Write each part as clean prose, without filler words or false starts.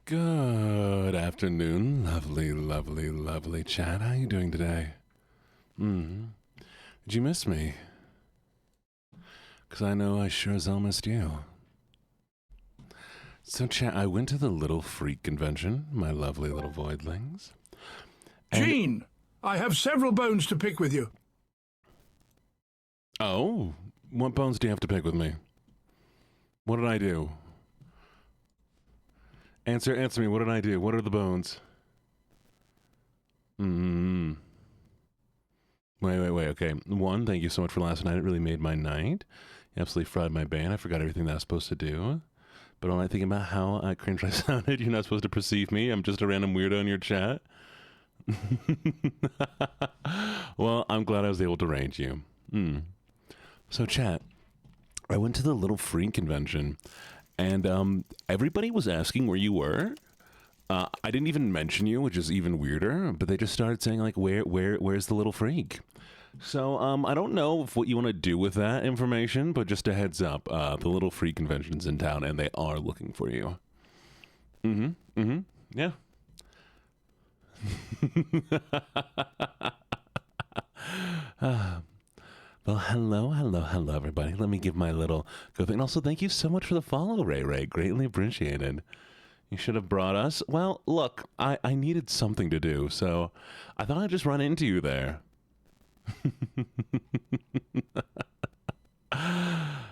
Good afternoon, lovely, lovely, lovely chat. How you doing today? Did you miss me? Because I know I sure as hell missed you. So, chat, I went to the Little Freak convention, my lovely little voidlings. Gene, I have several bones to pick with you. Oh, what bones do you have to pick with me? What did I do? Answer me, what did I do? What are the bones? Wait, okay. One, thank you so much for last night. It really made my night. You absolutely fried my brain. I forgot everything that I was supposed to do. But when I think about how cringe I sounded, you're not supposed to perceive me. I'm just a random weirdo in your chat. Well, I'm glad I was able to range you. So, chat, I went to the Little Freak convention, and everybody was asking where you were. I didn't even mention you, which is even weirder, but they just started saying, like, where's the Little Freak? So, I don't know what you want to do with that information, but just a heads up, the Little Freak convention's in town, and they are looking for you. Yeah. Well, hello, everybody. Let me give my little go thing. And also, thank you so much for the follow, Ray. Greatly appreciated. You should have brought us. Well, look, I needed something to do, so I thought I'd just run into you there.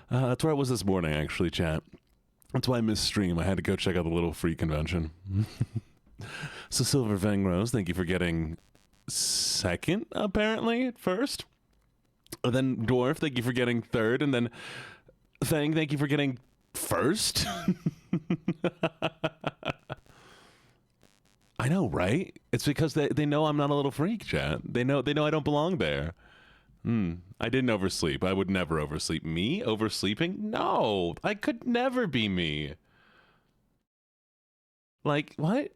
That's where I was this morning, actually, chat. That's why I missed stream. I had to go check out the Little Freak convention. So, Silver Fang Rose, thank you for getting second, apparently, at first. And then Dwarf, thank you for getting third. And then Fang, thank you for getting first. I know, right? It's because they know I'm not a little freak, chat. They know I don't belong there. I didn't oversleep. I would never oversleep. Me? Oversleeping? No, I could never be me. Like, what?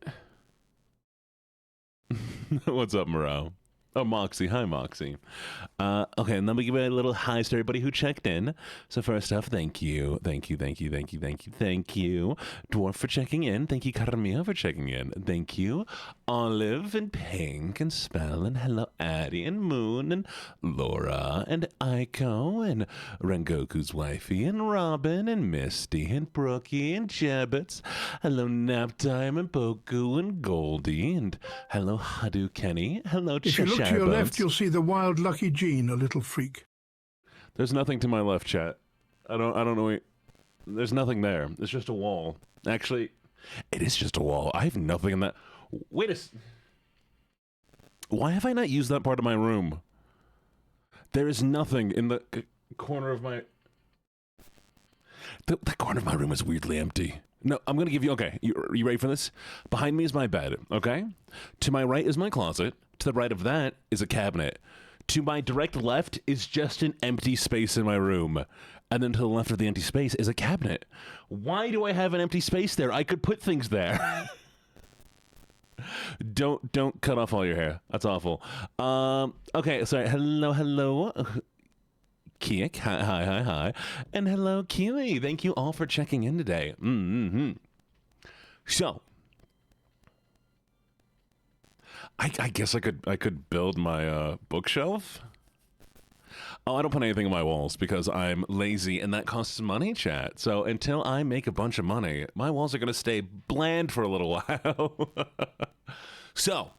What's up, Moreau? Oh, Moxie. Hi, Moxie. Okay, and let me give a little hi to everybody who checked in. So first off, thank you. Dwarf for checking in. Thank you, Carmia, for checking in. Thank you, Olive and Pink and Spell and hello, Addie and Moon and Laura and Aiko and Rengoku's wifey and Robin and Misty and Brookie and Jabbits. Hello, Naptime and Boku and Goldie and hello, Hadu Kenny. Hello, If you look to your left, you'll see the wild LuckyJene, a little freak. There's nothing to my left, chat. I don't know. There's nothing there. It's just a wall. Actually, it is just a wall. I have nothing in that. Wait a. Why have I not used that part of my room? There is nothing in the corner of my. The corner of my room is weirdly empty. No, I'm gonna give you. Okay, you ready for this? Behind me is my bed. Okay. To my right is my closet. To the right of that is a cabinet. To my direct left is just an empty space in my room. And then to the left of the empty space is a cabinet. Why do I have an empty space there? I could put things there. Don't cut off all your hair. That's awful. Okay, sorry. Hello. Kiek, hi. And hello, Kiwi. Thank you all for checking in today. So, I guess I could build my bookshelf. Oh, I don't put anything on my walls because I'm lazy and that costs money, chat. So until I make a bunch of money, my walls are going to stay bland for a little while. So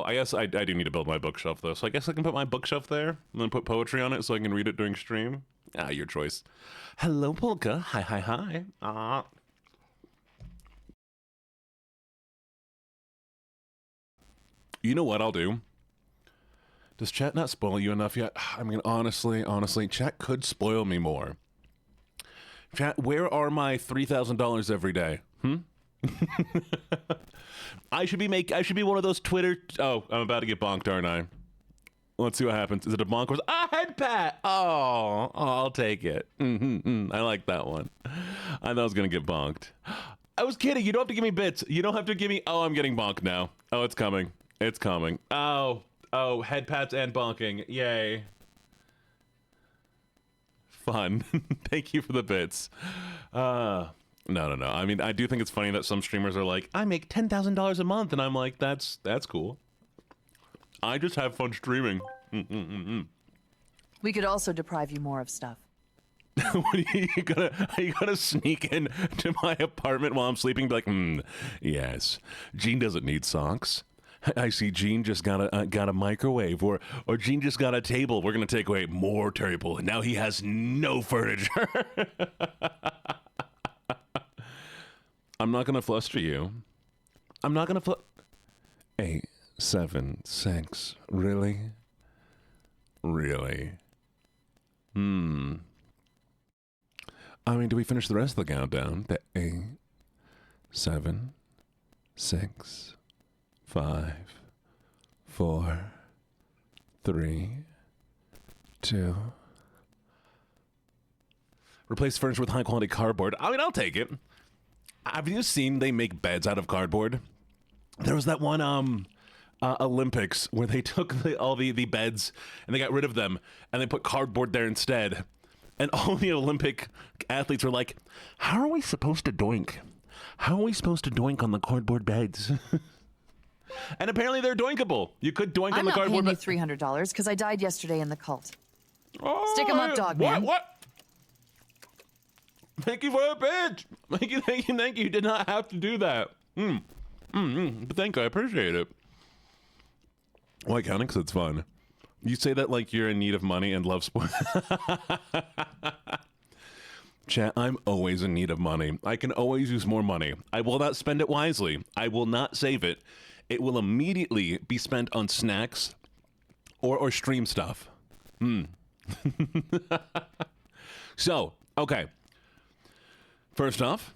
I guess I do need to build my bookshelf, though. So I guess I can put my bookshelf there and then put poetry on it so I can read it during stream. Your choice. Hello, Polka. Hi. You know what I'll do? Does chat not spoil you enough yet? I mean, honestly, chat could spoil me more. Chat, where are my $3,000 every day? I should be one of those Twitter. Oh, I'm about to get bonked, aren't I? Let's see what happens. Is it a bonk or head pat? Oh, I'll take it. I like that one. I thought I was gonna get bonked. I was kidding. You don't have to give me bits. You don't have to give me. Oh, I'm getting bonked now. Oh, it's coming. Oh, head pats and bonking. Yay. Fun. Thank you for the bits. No. I mean, I do think it's funny that some streamers are like, I make $10,000 a month, and I'm like, that's cool. I just have fun streaming. We could also deprive you more of stuff. Are you gonna sneak in to my apartment while I'm sleeping? Be like, yes, Gene doesn't need socks. I see Gene just got a microwave, or Gene just got a table. We're gonna take away more table, and now he has no furniture. I'm not gonna fluster you. I'm not gonna 8, 7, 6. Really? I mean, do we finish the rest of the countdown? 8, 7, 6, 5, 4, 3, 2. Replace furniture with high quality cardboard. I mean, I'll take it. Have you seen they make beds out of cardboard? There was that one Olympics where they took all the beds and they got rid of them and they put cardboard there instead. And all the Olympic athletes were like, how are we supposed to doink? How are we supposed to doink on the cardboard beds? And apparently they're doinkable. You could doink on the cardboard. I'm not paying you $300 because I died yesterday in the cult. Stick 'em up, dog man. What? Thank you for the pitch. Thank you. You did not have to do that. But thank you. I appreciate it. Why counting? Because it's fun. You say that like you're in need of money and love sport. Chat, I'm always in need of money. I can always use more money. I will not spend it wisely. I will not save it. It will immediately be spent on snacks or stream stuff. So, okay. First off,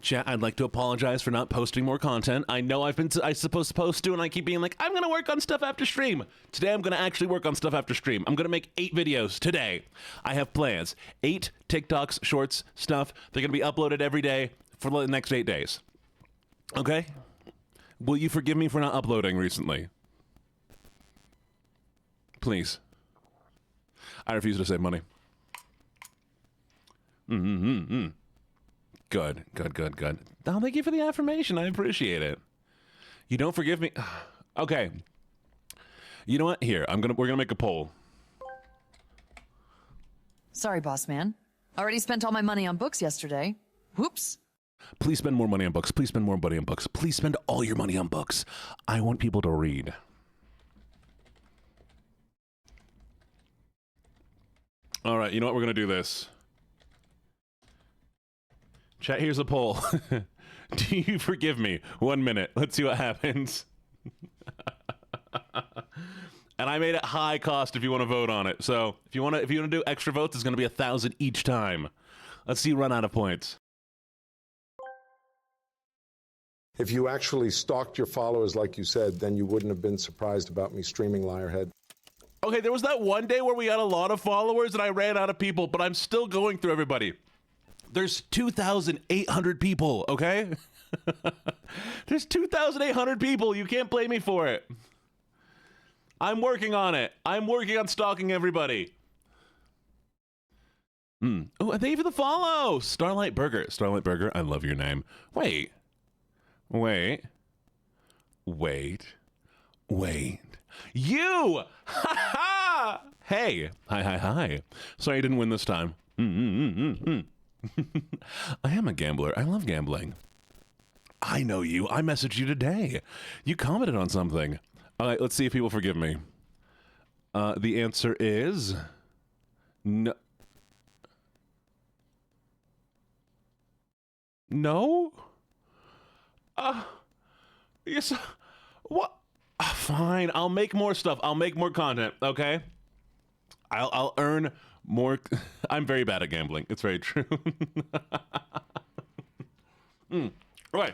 chat, I'd like to apologize for not posting more content. I know I supposed to post to, and I keep being like, I'm going to work on stuff after stream. Today, I'm going to actually work on stuff after stream. I'm going to make 8 videos today. I have plans. 8 TikToks, shorts, stuff. They're going to be uploaded every day for the next 8 days. Okay? Will you forgive me for not uploading recently? Please. I refuse to save money. Good. Oh, thank you for the affirmation. I appreciate it. You don't forgive me. Okay. You know what? Here, we're gonna make a poll. Sorry, boss man. Already spent all my money on books yesterday. Whoops. Please spend more money on books. Please spend more money on books. Please spend all your money on books. I want people to read. All right, you know what? We're gonna do this. Chat, here's a poll. Do you forgive me? 1 minute. Let's see what happens. And I made it high cost if you want to vote on it. So if you want to do extra votes, it's going to be 1,000 each time. Let's see you run out of points. If you actually stalked your followers like you said, then you wouldn't have been surprised about me streaming Liarhead. Okay, there was that one day where we had a lot of followers and I ran out of people, but I'm still going through everybody. There's 2,800 people, okay? There's 2,800 people. You can't blame me for it. I'm working on it. I'm working on stalking everybody. Oh, thank you for the follow. Starlight Burger, I love your name. Wait. You! Ha ha! Hey. Hi. Sorry I didn't win this time. I am a gambler. I love gambling. I know you. I messaged you today. You commented on something. All right, let's see if people forgive me. The answer is no. No? Yes. What? Fine. I'll make more stuff. I'll make more content. Okay. I'll earn more. I'm very bad at gambling. It's very true. Okay.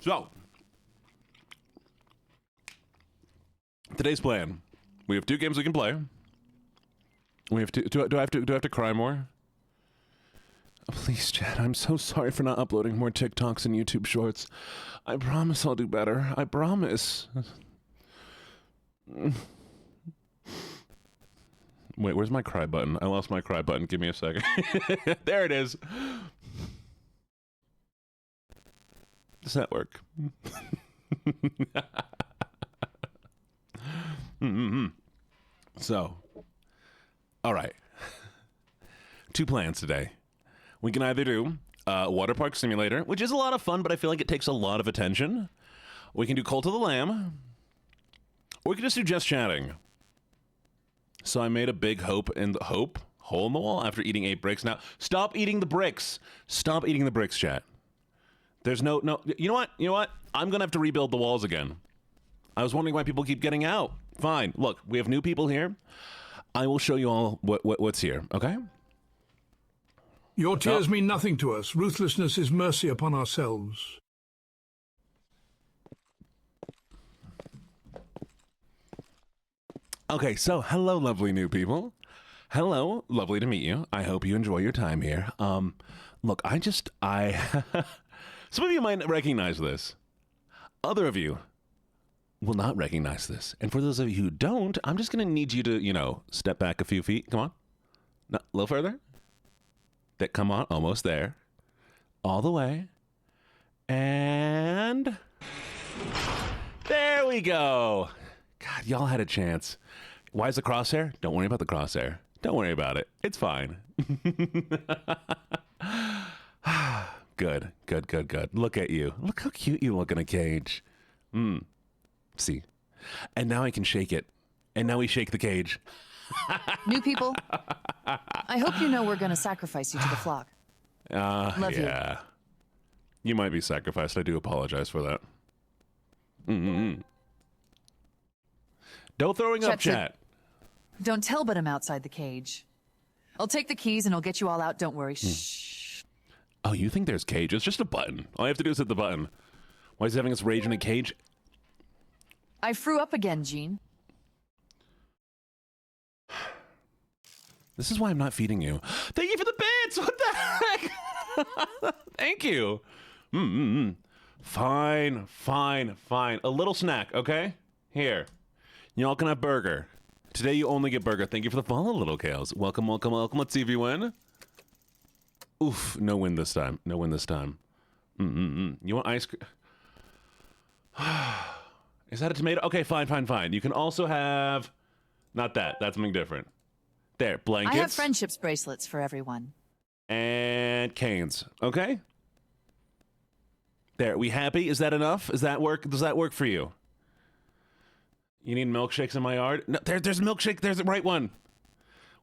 So today's plan. We have 2 games we can play. We have 2. Do I have to cry more? Oh, please, Chad. I'm so sorry for not uploading more TikToks and YouTube Shorts. I promise I'll do better. I promise. Wait, where's my cry button? I lost my cry button. Give me a second. There it is. Does that work? So, all right. 2 plans today. We can either do Water Park Simulator, which is a lot of fun, but I feel like it takes a lot of attention. We can do Cult of the Lamb. Or we can just do Just Chatting. So I made a big hole in the wall after eating 8 bricks. Now, stop eating the bricks. Stop eating the bricks, chat. There's no, you know what? I'm going to have to rebuild the walls again. I was wondering why people keep getting out. Fine. Look, we have new people here. I will show you all what's here, okay? Your tears mean nothing to us. Ruthlessness is mercy upon ourselves. Okay, so hello, lovely new people. Hello, lovely to meet you. I hope you enjoy your time here. Look, some of you might recognize this. Other of you will not recognize this. And for those of you who don't, I'm just going to need you to, step back a few feet. Come on. No, a little further. Come on, almost there. All the way. And there we go. God, y'all had a chance. Why is the crosshair? Don't worry about the crosshair. Don't worry about it. It's fine. Good. Look at you. Look how cute you look in a cage. See. And now I can shake it. And now we shake the cage. New people, I hope you know we're going to sacrifice you to the flock. Love you. Yeah. You might be sacrificed. I do apologize for that. Don't throwing up, chat. Don't tell but I'm outside the cage. I'll take the keys and I'll get you all out. Don't worry. Shh. Oh, you think there's cages? Just a button. All you have to do is hit the button. Why is he having us rage in a cage? I threw up again, Gene. This is why I'm not feeding you. Thank you for the bits! What the heck? Thank you. Fine. A little snack, okay? Here. Y'all can have burger. Today you only get burger. Thank you for the follow, little Kales. Welcome. Let's see if you win. Oof, no win this time. You want ice cream? Is that a tomato? Okay, fine. You can also have... Not that. That's something different. There, blankets. I have friendships bracelets for everyone. And canes, okay? There, we happy? Is that enough? Does that work for you? You need milkshakes in my yard? No, there's a milkshake. There's the right one.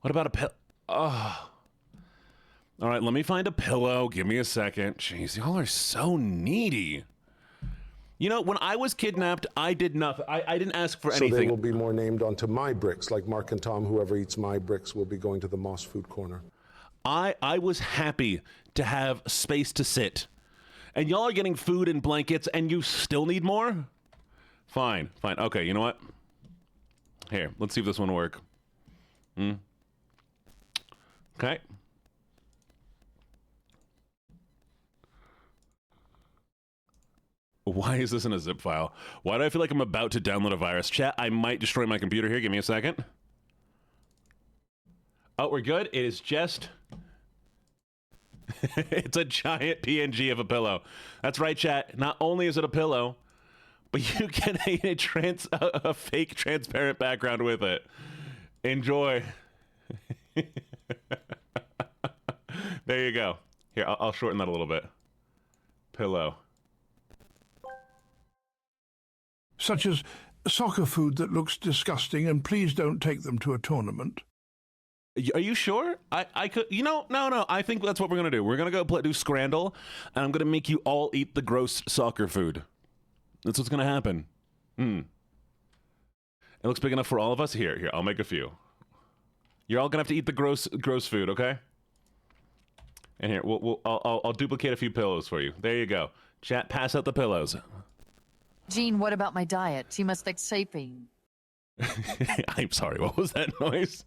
What about a pillow? Oh. All right, let me find a pillow. Give me a second. Jeez, y'all are so needy. When I was kidnapped, I did nothing. I didn't ask for anything. So they will be more named onto my bricks, like Mark and Tom. Whoever eats my bricks will be going to the Moss Food Corner. I was happy to have space to sit. And y'all are getting food and blankets, and you still need more? Fine. Okay, you know what? Here, let's see if this one will work. Okay. Why is this in a zip file? Why do I feel like I'm about to download a virus? Chat, I might destroy my computer here. Give me a second. Oh, we're good. It is just... It's a giant PNG of a pillow. That's right, chat. Not only is it a pillow, but you get a fake transparent background with it. Enjoy. There you go. Here, I'll shorten that a little bit. Pillow. Such as soccer food that looks disgusting, and please don't take them to a tournament. Are you sure? I could, no. I think that's what we're going to do. We're going to go do Scrandle, and I'm going to make you all eat the gross soccer food. That's what's going to happen. It looks big enough for all of us. Here, I'll make a few. You're all going to have to eat the gross food, okay? And here, I'll duplicate a few pillows for you. There you go. Chat, pass out the pillows. Gene, what about my diet? You must like shaping. I'm sorry, what was that noise?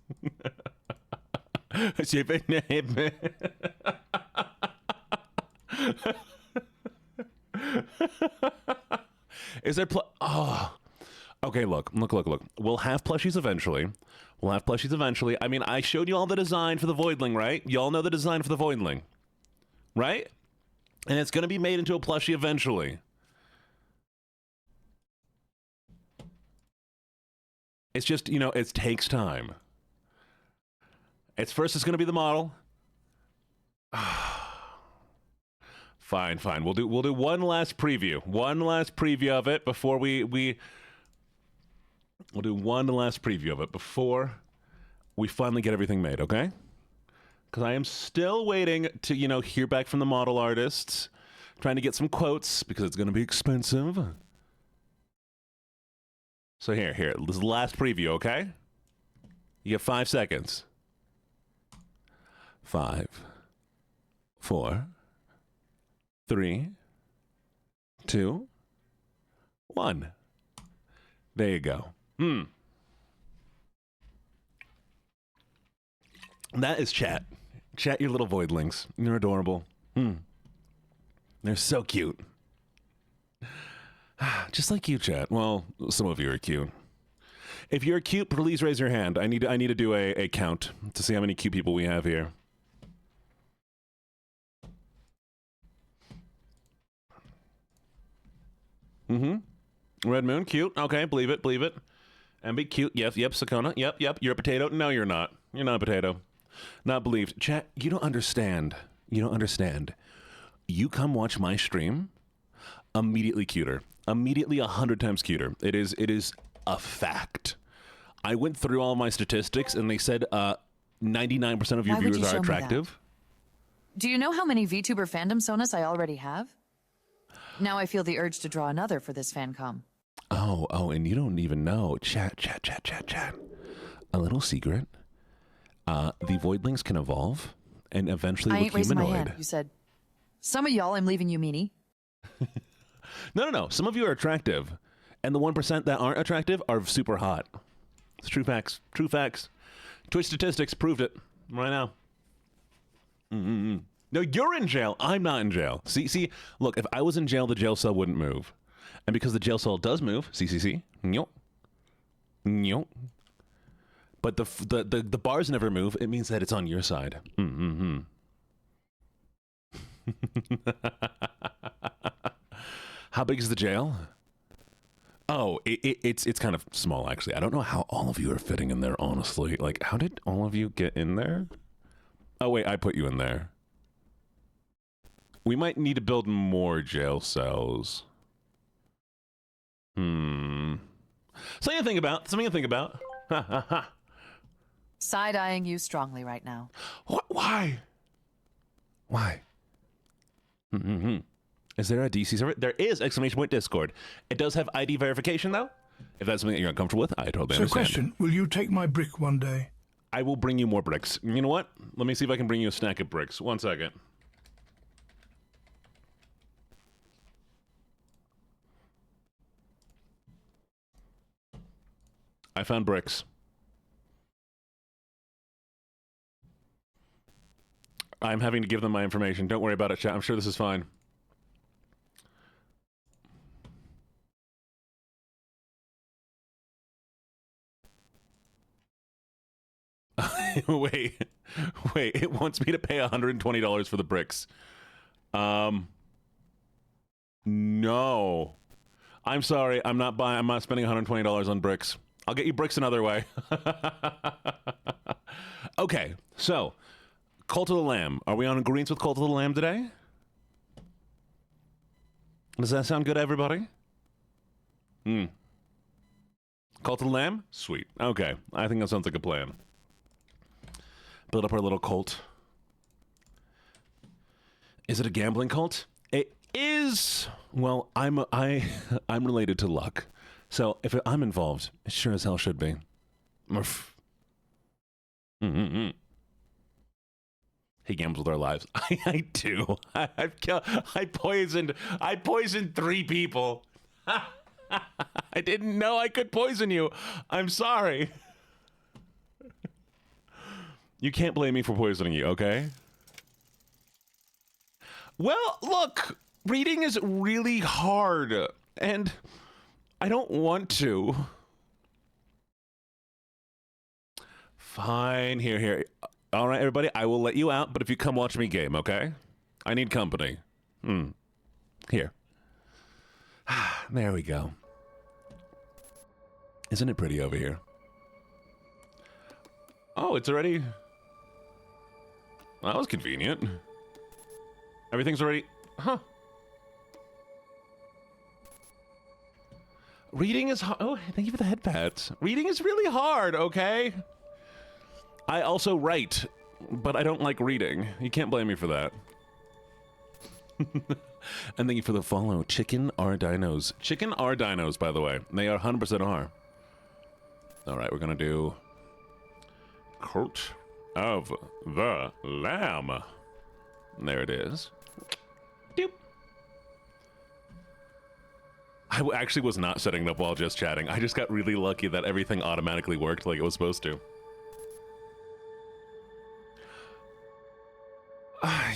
Is there okay, look. We'll have plushies eventually. I mean, I showed you all the design for the voidling, right? Y'all know the design for the voidling, right? And it's going to be made into a plushie eventually. It's just, you know, it takes time. It's going to be the model. Fine. We'll do one last preview. One last preview of it before we'll do one last preview of it before we finally get everything made, okay? Because I am still waiting to, you know, hear back from the model artists, trying to get some quotes because it's going to be expensive. So here, this is the last preview, okay? You get 5 seconds. 5, 4, 3, 2, 1. There you go. That is chat. Chat, your little voidlings. You're adorable. They're so cute. Just like you, chat. Well, some of you are cute. If you're cute, please raise your hand. I need to do a count to see how many cute people we have here. Red Moon, cute. Okay, believe it. MB, cute. Yep, Sakona. Yep. You're a potato. No, you're not. You're not a potato. Not believed. Chat, you don't understand. You come watch my stream, immediately cuter. Immediately 100 times cuter. It is a fact. I went through all my statistics and they said 99% of your viewers are attractive. Do you know how many VTuber fandom sonas I already have? Now I feel the urge to draw another for this fancom. Oh, and you don't even know. Chat. A little secret. The voidlings can evolve and eventually I look ain't raising humanoid. my hand. You said, some of y'all, I'm leaving you meanie. No. Some of you are attractive. And the 1% that aren't attractive are super hot. It's true facts. Twitch statistics proved it right now. No, you're in jail. I'm not in jail. See, look, if I was in jail, the jail cell wouldn't move. And because the jail cell does move, see, but the bars never move, it means that it's on your side. How big is the jail? Oh, it's kind of small, actually. I don't know how all of you are fitting in there, honestly. Like, how did all of you get in there? Oh, wait, I put you in there. We might need to build more jail cells. Something to think about. Side-eyeing you strongly right now. What? Why? Is there a DC server? There is! Exclamation point Discord. It does have ID verification, though. If that's something that you're uncomfortable with, I totally understand. Question, will you take my brick one day? I will bring you more bricks. You know what? Let me see if I can bring you a stack of bricks. 1 second. I found bricks. I'm having to give them my information. Don't worry about it, chat. I'm sure this is fine. Wait. It wants me to pay $120 for the bricks. No. I'm sorry. I'm not spending $120 on bricks. I'll get you bricks another way. Okay, so Cult of the Lamb. Are we on agreement with Cult of the Lamb today? Does that sound good, everybody? Cult of the Lamb? Sweet. Okay, I think that sounds like a plan. Build up our little cult. Is it a gambling cult? It is. Well, I'm related to Luck. So if I'm involved, it sure as hell should be. He gambles with our lives. I do. I poisoned 3 people. I didn't know I could poison you. I'm sorry. You can't blame me for poisoning you, okay? Well, look, reading is really hard, and I don't want to. Fine, here. All right, everybody, I will let you out, but if you come watch me game, okay? I need company. Here. There we go. Isn't it pretty over here? Oh, it's already... Well, that was convenient. Everything's already... Huh. Reading is hard. Oh, thank you for the head pats. Reading is really hard, okay? I also write, but I don't like reading. You can't blame me for that. And thank you for the follow. Chicken are dinos. Chicken are dinos, by the way. They are 100% are. All right, we're going to do... Coat of the Lamb. There it is. Doop. I actually was not setting it up while just chatting. I just got really lucky that everything automatically worked like it was supposed to.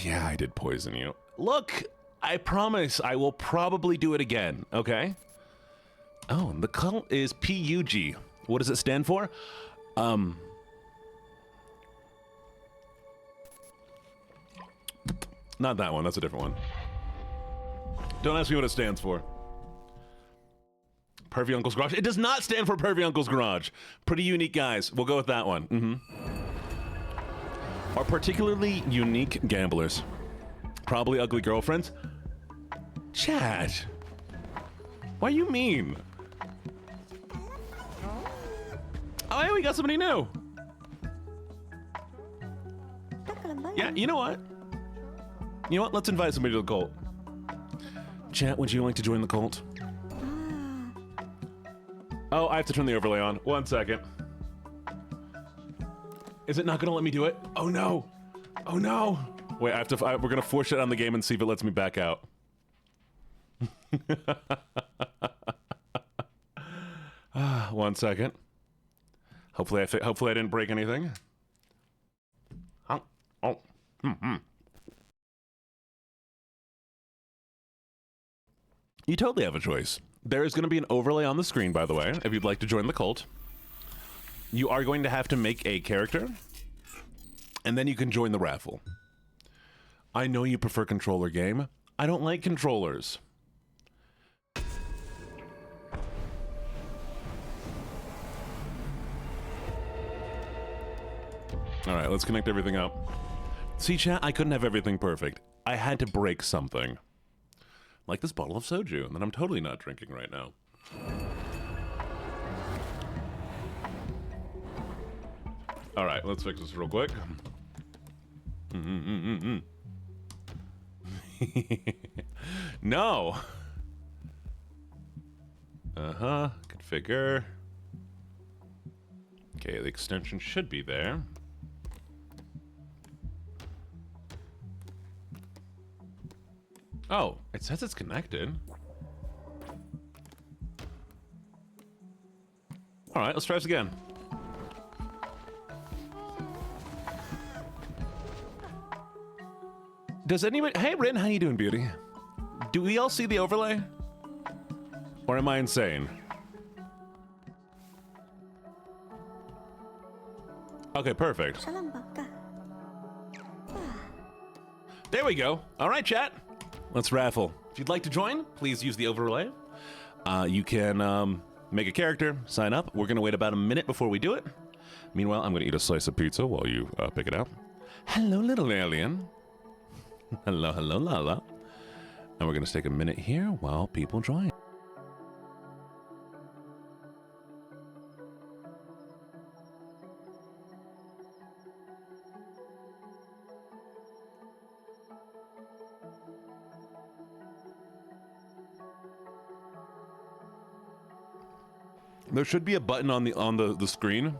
Yeah, I did poison you. Look, I promise I will probably do it again, okay? Oh, the cult is PUG. What does it stand for? Not that one, that's a different one. Don't ask me what it stands for. Pervy Uncle's Garage. It does not stand for Pervy Uncle's Garage. Pretty unique guys. We'll go with that one. Are particularly unique gamblers. Probably ugly girlfriends. Chad. Why you mean? Oh, hey, we got somebody new. Yeah, you know what? You know what? Let's invite somebody to the cult. Chat, would you like to join the cult? Oh, I have to turn the overlay on. 1 second. Is it not gonna let me do it? Oh no! Oh no! Wait, we're gonna force it on the game and see if it lets me back out. 1 second. Hopefully I didn't break anything. You totally have a choice. There is going to be an overlay on the screen, by the way, if you'd like to join the cult. You are going to have to make a character, and then you can join the raffle. I know you prefer controller game. I don't like controllers. All right, let's connect everything up. See, chat, I couldn't have everything perfect. I had to break something. Like this bottle of soju that I'm totally not drinking right now. All right, let's fix this real quick. No. Configure. Okay, the extension should be there. Oh, it says it's connected. All right, let's try this again. Does anybody... Hey, Rin, how you doing, beauty? Do we all see the overlay? Or am I insane? Okay, perfect. There we go. All right, chat. Let's raffle. If you'd like to join, please use the overlay. You can make a character, sign up. We're going to wait about a minute before we do it. Meanwhile, I'm going to eat a slice of pizza while you pick it up. Hello, little alien. Hello, hello, Lala. And we're going to take a minute here while people join. There should be a button on the screen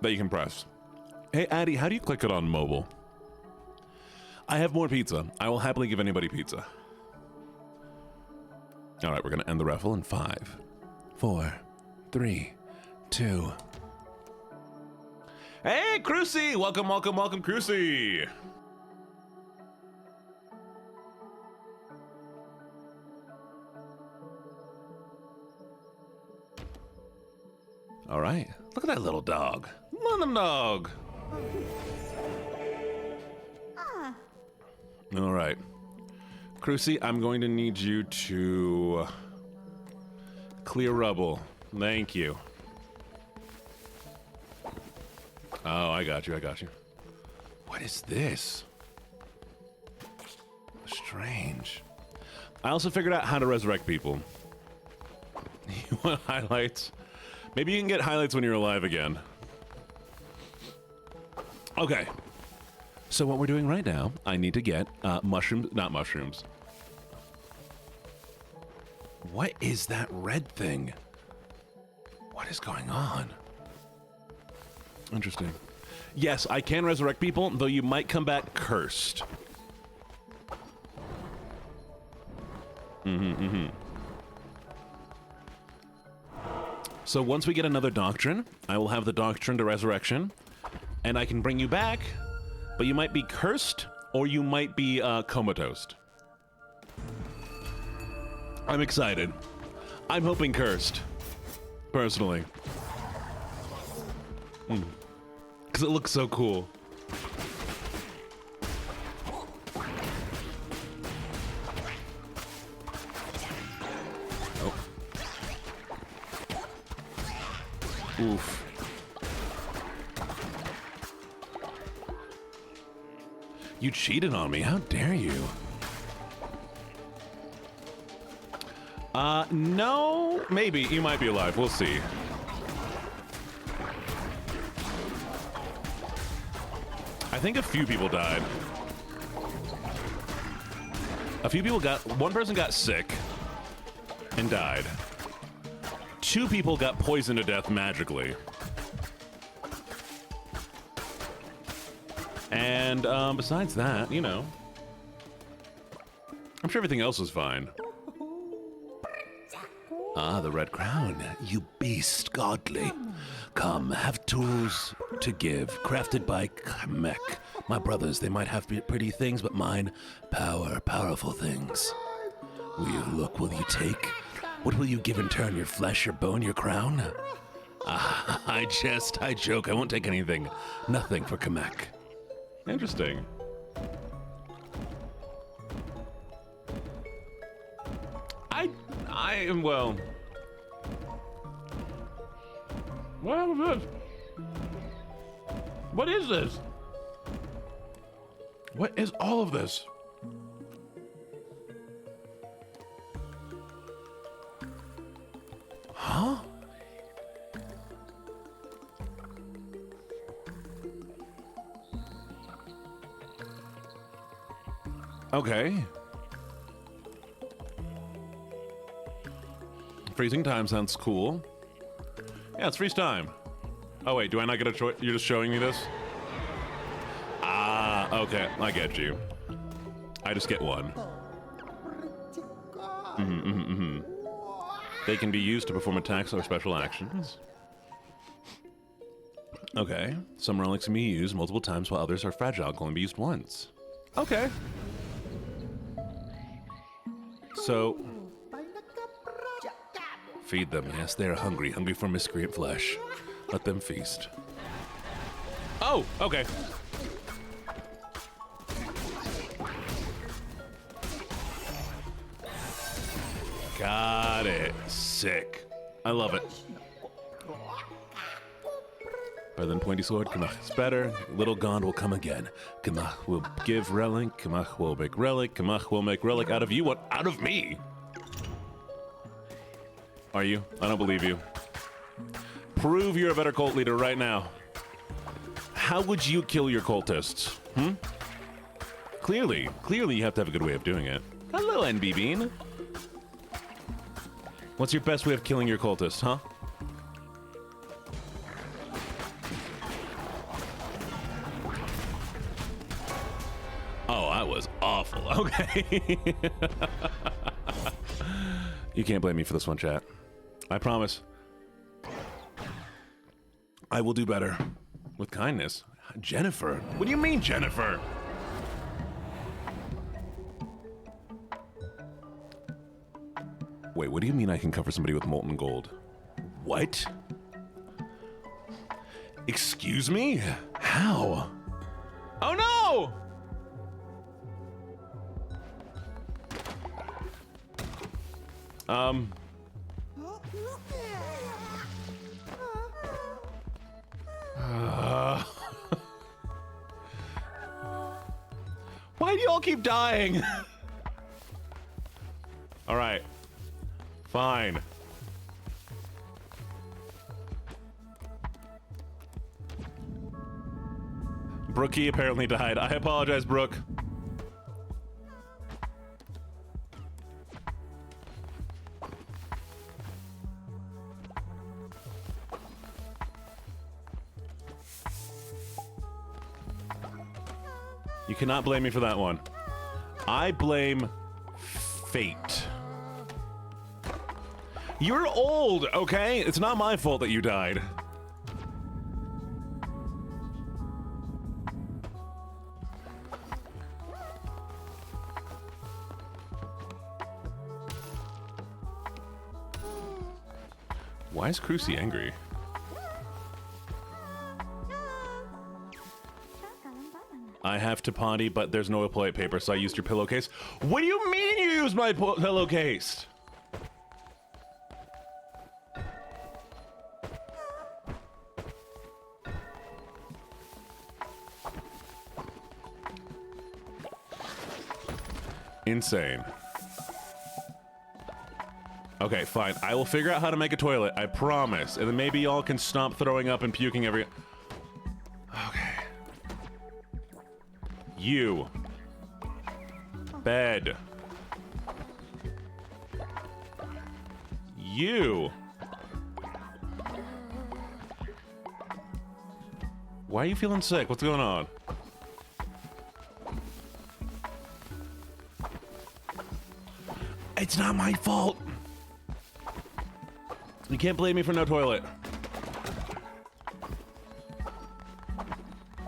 that you can press. Hey, Addy, how do you click it on mobile? I have more pizza. I will happily give anybody pizza. All right, we're going to end the raffle in 5, 4, 3, 2. Hey, Crucy! Welcome, welcome, welcome, Crucy! All right. Look at that little dog. Little dog. All right. Crucy, I'm going to need you to clear rubble. Thank you. Oh, I got you. What is this? Strange. I also figured out how to resurrect people. You want highlights? Maybe you can get highlights when you're alive again. Okay. So what we're doing right now, I need to get mushrooms, not mushrooms. What is that red thing? What is going on? Interesting. Yes, I can resurrect people, though you might come back cursed. So once we get another doctrine, I will have the doctrine to resurrection, and I can bring you back, but you might be cursed, or you might be comatose. I'm excited. I'm hoping cursed, personally. Because it looks so cool. Oof. You cheated on me. How dare you? No. Maybe. You might be alive. We'll see. I think a few people died. One person got sick and died. 2 people got poisoned to death magically. And besides that, you know, I'm sure everything else was fine. Ah, the red crown. You beast godly. Come, have tools to give, crafted by Kamek. My brothers, they might have pretty things, but mine, powerful things. Will you look, will you take? What will you give in turn, your flesh, your bone, your crown? Ah, I joke, I won't take anything. Nothing for Kamek. Interesting. I am, well... What is this? What is this? What is all of this? Huh? Okay. Freezing time sounds cool. Yeah, it's freeze time. Oh wait, do I not get a choice? You're just showing me this? Ah, okay, I get you. I just get one. They can be used to perform attacks or special actions. Okay, some relics can be used multiple times while others are fragile, can only be used once. Okay. So... feed them, yes, they are hungry for miscreant flesh. Let them feast. Oh, okay. Got it. Sick. I love it. Better than pointy sword, Kamach is better. Little Gond will come again. Kamach will give relic, Kamach will make relic, Kamach will make relic out of you. What? Out of me? Are you? I don't believe you. Prove you're a better cult leader right now. How would you kill your cultists? Clearly you have to have a good way of doing it. Hello, NB Bean. What's your best way of killing your cultists, huh? Oh, that was awful. Okay. You can't blame me for this one, chat. I promise. I will do better. With kindness. Jennifer? What do you mean, Jennifer? Wait, what do you mean I can cover somebody with molten gold? What? Excuse me? How? Oh no! Why do y'all keep dying? All right. Fine. Brookie apparently died. I apologize, Brooke. You cannot blame me for that one. I blame fate. You're old, okay? It's not my fault that you died. Why is Crucy angry? I have to potty, but there's no toilet paper, so I used your pillowcase. What do you mean you used my pillowcase? Insane. Okay, fine. I will figure out how to make a toilet. I promise. And then maybe y'all can stop throwing up and puking every... Okay. You. Bed. You. Why are you feeling sick? What's going on? It's not my fault. You can't blame me for no toilet.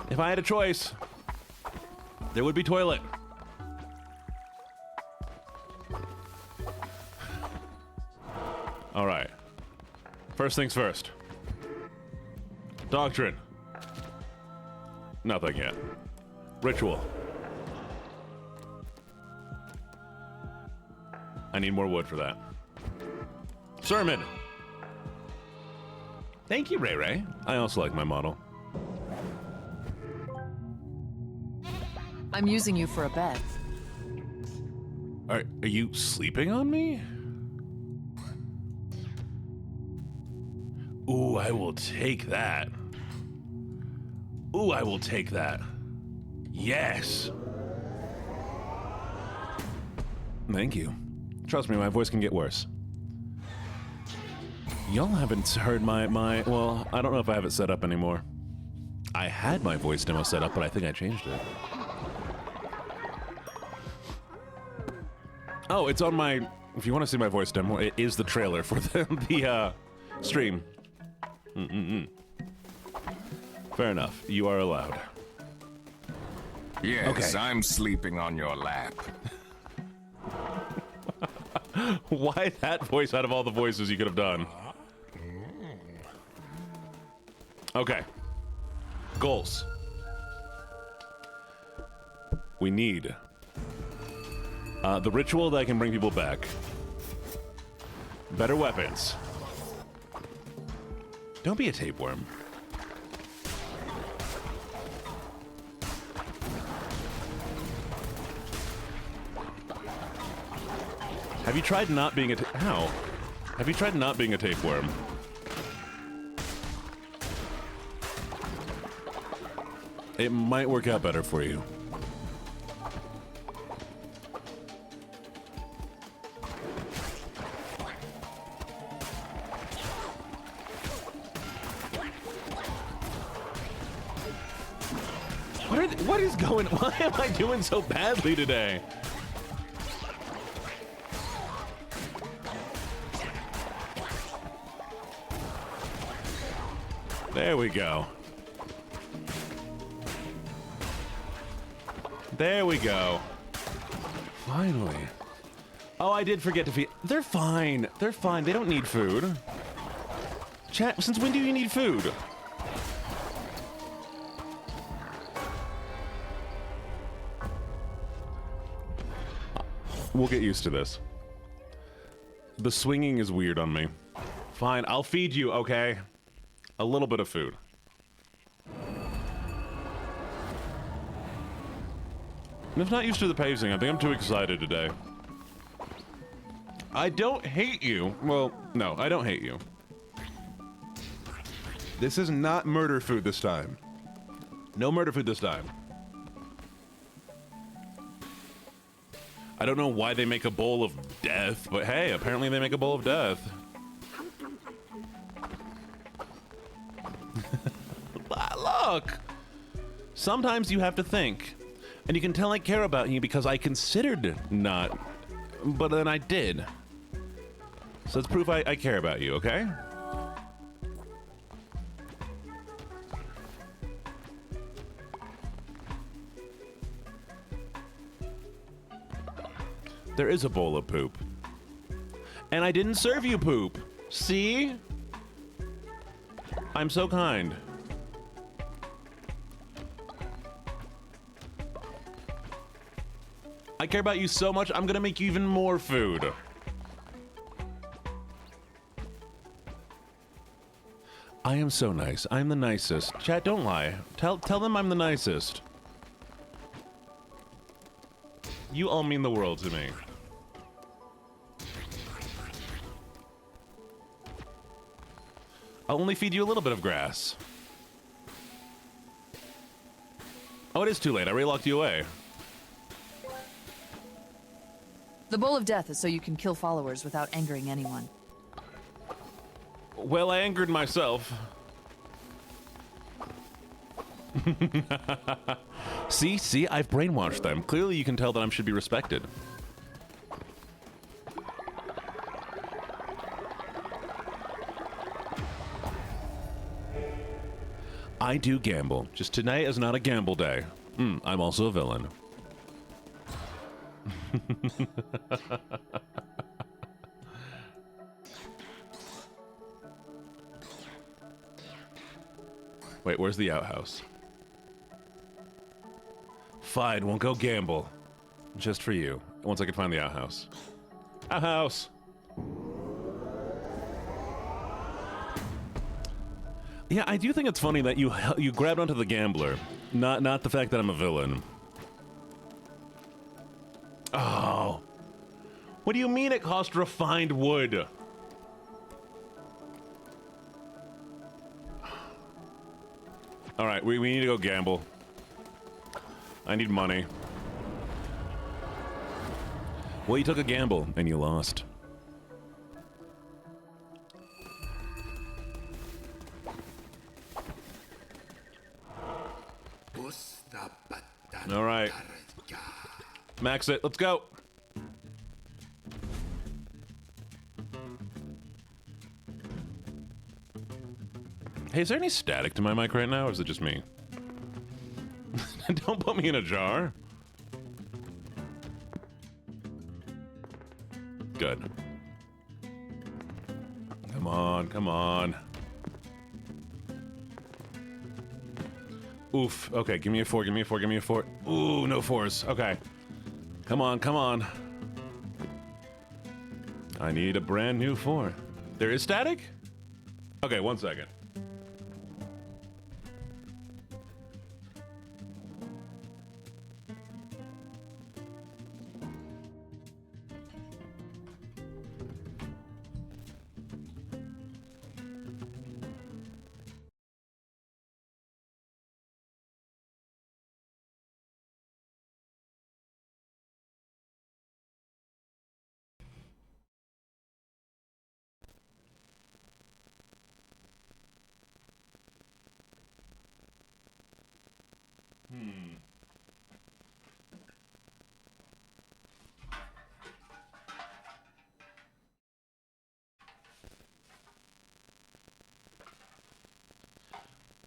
If I had a choice, there would be toilet. All right. First things first. Doctrine. Nothing yet. Ritual. I need more wood for that. Sermon. Thank you, Ray Ray. I also like my model. I'm using you for a bed. Are you sleeping on me? Ooh, I will take that. Ooh, I will take that. Yes. Thank you. Trust me, my voice can get worse. Y'all haven't heard my, well, I don't know if I have it set up anymore. I had my voice demo set up, but I think I changed it. Oh, it's on my, if you want to see my voice demo, it is the trailer for the stream. Fair enough. You are allowed. Yes, Okay. I'm sleeping on your lap. Why that voice out of all the voices you could have done? Okay. Goals. We need the ritual that can bring people back. Better weapons. Don't be a tapeworm. Have you tried not being a Ow. Have you tried not being a tapeworm? It might work out better for you. What is going? Why am I doing so badly today? There we go. There we go. Finally. Oh, I did forget to feed. They're fine. They're fine. They don't need food. Chat, since when do you need food? We'll get used to this. The swinging is weird on me. Fine, I'll feed you, okay? A little bit of food. I'm just not used to the pacing. I think I'm too excited today. I don't hate you. Well, no, I don't hate you. This is not murder food this time. No murder food this time. I don't know why they make a bowl of death, but hey, apparently they make a bowl of death. Look! Sometimes you have to think. And you can tell I care about you because I considered not, but then I did. So it's proof I care about you, okay? There is a bowl of poop. And I didn't serve you poop. See? I'm so kind. I care about you so much, I'm gonna make you even more food. I am so nice. I'm the nicest. Chat, don't lie. Tell them I'm the nicest. You all mean the world to me. I'll only feed you a little bit of grass. Oh, it is too late. I already locked you away. The Bowl of Death is so you can kill followers without angering anyone. Well, I angered myself. See, I've brainwashed them. Clearly you can tell that I should be respected. I do gamble. Just today is not a gamble day. I'm also a villain. Wait, where's the outhouse? Fine, we'll go gamble. Just for you. Once I can find the outhouse. Outhouse! Yeah, I do think it's funny that you grabbed onto the gambler. Not the fact that I'm a villain. Oh. What do you mean it cost refined wood? Alright, we need to go gamble. I need money. Well, you took a gamble, and you lost. Alright. Max it, let's go! Hey, is there any static to my mic right now, or is it just me? Don't put me in a jar. Good. Come on, come on. Oof. Okay, give me a 4, give me a 4, give me a 4. Ooh, no 4s. Okay. Come on, come on. I need a brand new 4. There is static? Okay, 1 second.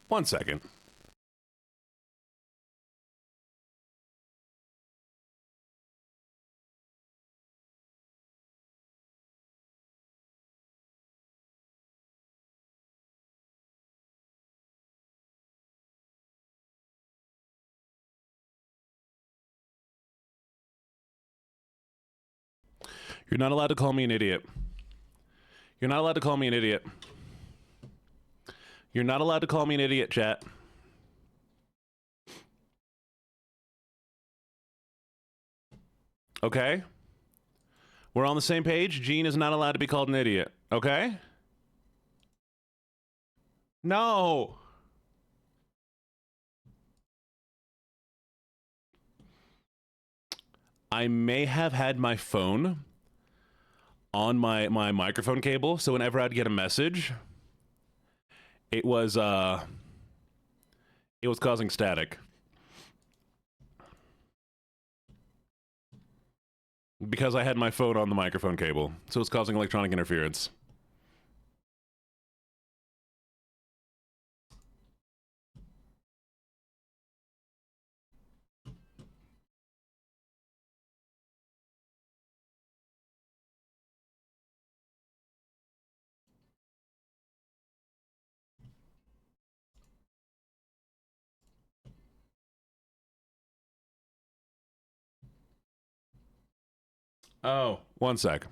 One second. You're not allowed to call me an idiot. You're not allowed to call me an idiot. You're not allowed to call me an idiot, chat. Okay? We're on the same page. Gene is not allowed to be called an idiot. Okay? No. I may have had my phone on my microphone cable, so whenever I'd get a message, it was causing static. Because I had my phone on the microphone cable, so it's causing electronic interference. Oh, one sec.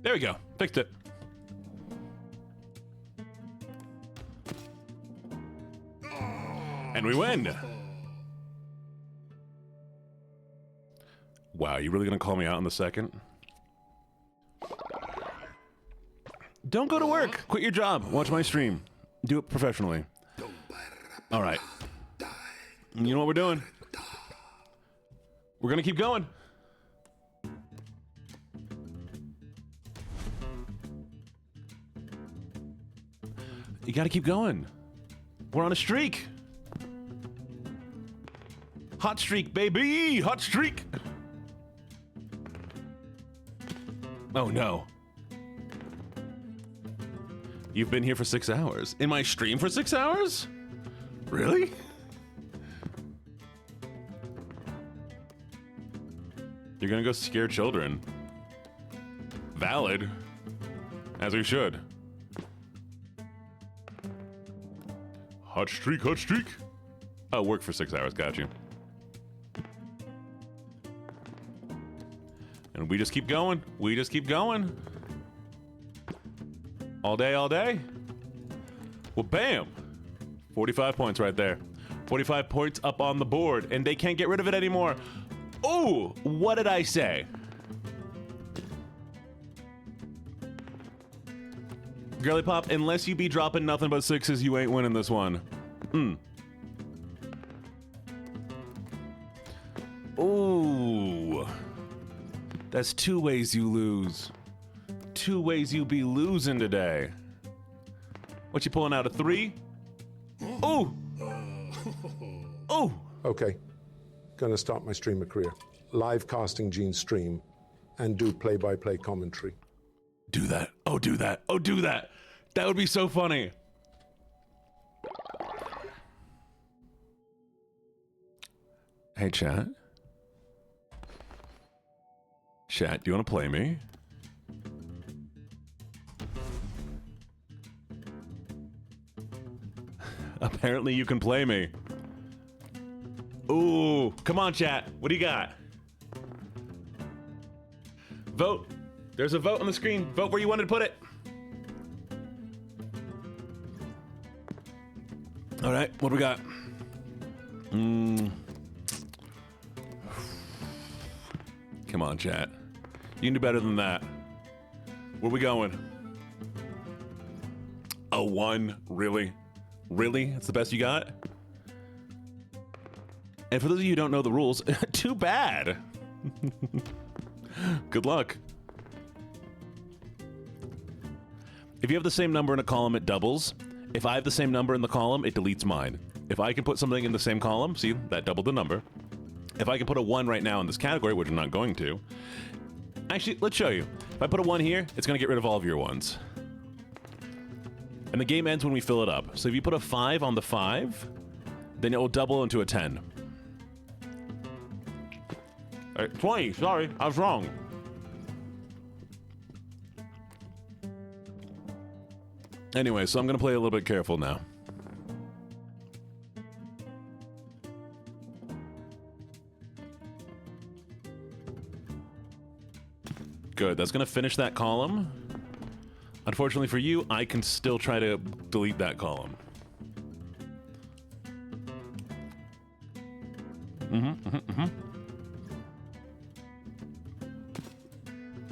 There we go. Fixed it. And we win. Wow, you really gonna call me out in the second? Don't go to work. Quit your job. Watch my stream. Do it professionally. All right. You know what we're doing? We're gonna keep going. You gotta keep going. We're on a streak. Hot streak, baby! Hot streak! Oh no. You've been here for 6 hours. In my stream for 6 hours? Really? You're gonna go scare children. Valid. As we should. Hot streak, hot streak. Oh, work for 6 hours, got you. And we just keep going. We just keep going. All day, all day. Well, bam. 45 points right there. 45 points up on the board, and they can't get rid of it anymore. Oh, what did I say? Girly Pop, unless you be dropping nothing but sixes, you ain't winning this one. Ooh. That's 2 ways you lose. 2 ways you be losing today. What you pulling out, a 3? Ooh. Ooh. Okay. Gonna start my streamer career. Live casting Gene's stream and do play-by-play commentary. Do that. Oh, do that. Oh, do that. That would be so funny. Hey, chat. Chat, do you want to play me? Apparently you can play me. Ooh, come on, chat. What do you got? Vote. There's a vote on the screen. Vote where you wanted to put it. All right, what do we got? Come on, chat. You can do better than that. Where we going? A 1? Really? Really? That's the best you got? And for those of you who don't know the rules, too bad. Good luck. If you have the same number in a column, it doubles. If I have the same number in the column, it deletes mine. If I can put something in the same column, see, that doubled the number. If I can put a 1 right now in this category, which I'm not going to. Actually, let's show you. If I put a 1 here, it's going to get rid of all of your 1s. And the game ends when we fill it up. So if you put a 5 on the 5, then it will double into a 10. All right, 20, sorry, I was wrong. Anyway, so I'm going to play a little bit careful now. Good, that's going to finish that column. Unfortunately for you, I can still try to delete that column.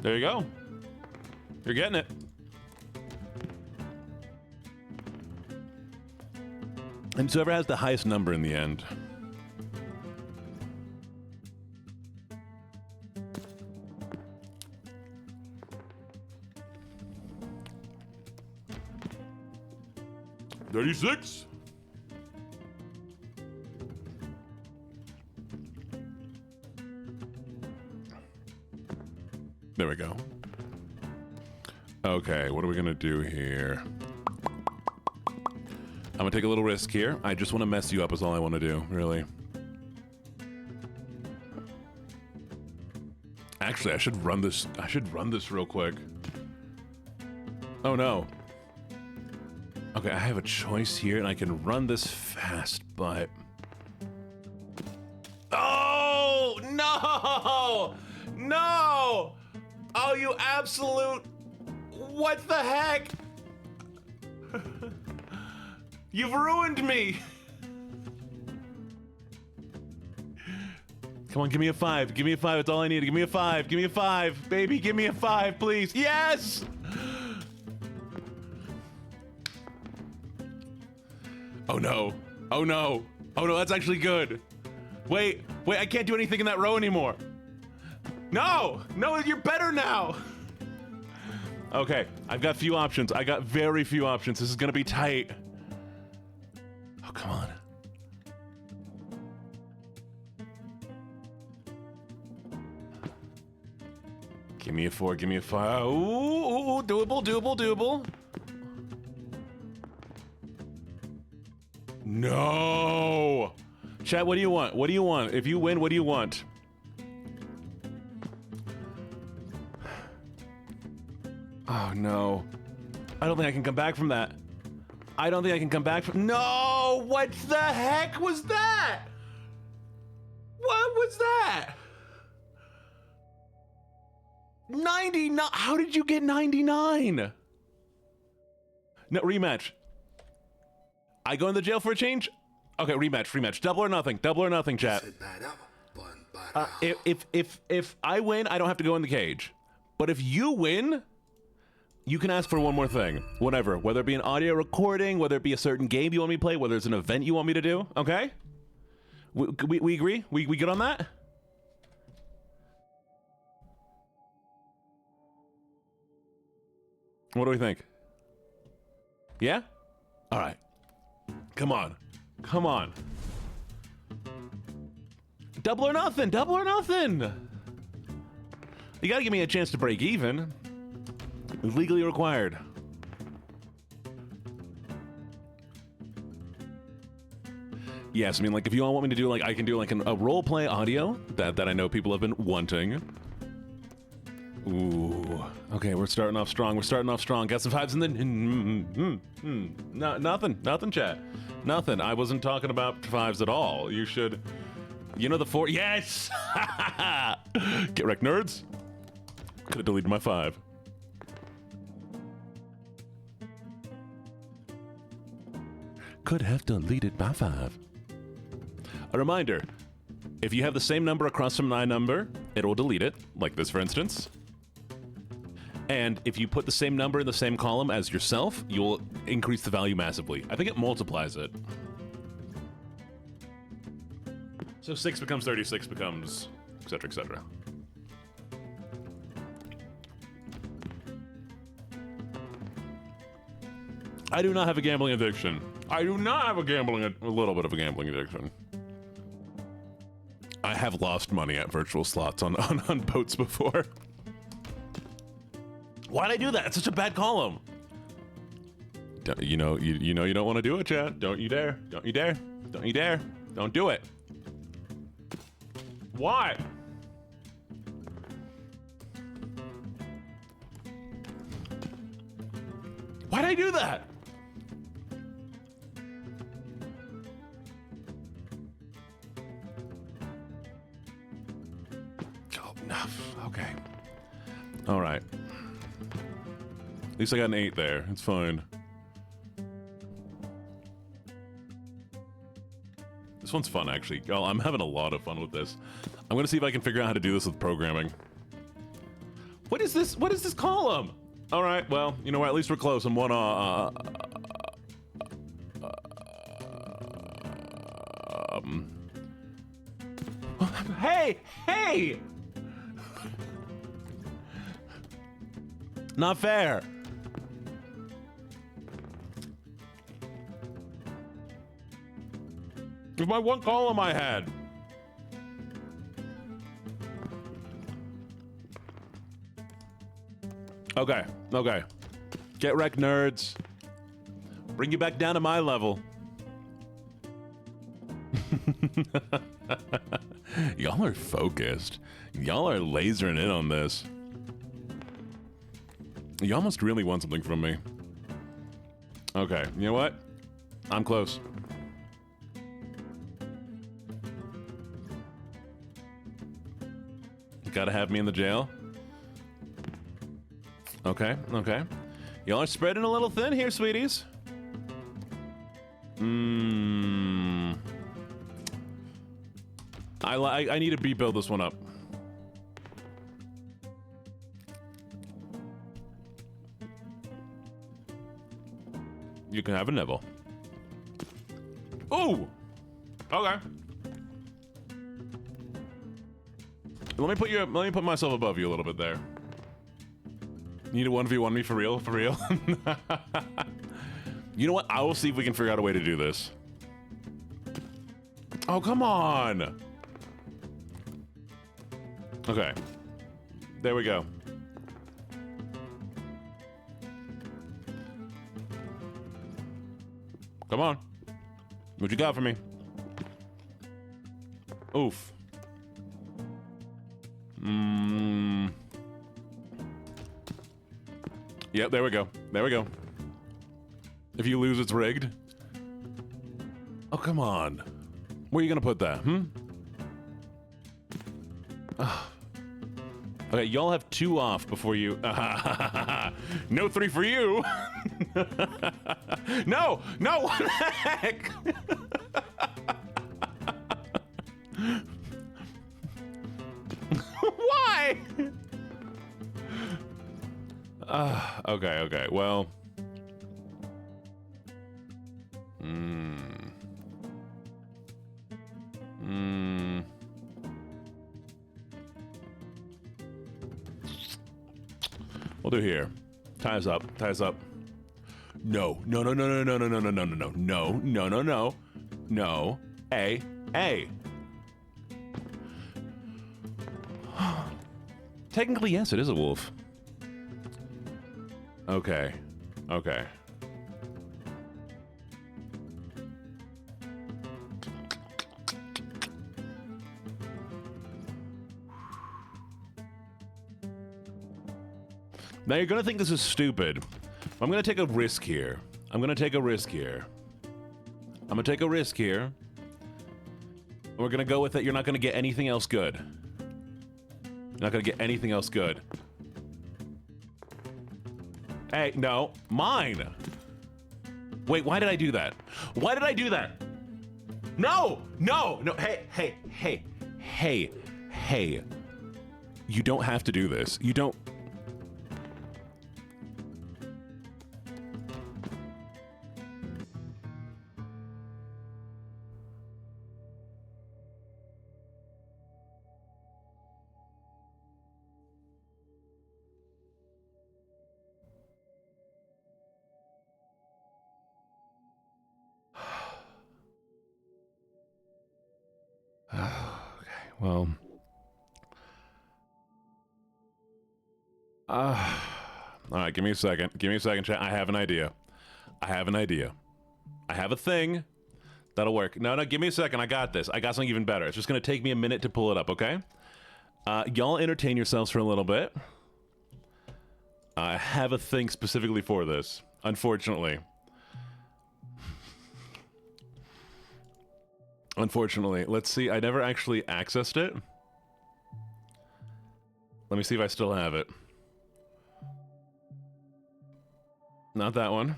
There you go. You're getting it. And whoever has the highest number in the end. $36. There we go. Okay, what are we gonna do here? I'm gonna take a little risk here. I just want to mess you up is all I want to do, really. Actually, I should run this. I should run this real quick. Oh no. Okay, I have a choice here, and I can run this fast, but... Oh, no! No! Oh, you absolute... What the heck? You've ruined me! Come on, give me a 5. Give me a 5. That's all I need. Give me a 5. Give me a 5. Baby, give me a 5, please. Yes! Oh no. Oh no. Oh no, that's actually good. Wait, I can't do anything in that row anymore. No, you're better now. Okay, I've got few options. I got very few options. This is gonna be tight. Oh, come on. Give me a 4, give me a 5. Ooh, doable. No! Chat, what do you want? What do you want? If you win, what do you want? Oh, no. I don't think I can come back from that. No! What the heck was that? What was that? 99? How did you get 99? No, rematch. I go in the jail for a change? Okay, rematch. Double or nothing, chat. If I win, I don't have to go in the cage. But if you win, you can ask for one more thing. Whatever. Whether it be an audio recording, whether it be a certain game you want me to play, whether it's an event you want me to do. Okay? We agree? We good on that? What do we think? Yeah? All right. Come on. Double or nothing. You gotta give me a chance to break even. It's legally required. Yes, I mean, like, if you all want me to do, like, I can do, like, a role-play audio that I know people have been wanting. Ooh. Okay, we're starting off strong. Got some 5s in the... No, nothing, chat. Nothing. I wasn't talking about 5s at all. You should... You know the 4... Yes! Get wrecked, nerds. Could have deleted my 5. Could have deleted my 5. A reminder, if you have the same number across from my number, it will delete it, like this, for instance. And if you put the same number in the same column as yourself, you'll increase the value massively. I think it multiplies it. So 6 becomes 36 becomes, etc., etc. I do not have a gambling addiction. A little bit of a gambling addiction. I have lost money at virtual slots on boats before. Why'd I do that? It's such a bad column. You know you don't want to do it, chat. Don't you dare. Don't do it. Why? Why'd I do that? Oh, enough. Okay. All right. At least I got an 8 there. It's fine. This one's fun, actually. Oh, I'm having a lot of fun with this. I'm gonna see if I can figure out how to do this with programming. What is this? What is this column? All right. Well, you know what? At least we're close. I'm one. Hey! Hey! Not fair. It's my one column I had. Okay, okay. Get wrecked, nerds. Bring you back down to my level. Y'all are focused. Y'all are lasering in on this. Y'all must really want something from me. Okay, you know what? I'm close. Gotta have me in the jail. Okay, okay. Y'all are spreading a little thin here, sweeties. I need to rebuild this one up. You can have a nibble. Ooh! Okay. Let me put myself above you a little bit there. You need to 1v1 me for real? For real? You know what? I will see if we can figure out a way to do this. Oh, come on! Okay. There we go. Come on. What you got for me? Oof. Yep, there we go. There we go. If you lose, it's rigged. Oh, come on. Where are you gonna put that, Okay, y'all have 2 off before you... No 3 for you! No! No! What the heck? Why? Okay, okay, well... We'll do here. Ties up, ties up. No, no, no, no, no, no, no, no, no, no, no, no, no, no, no, no, A. Technically, yes, it is a wolf. Okay, okay. Now you're gonna think this is stupid. I'm gonna take a risk here. I'm gonna take a risk here. We're gonna go with it. You're not gonna get anything else good. You're not gonna get anything else good. Hey, no, mine. Wait, why did I do that? Why did I do that? No, no, no. Hey. You don't have to do this. You don't. Well, all right, give me a second. Give me a second, chat. I have an idea. I have a thing that'll work. No, give me a second. I got this. I got something even better. It's just going to take me a minute to pull it up, okay? Y'all entertain yourselves for a little bit. I have a thing specifically for this. Unfortunately. Unfortunately. Let's see. I never actually accessed it. Let me see if I still have it. Not that one.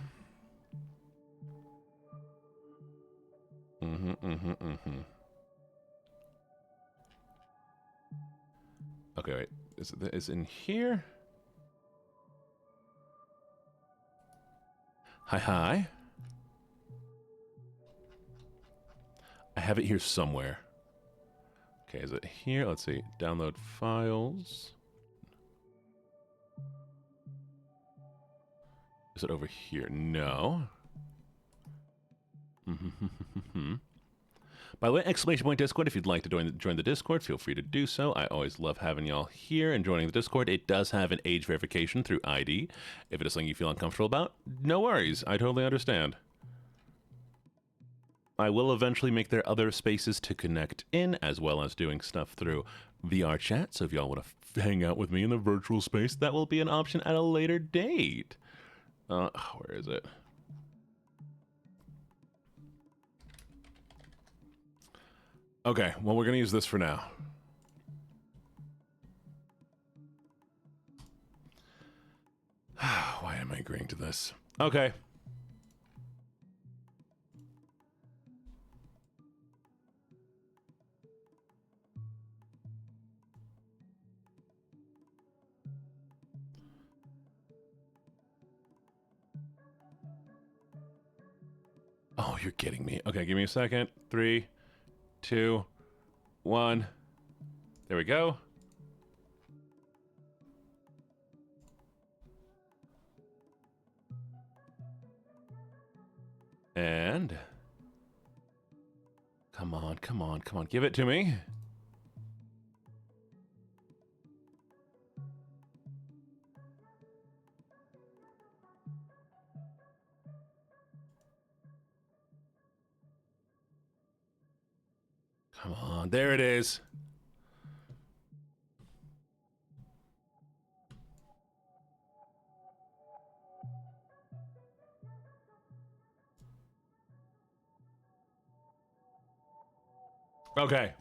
Okay, wait. Is it in here? Hi. I have it here somewhere. Okay, is it here? Let's see. Download files. Is it over here? No. By the way, exclamation point Discord, if you'd like to join the Discord, feel free to do so. I always love having y'all here and joining the Discord. It does have an age verification through ID. If it is something you feel uncomfortable about, no worries. I totally understand. I will eventually make there other spaces to connect in, as well as doing stuff through VR chat. So if y'all want to hang out with me in the virtual space, that will be an option at a later date. Where is it? Okay, well, we're going to use this for now. Why am I agreeing to this? Okay. Oh, you're kidding me. Okay, give me a second. 3, 2, 1. There we go. And come on. Give it to me. Come on, there it is. Okay.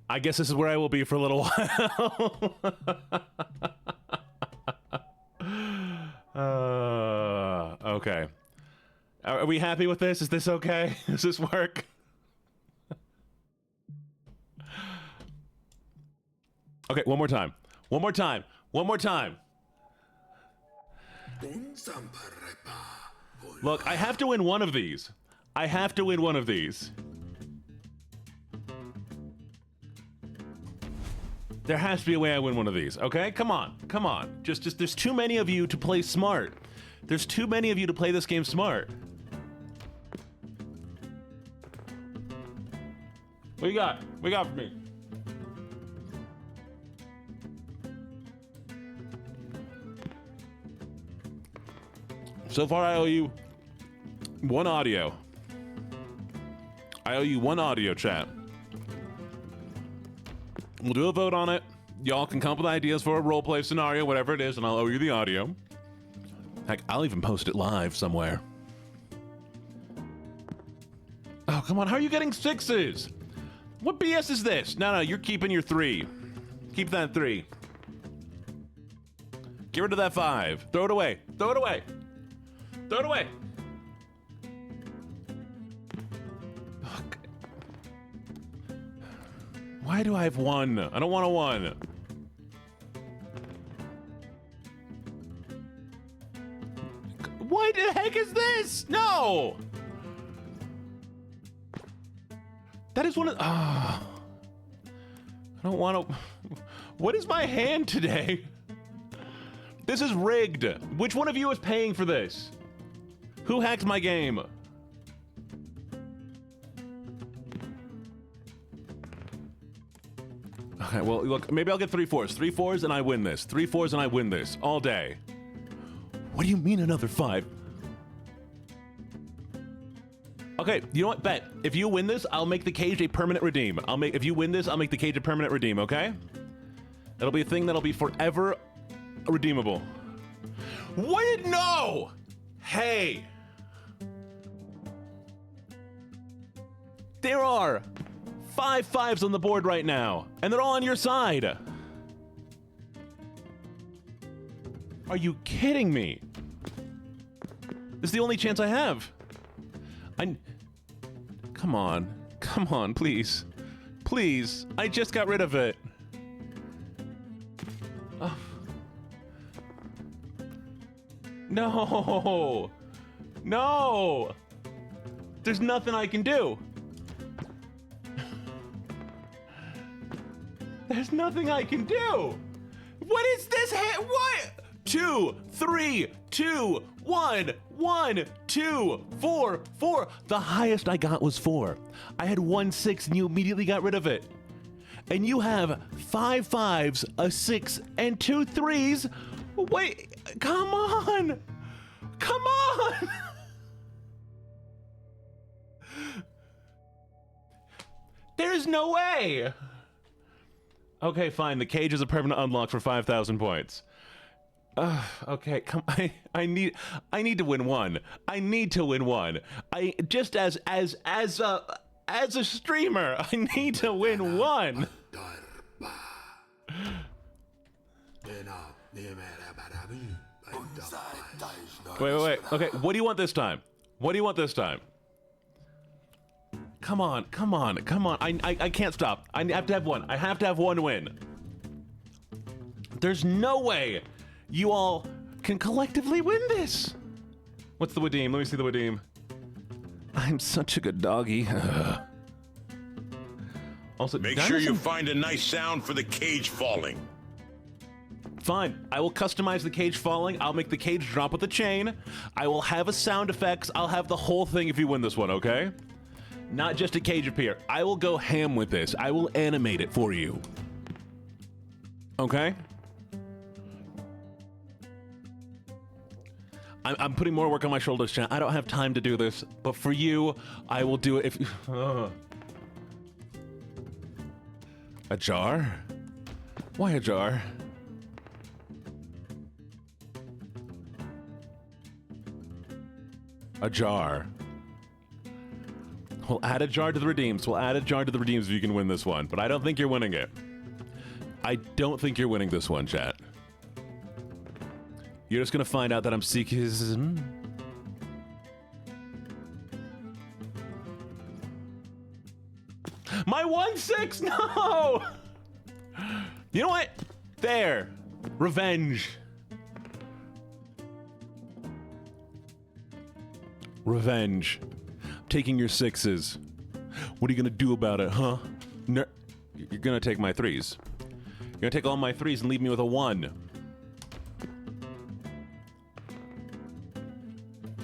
I guess this is where I will be for a little while. Okay. Are we happy with this? Is this okay? Does this work? Okay, one more time. Look, I have to win one of these. There has to be a way I win one of these, okay? Come on. Just there's too many of you to play smart. There's too many of you to play this game smart. What you got? What you got for me? So far, I owe you one audio. Chat. We'll do a vote on it. Y'all can come up with ideas for a roleplay scenario, whatever it is, and I'll owe you the audio. Heck, I'll even post it live somewhere. Oh, come on. How are you getting 6s? What BS is this? No, you're keeping your 3. Keep that 3. Get rid of that 5. Throw it away. Why do I have 1? I don't want a 1. What the heck is this? No! That is one of... I don't want to... What is my hand today? This is rigged. Which one of you is paying for this? Who hacked my game? Okay, well, look, maybe I'll get 3 4s. 3 4s and I win this. 3 4s and I win this. All day. What do you mean another 5? Okay, you know what? Bet. If you win this, I'll make the cage a permanent redeem. If you win this, I'll make the cage a permanent redeem, okay? That'll be a thing that'll be forever redeemable. What? No! Hey! There are 5 5s on the board right now, and they're all on your side. Are you kidding me? This is the only chance I have. Come on, please. Please, I just got rid of it. Oh. No! No! There's nothing I can do. There's nothing I can do. What is this? What? 2, 3, 2, 1, 1, 2, 4, 4. The highest I got was 4. I had 1 6 and you immediately got rid of it. And you have 5 5s, a 6, and 2 3s. Wait, come on. Come on. There's no way. Okay, fine. The cage is a permanent unlock for 5,000 points. Okay, come. I need to win one. I need to win one. I just as a streamer, I need to win one. Wait. Okay, what do you want this time? What do you want this time? Come on. I can't stop. I have to have one. I have to have one win. There's no way you all can collectively win this. What's the Wadim? Let me see the Wadim. I'm such a good doggy. Also, make sure you find a nice sound for the cage falling. Fine. I will customize the cage falling. I'll make the cage drop with the chain. I will have a sound effects. I'll have the whole thing if you win this one, okay? Not just a cage appear. I will go ham with this. I will animate it for you. Okay? I'm putting more work on my shoulders, chat. I don't have time to do this, but for you, I will do it if... A jar? Why a jar? A jar. We'll add a jar to the redeems. We'll add a jar to the redeems if you can win this one, but I don't think you're winning it. I don't think you're winning this one, chat. You're just gonna find out that I'm seeking... My 1-6, no! You know what? There. Revenge. Revenge. I'm taking your 6s. What are you gonna do about it, huh? You're gonna take my 3s. You're gonna take all my 3s and leave me with a 1.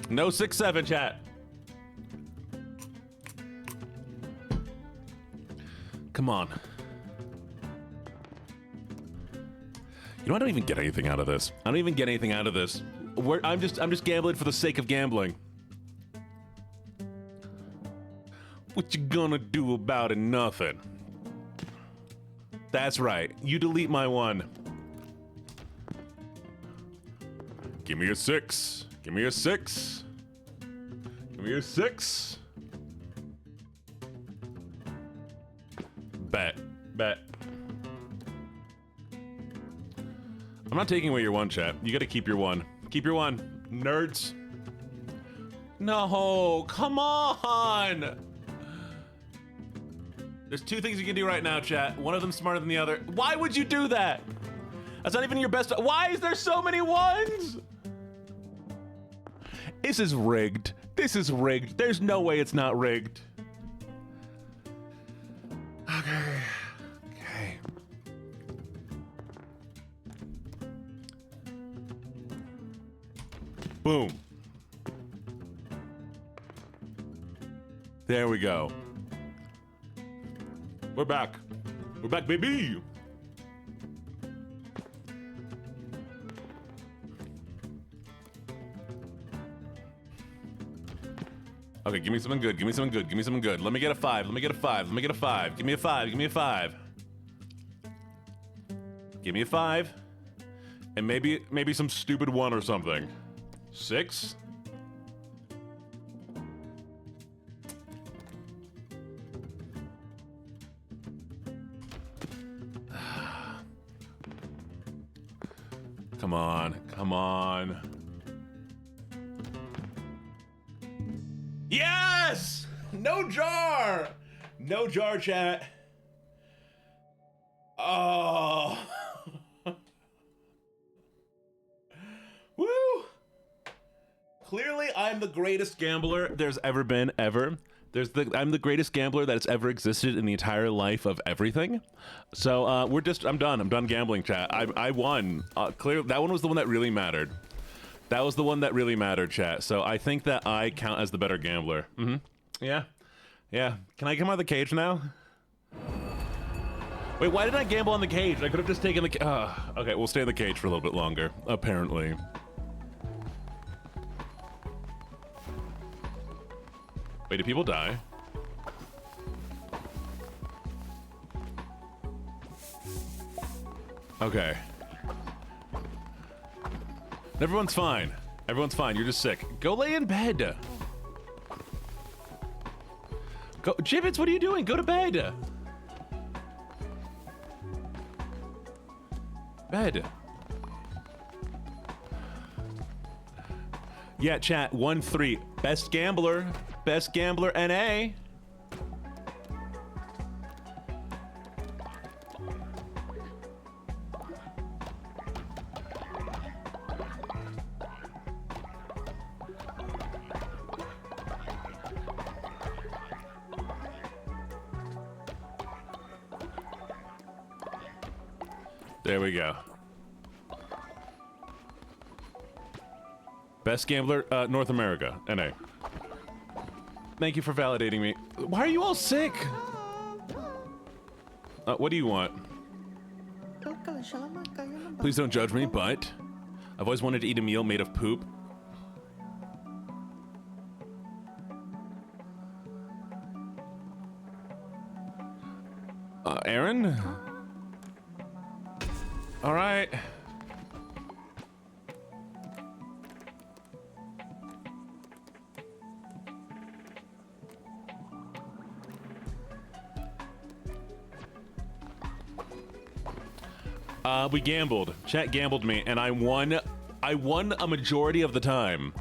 No 6-7, chat. Come on. You know, I don't even get anything out of this. I don't even get anything out of this. I'm just gambling for the sake of gambling. What you gonna do about it? Nothing. That's right. You delete my 1. Give me your 6. Give me your 6. Give me your 6. Bet. I'm not taking away your 1, chat. You gotta keep your 1. Keep your 1. Nerds. No, come on! There's 2 things you can do right now, chat. One of them's smarter than the other. Why would you do that? That's not even your best... Why is there so many 1s? This is rigged. This is rigged. There's no way it's not rigged. Okay. Boom. There we go. We're back. We're back, baby. Okay, give me something good. Give me something good. Give me something good. Let me get a 5. Let me get a 5. Let me get a 5. Give me a 5. Give me a 5. Give me a 5. And maybe some stupid 1 or something. 6? Come on. Come on. Yes! No jar! No jar, chat. Oh. Woo! Clearly, I'm the greatest gambler there's ever been, ever. I'm the greatest gambler that's ever existed in the entire life of everything. So, I'm done. I'm done gambling, chat. I won. Clearly, that one was the one that really mattered. That was the one that really mattered, chat. So I think that I count as the better gambler. Mm-hmm. Yeah. Yeah. Can I come out of the cage now? Wait, why did I gamble on the cage? I could have just taken the okay, we'll stay in the cage for a little bit longer, apparently. Wait, did people die? Okay. Everyone's fine. Everyone's fine. You're just sick. Go lay in bed. Go, Jibbits, what are you doing? Go to bed. Bed. Yeah, chat. 1-3. Best gambler. Best gambler NA. There we go. Best gambler, North America, NA. Thank you for validating me. Why are you all sick? What do you want? Please don't judge me, but I've always wanted to eat a meal made of poop. Aaron? All right. We gambled. Chat gambled me, and I won. I won a majority of the time.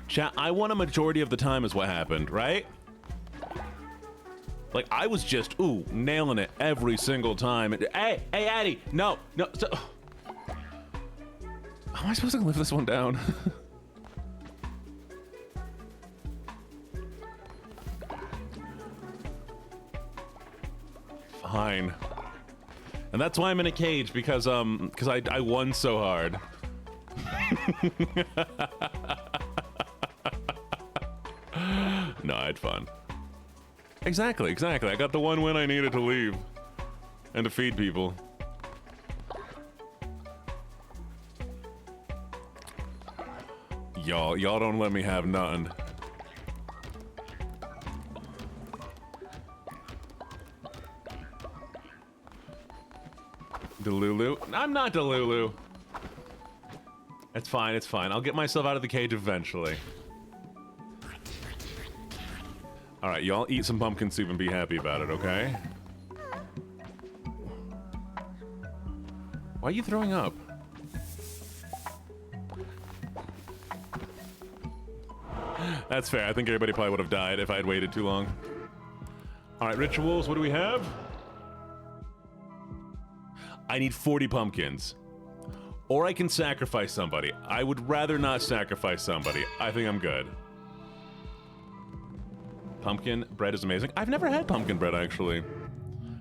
Chat, I won a majority of the time is what happened, right? Like, I was just, nailing it every single time. Hey, Addy, no. So, how am I supposed to live this one down? Fine. And that's why I'm in a cage, because I won so hard. No, I had fun. Exactly. I got the one win I needed to leave. And to feed people. Y'all don't let me have nothing. Delulu? I'm not Delulu. It's fine. I'll get myself out of the cage eventually. Alright, y'all eat some pumpkin soup and be happy about it, okay? Why are you throwing up? That's fair. I think everybody probably would have died if I had waited too long. Alright, rituals, what do we have? I need 40 pumpkins. Or I can sacrifice somebody. I would rather not sacrifice somebody. I think I'm good. Pumpkin bread is amazing. I've never had pumpkin bread, actually.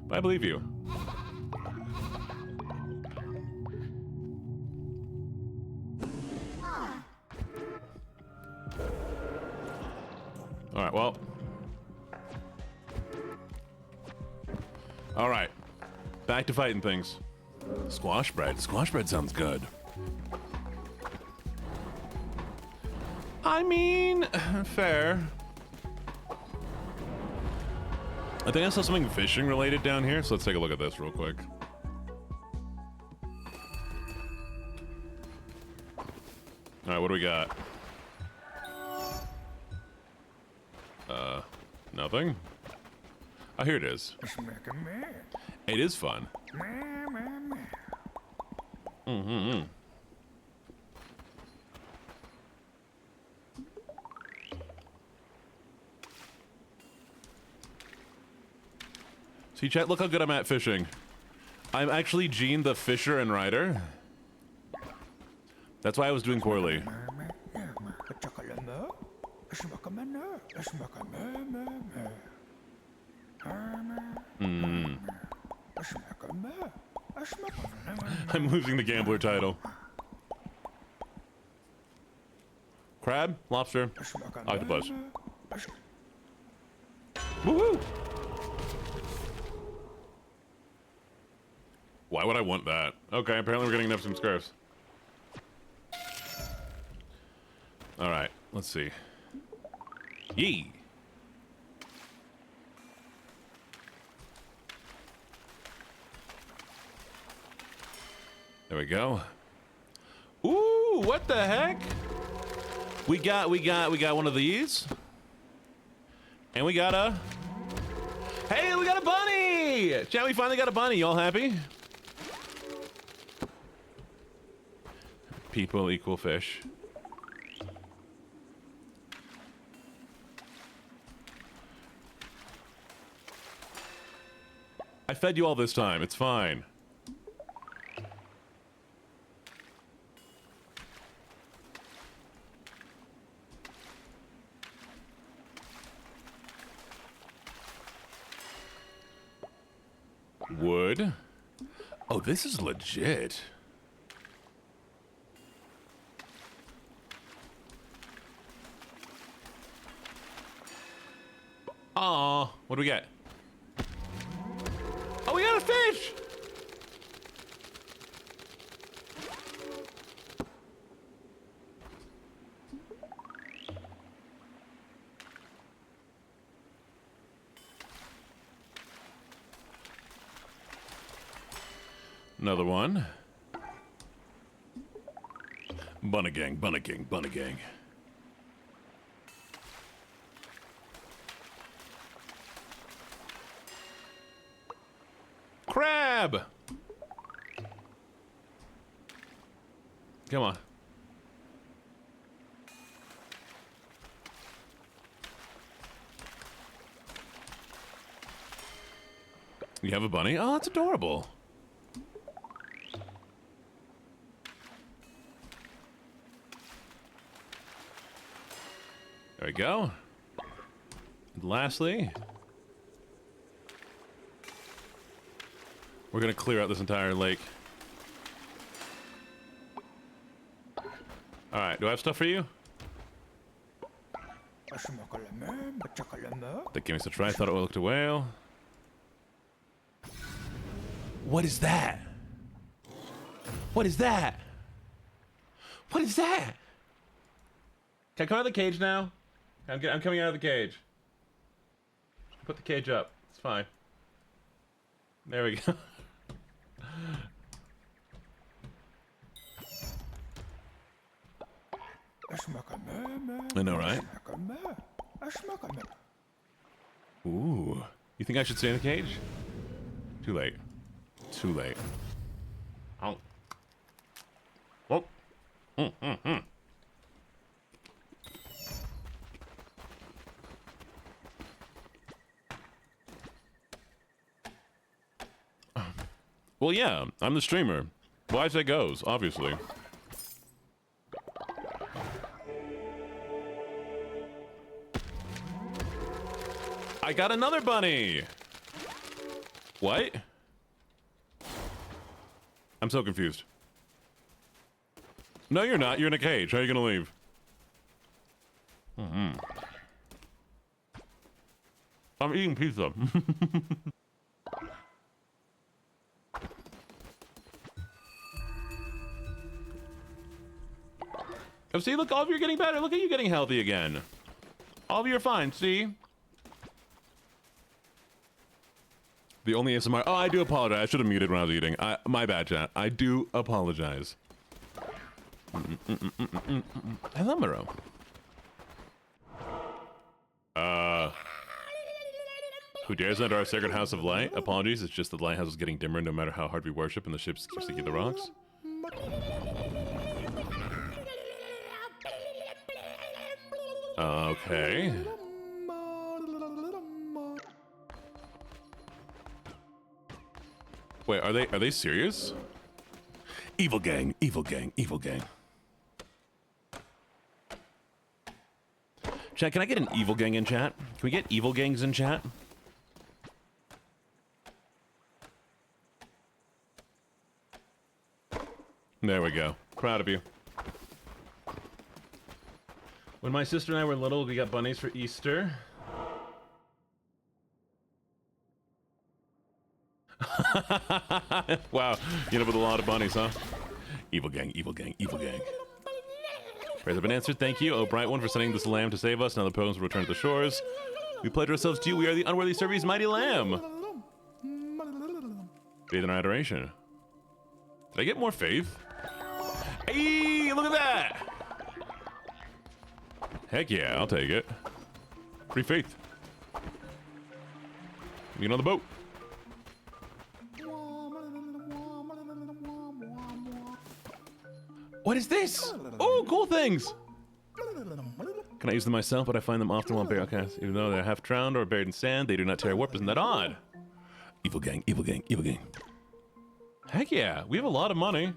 But I believe you. Alright, well. Alright. Back to fighting things. Squash bread. Squash bread sounds good. I mean, fair. I think I saw something fishing related down here, so let's take a look at this real quick. Alright, what do we got? Nothing? Oh, here it is. It is fun. See, chat, look how good I'm at fishing. I'm actually Gene the Fisher and Rider. That's why I was doing poorly. I'm losing the gambler title. Crab, lobster, octopus. Woohoo! Why would I want that? Okay, apparently we're getting Neptune scarves. All right, let's see. Yee! There we go. Ooh, what the heck? We got one of these. And we got a... Hey, we got a bunny! Chat, we finally got a bunny. Y'all happy? People equal fish. I fed you all this time. It's fine. Wood. Oh, this is legit. Aw, what do we get? Oh, we got a fish! Another one. Bunny gang, bunny gang, bunny gang. Crab! Come on. You have a bunny? Oh, that's adorable. There we go. And lastly, we're gonna clear out this entire lake. All right, do I have stuff for you? That gave me such right. I thought it looked a whale. What is that? What is that? What is that? Can I come out of the cage now? I'm coming out of the cage. Put the cage up. It's fine. There we go. I know, right? Ooh. You think I should stay in the cage? Too late. Too late. Oh. Oh. Well, yeah, I'm the streamer. Wise that goes, obviously. I got another bunny! What? I'm so confused. No, you're not. You're in a cage. How are you gonna leave? I'm eating pizza. Oh, see, look, all of you are getting better. Look at you getting healthy again. All of you are fine, see? The only ASMR... Oh, I do apologize. I should have muted when I was eating. My bad, chat. I do apologize. Hello, Miro. Who dares enter our sacred house of light? Apologies, it's just that the lighthouse is getting dimmer no matter how hard we worship and the ships keep sticking the rocks. Okay. Are they serious? Evil gang, evil gang, evil gang. Chat, can I get an evil gang in chat? Can we get evil gangs in chat? There we go. Proud of you. When my sister and I were little, we got bunnies for Easter. Wow, you know, with a lot of bunnies, huh? Evil gang, evil gang, evil gang. Prayers have been answered. Thank you, oh bright one, for sending this lamb to save us. Now the pilgrims will return to the shores. We pledge ourselves to you. We are the unworthy servants, mighty lamb. Faith and adoration. Did I get more faith? Hey, look at that! Heck yeah, I'll take it. Free faith. Get on the boat. What is this? Oh, cool things! Can I use them myself? But I find them often while buried. Okay, even though they're half drowned or buried in sand, they do not tear warp. Isn't that odd? Evil gang, evil gang, evil gang. Heck yeah, we have a lot of money.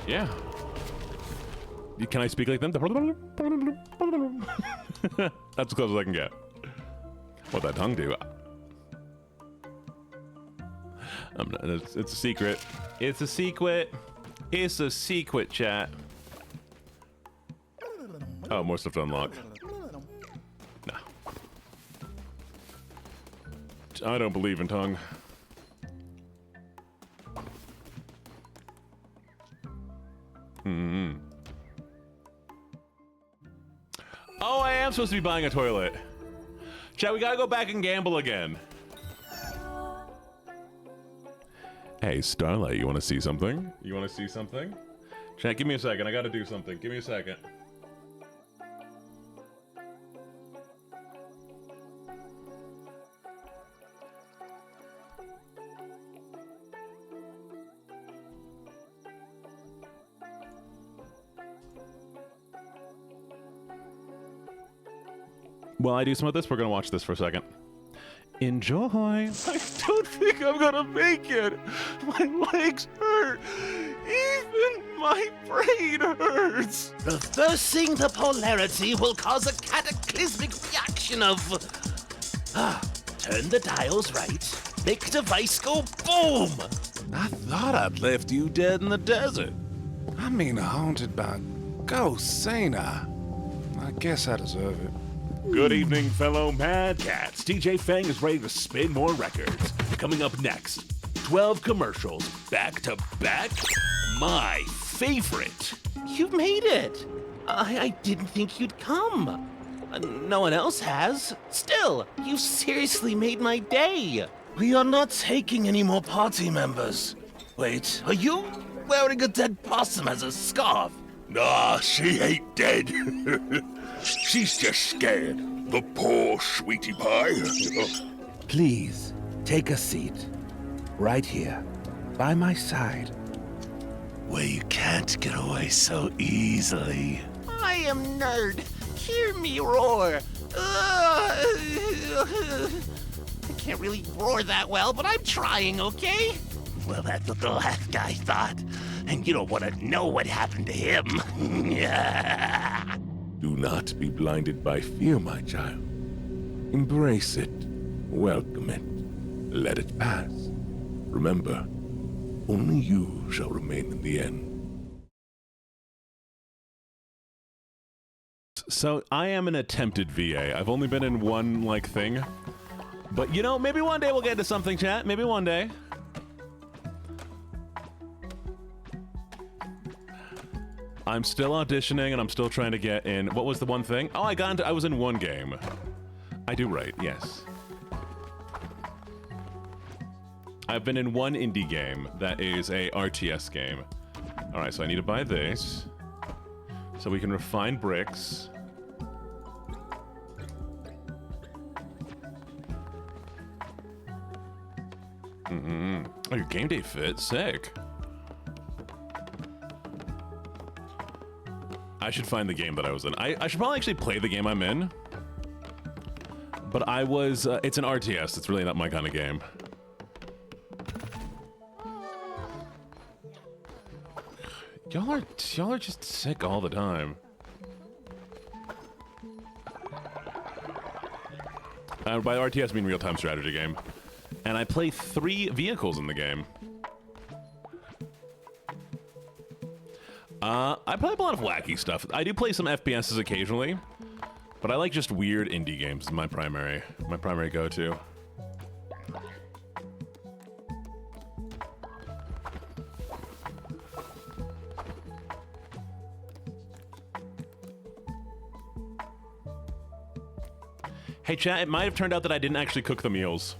Yeah. Can I speak like them? That's as close as I can get. What that tongue do? It's a secret. It's a secret. It's a secret, chat. Oh, more stuff to unlock. Nah. I don't believe in tongue. Oh, I am supposed to be buying a toilet. Chat, we gotta go back and gamble again. Hey, Starlight, you wanna see something? You wanna see something? Chat, give me a second. I gotta do something. Give me a second. While I do some of this, we're gonna watch this for a second. Enjoy. I don't think I'm gonna make it. My legs hurt. Even my brain hurts. Reversing the polarity will cause a cataclysmic reaction of... turn the dials right. Make device go boom. I thought I'd left you dead in the desert. I mean, haunted by ghosts, ain't I? I guess I deserve it. Good evening, fellow Mad Cats. DJ Fang is ready to spin more records. Coming up next, 12 commercials back to back. My favorite. You made it. I didn't think you'd come. No one else has. Still, you seriously made my day. We are not taking any more party members. Wait, are you wearing a dead possum as a scarf? Nah, she ain't dead. She's just scared. The poor sweetie pie. Please, take a seat. Right here, by my side. Where you can't get away so easily. I am Nerd. Hear me roar. I can't really roar that well, but I'm trying, okay? Well, that's what the last guy thought. And you don't want to know what happened to him. Do not be blinded by fear, my child. Embrace it. Welcome it. Let it pass. Remember, only you shall remain in the end. So I am an attempted VA. I've only been in one, thing. But, you know, maybe one day we'll get into something, chat. Maybe one day. I'm still auditioning and I'm still trying to get in. What was the one thing? Oh, I was in one game. I do right, yes. I've been in one indie game that is a RTS game. All right, so I need to buy this so we can refine bricks. Oh, your game day fit. Sick. I should find the game that I was in. I should probably actually play the game I'm in. But I was, it's an RTS. It's really not my kind of game. Y'all are just sick all the time. By RTS, I mean real-time strategy game. And I play 3 vehicles in the game. I play a lot of wacky stuff. I do play some FPSs occasionally, but I like just weird indie games. My primary go-to. Hey chat, it might have turned out that I didn't actually cook the meals.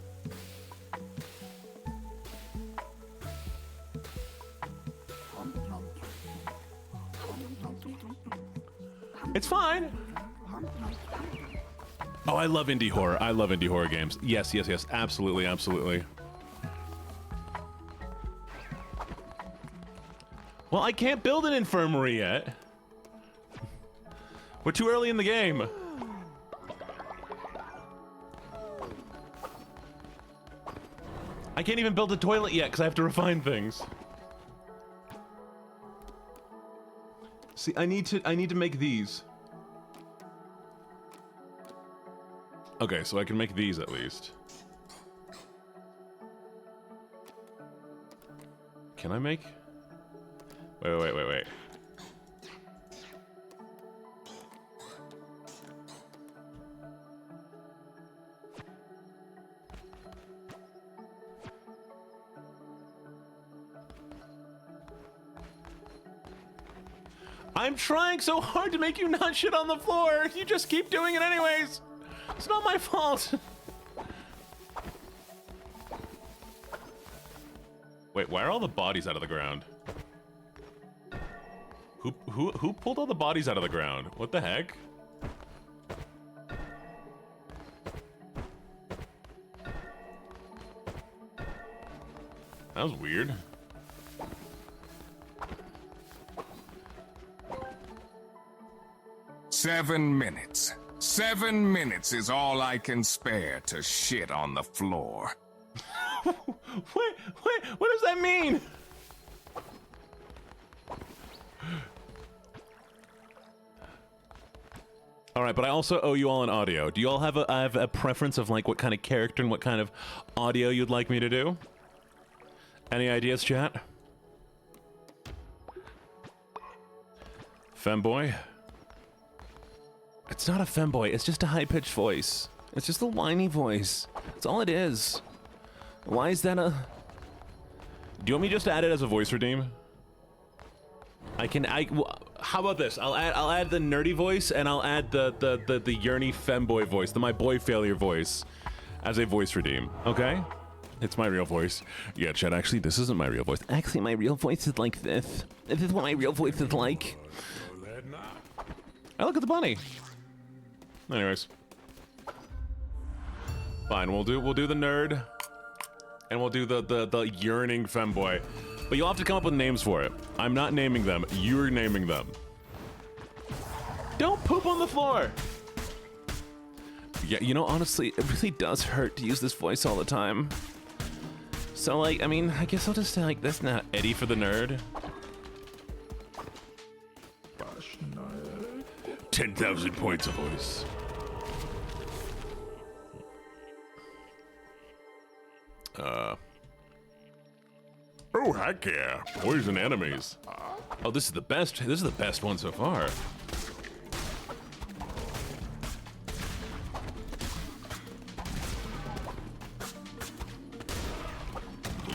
It's fine. Oh, I love indie horror. I love indie horror games. Yes, yes, yes. Absolutely, absolutely. Well, I can't build an infirmary yet. We're too early in the game. I can't even build a toilet yet because I have to refine things. See, I need to make these. Okay, so I can make these at least. Can I make? Wait. I'm trying so hard to make you not shit on the floor. You just keep doing it anyways. It's not my fault. Wait, why are all the bodies out of the ground? Who pulled all the bodies out of the ground? What the heck? That was weird. Seven minutes. 7 minutes is all I can spare to shit on the floor. What does that mean? All right, but I also owe you all an audio. Do you all have a preference of like what kind of character and what kind of audio you'd like me to do? Any ideas, chat? Femboy? It's not a femboy, it's just a high-pitched voice. It's just a whiny voice. That's all it is. Why is that a... Do you want me just to add it as a voice redeem? How about this? I'll add the nerdy voice and I'll add the yearny femboy voice, my boy failure voice, as a voice redeem, okay? It's my real voice. Yeah, chat, actually, this isn't my real voice. Actually, my real voice is like this. This is what my real voice is like. I look at the bunny. Anyways. Fine, we'll do the nerd. And we'll do the yearning femboy. But you'll have to come up with names for it. I'm not naming them. You're naming them. Don't poop on the floor! Yeah, you know, honestly, it really does hurt to use this voice all the time. So, like, I mean, I guess I'll just say like this now. Eddie for the nerd. 10,000 points of voice. Oh, heck yeah. Poison enemies. Oh, this is the best. This is the best one so far.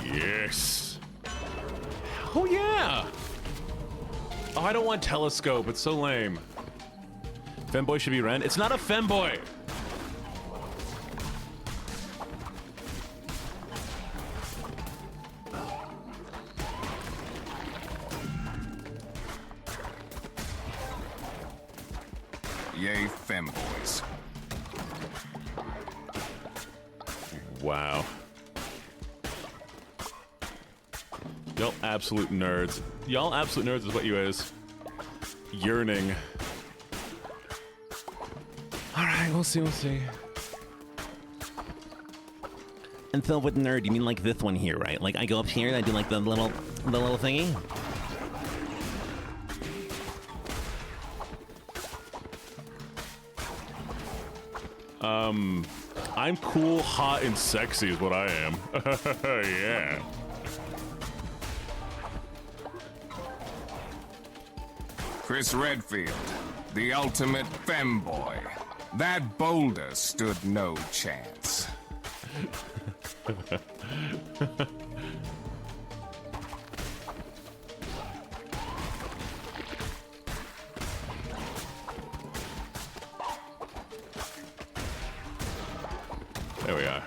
Yes. Oh, yeah. Oh, I don't want telescope. It's so lame. Femboy should be Ren. It's not a femboy. Yay, femboys. Wow. Y'all absolute nerds. Y'all absolute nerds is what you is. Yearning. Alright, we'll see, we'll see. And so with nerd, you mean like this one here, right? Like I go up here and I do like the little thingy? I'm cool, hot, and sexy is what I am. Yeah. Chris Redfield, the ultimate femboy. That boulder stood no chance. There we are.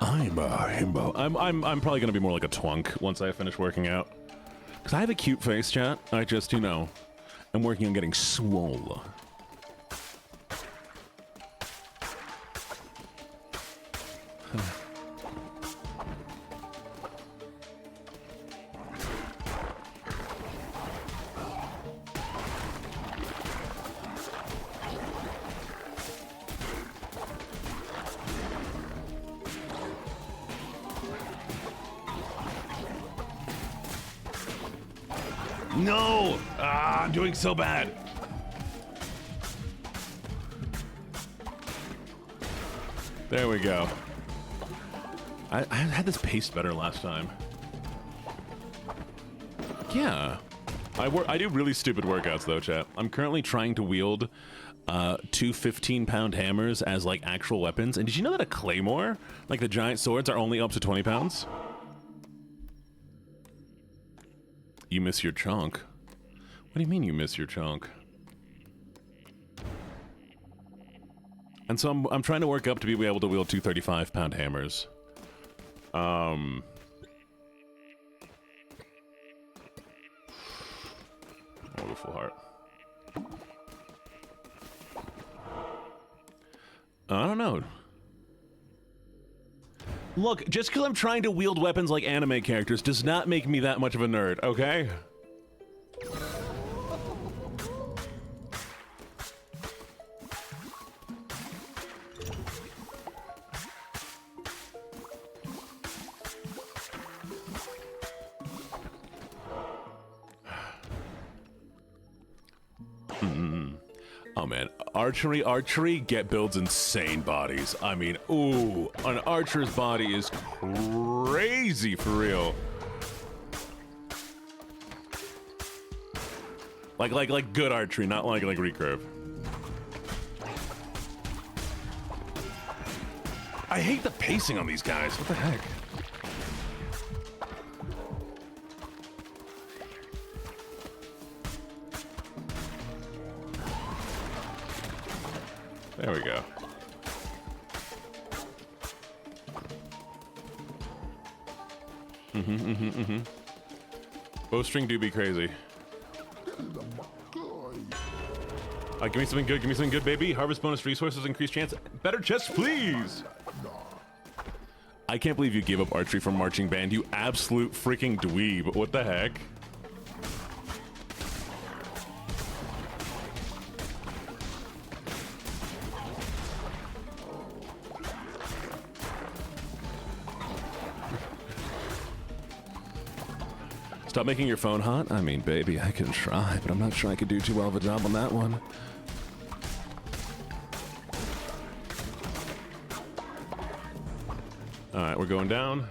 I'm a himbo. I'm probably gonna be more like a twunk once I finish working out. Cause I have a cute face, chat. I just, you know, I'm working on getting swole. No! Ah, I'm doing so bad. There we go. I had this paced better last time. Yeah. I do really stupid workouts though, chat. I'm currently trying to wield two 15-pound hammers as like actual weapons. And did you know that a claymore, like the giant swords, are only up to 20 pounds? You miss your chunk. What do you mean you miss your chunk? And so I'm trying to work up to be able to wield two 35-pound hammers. Wonderful heart. I don't know. Look, just because I'm trying to wield weapons like anime characters does not make me that much of a nerd, okay? Oh man, archery builds insane bodies. I mean, ooh, an archer's body is crazy for real. Like good archery, not like recurve. I hate the pacing on these guys. What the heck? There we go. Bowstring do be crazy. Give me something good. Give me something good, baby. Harvest bonus resources, increased chance. Better chest, please. I can't believe you gave up archery from marching band. You absolute freaking dweeb. What the heck? Stop making your phone hot? I mean, baby, I can try, but I'm not sure I could do too well of a job on that one. Alright, we're going down.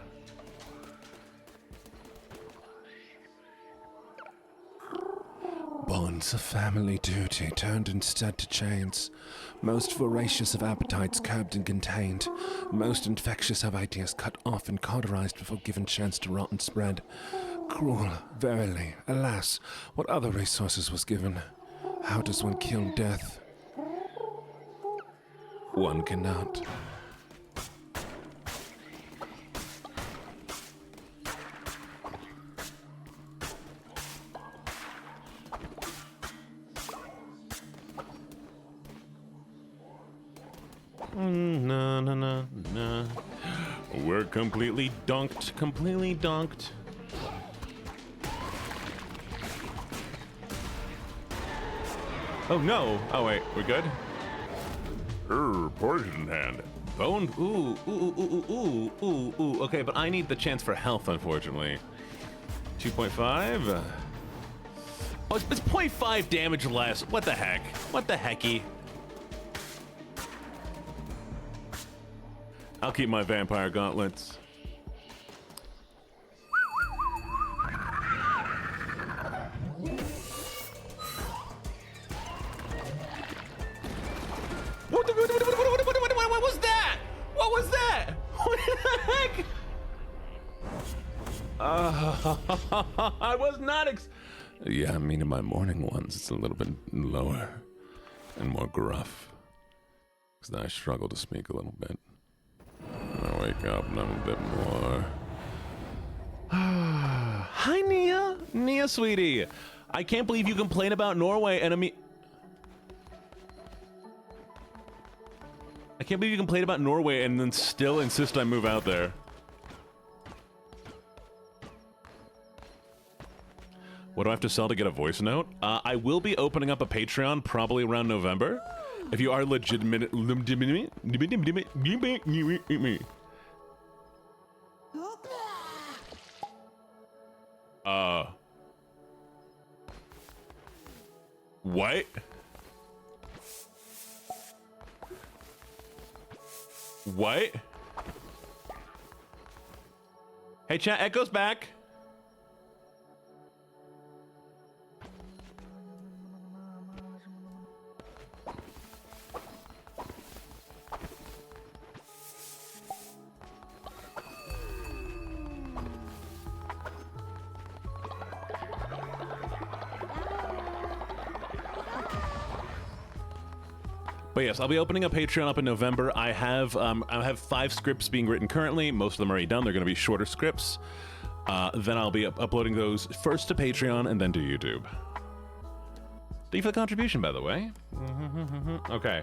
Bonds of family duty turned instead to chains. Most voracious of appetites curbed and contained. Most infectious of ideas cut off and cauterized before given chance to rot and spread. Cruel, verily. Alas, what other resources was given? How does one kill death? One cannot. No. We're completely dunked. Completely dunked. Oh no! Oh wait, we're good? Poison hand. Bone, ooh. Okay, but I need the chance for health, unfortunately. 2.5. Oh, it's 0.5 damage less. What the heck? What the hecky? I'll keep my vampire gauntlets. What was that? What was that? What the heck? I was not yeah, I mean, in my morning ones, it's a little bit lower and more gruff. Because then I struggle to speak a little bit. I wake up and I'm a bit more... Hi, Nia. Nia, sweetie. I can't believe you complain about Norway and I can't believe you complain about Norway and then still insist I move out there. What do I have to sell to get a voice note? I will be opening up a Patreon probably around November. If you are legitimate... What? What? Hey, chat, Echo's back. But yes, I'll be opening a Patreon up in November. I have 5 scripts being written currently. Most of them are already done. They're going to be shorter scripts. Then I'll be uploading those first to Patreon and then to YouTube. Thank you for the contribution, by the way. Okay.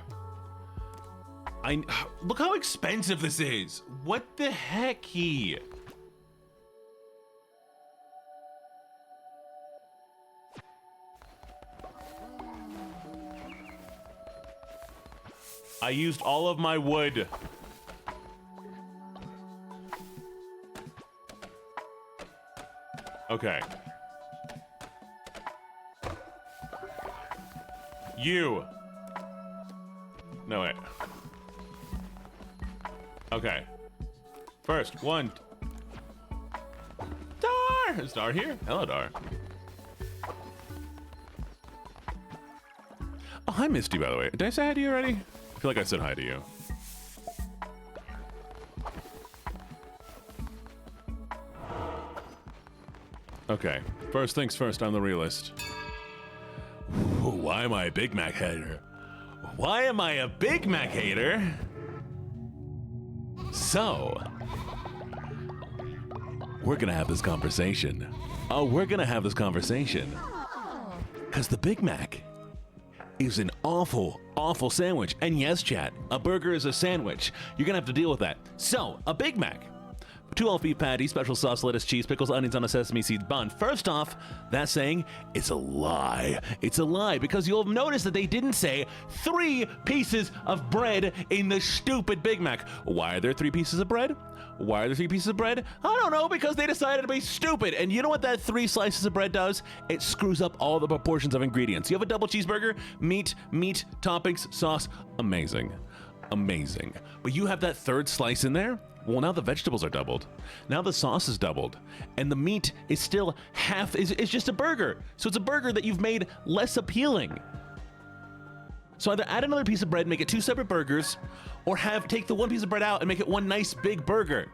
Look how expensive this is. What the heck, he? I used all of my wood. Okay. You. No, wait. Okay. First, one. Dar! Is Dar here? Hello, Dar. Oh, hi, Misty, by the way. Did I say hi to you already? I feel like I said hi to you. Okay, first things first, I'm the realist. Why am I a Big Mac hater? Why am I a Big Mac hater? So, we're gonna have this conversation. Oh, we're gonna have this conversation. Because the Big Mac is an awful, awful sandwich. And yes, chat, a burger is a sandwich. You're gonna have to deal with that. So, a Big Mac. 2 all-beef patties, special sauce, lettuce, cheese, pickles, onions on a sesame seed bun. First off, that saying is a lie. It's a lie because you'll notice that they didn't say 3 pieces of bread in the stupid Big Mac. Why are there 3 pieces of bread? Why are there 3 pieces of bread? I don't know, because they decided to be stupid. And you know what that 3 slices of bread does? It screws up all the proportions of ingredients. You have a double cheeseburger, meat, toppings, sauce. Amazing. Amazing. But you have that 3rd slice in there? Well, now the vegetables are doubled. Now the sauce is doubled. And the meat is still it's just a burger. So it's a burger that you've made less appealing. So either add another piece of bread, make it 2 separate burgers, or take the 1 piece of bread out and make it 1 nice big burger.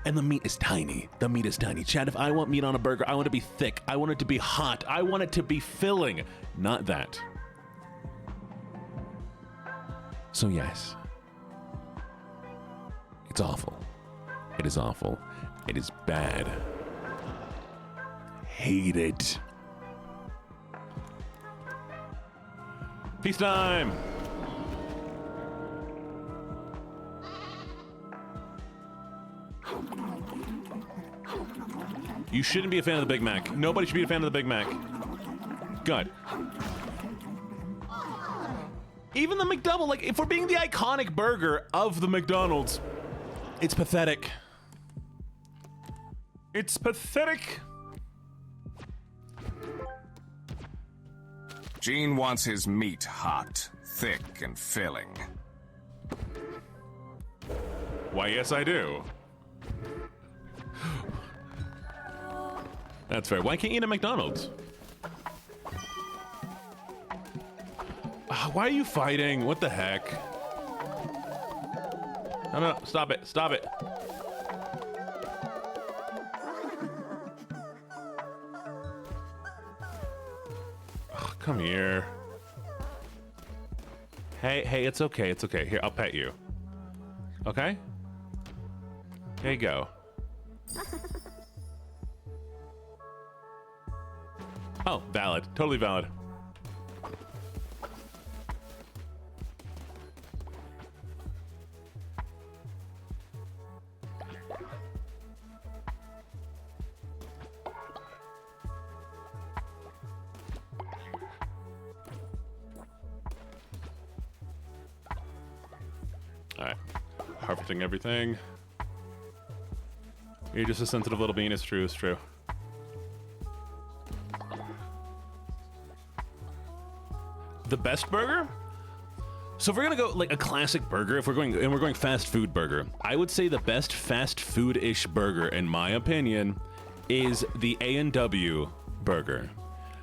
And the meat is tiny. The meat is tiny. Chad, if I want meat on a burger, I want it to be thick. I want it to be hot. I want it to be filling. Not that. So yes. It's awful. It is awful. It is bad. Hate it. Peace time! You shouldn't be a fan of the Big Mac. Nobody should be a fan of the Big Mac. Good. Even the McDouble, like, if we're being the iconic burger of the McDonald's, it's pathetic. It's pathetic. Gene wants his meat hot, thick, and filling. Why, yes, I do. That's fair. Why can't you eat at McDonald's? Why are you fighting? What the heck? No, stop it. Stop it. Oh, come here. Hey, it's okay. It's okay. Here, I'll pet you. Okay? Here you go. Oh, valid. Totally valid. Alright. Harvesting everything. You're just a sensitive little bean. It's true. It's true. The best burger? So if we're gonna go like a classic burger, if we're going fast food burger, I would say the best fast food-ish burger, in my opinion, is the A&W burger.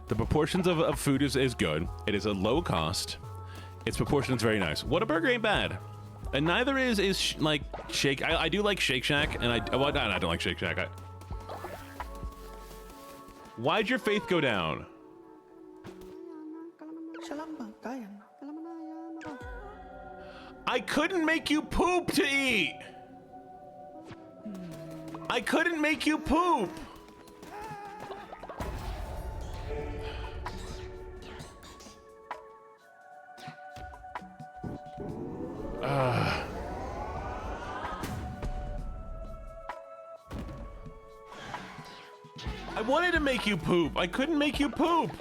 The proportions of food is good. It is a low cost. Its proportions very nice. What a burger ain't bad. And neither is like Shake. I do like Shake Shack, and I don't like Shake Shack. Why'd your faith go down? I couldn't make you poop to eat. I couldn't make you poop. I wanted to make you poop. I couldn't make you poop.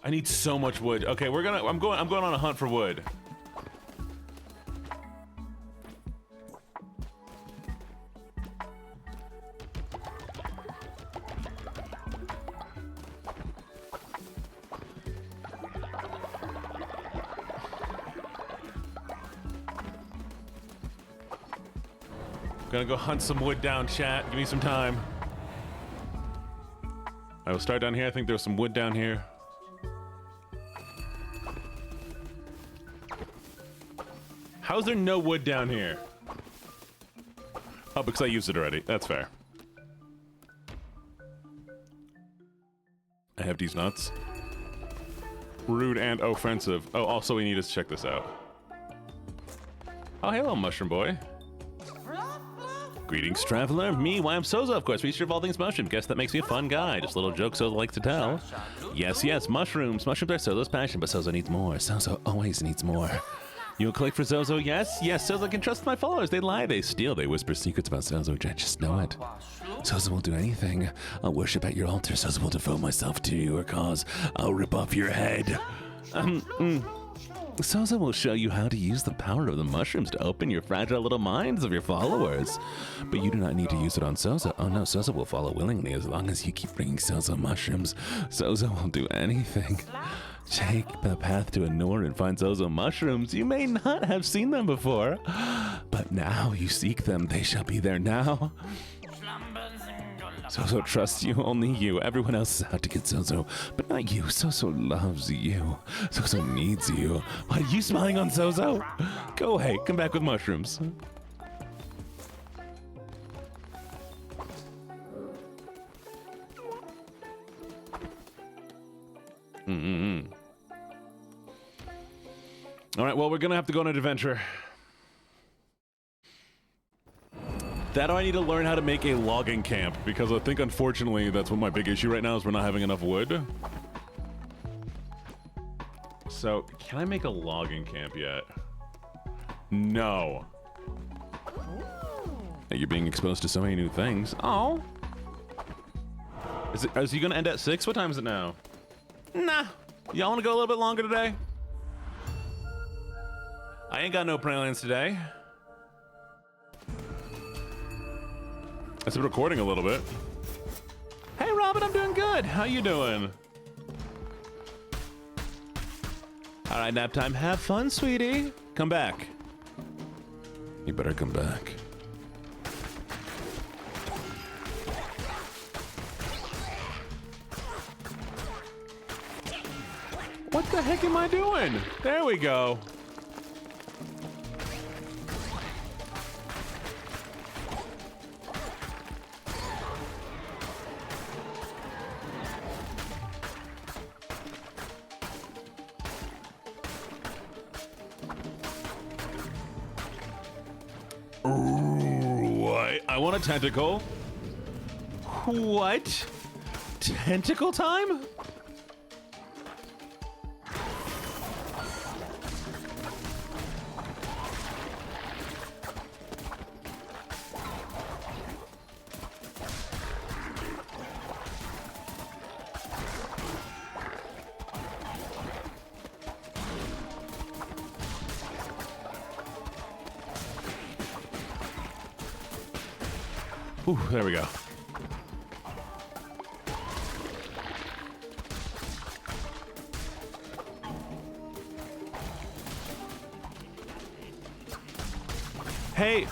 I need so much wood. Okay, I'm going on a hunt for wood. Gonna go hunt some wood down, chat. Give me some time. I will start down here. I think there's some wood down here. How's there no wood down here? Oh, because I used it already. That's fair. I have these nuts. Rude and offensive. Oh, also we need to check this out. Oh, hello, Mushroom Boy. Greetings, traveler. Me, why I'm Sozo, of course. Feature of all things mushroom. Guess that makes me a fun guy. Just a little joke Sozo likes to tell. Yes, mushrooms. Mushrooms are Sozo's passion, but Sozo needs more. Sozo always needs more. You'll click for Zozo? Yes, Sozo can trust my followers. They lie, they steal, they whisper secrets about Zozo. I just know it. Zozo will do anything. I'll worship at your altar. Zozo will devote myself to your cause. I'll rip off your head. Zozo will show you how to use the power of the mushrooms to open your fragile little minds of your followers. But you do not need to use it on Zozo. Oh no, Zozo will follow willingly as long as you keep bringing Zozo mushrooms. Zozo will do anything. Take the path to Anor and find Zozo mushrooms. You may not have seen them before, but now you seek them. They shall be there now. Zozo trusts you, only you. Everyone else is out to get Zozo, but not you. Zozo loves you. Zozo needs you. Why are you smiling on Zozo? Go away. Come back with mushrooms. All right, well, we're gonna have to go on an adventure. That or I need to learn how to make a logging camp, because I think, unfortunately, that's what my big issue right now is we're not having enough wood. So, can I make a logging camp yet? No. Hey, you're being exposed to so many new things. Oh. Is he gonna end at 6? What time is it now? Nah. Y'all want to go a little bit longer today? I ain't got no plans today. I've been recording a little bit. Hey, Robin, I'm doing good. How you doing? All right, nap time. Have fun, sweetie. Come back. You better come back. What the heck am I doing? There we go. What? I want a tentacle. What? Tentacle time? Ooh, there we go. Hey,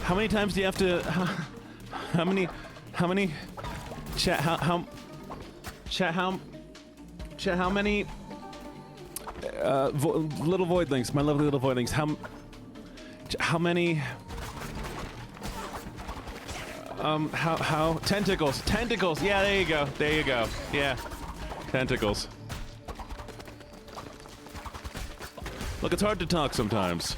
how many times do you have to? How many? Chat. How many? Little voidlings, my lovely little voidlings. How many? How tentacles, yeah, there you go, yeah, tentacles. Look, it's hard to talk sometimes.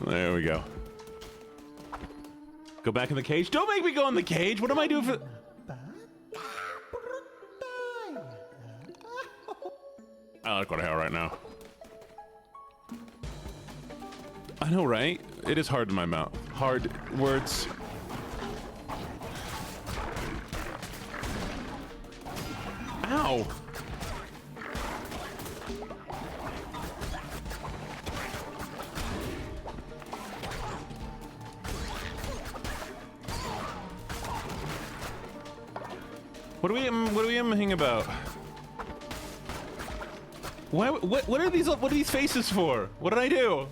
There we go. Go back in the cage. Don't make me go in the cage. What am I doing for... I like what I have right now. I know, right? It is hard in my mouth. Hard words. Ow. What are we hanging about? What are these faces for? What did I do?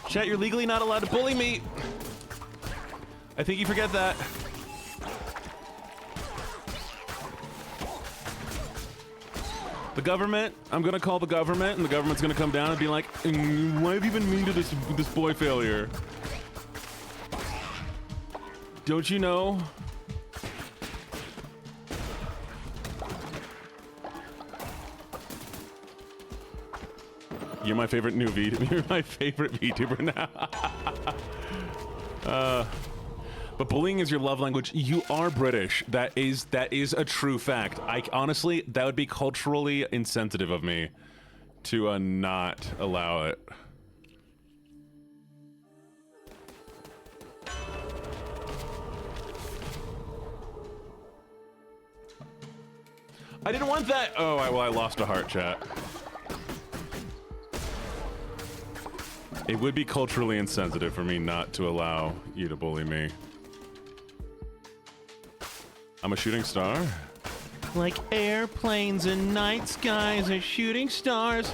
Chat, you're legally not allowed to bully me. I think you forget that. The government, I'm gonna call the government, and the government's gonna come down and be like, why have you been mean to this boy failure? Don't you know? You're my favorite you're my favorite VTuber now. But bullying is your love language. You are British. That is a true fact. Honestly, that would be culturally insensitive of me to not allow it. I didn't want that. Oh, I lost a heart, chat. It would be culturally insensitive for me not to allow you to bully me. I'm a shooting star? Like airplanes and night skies are shooting stars.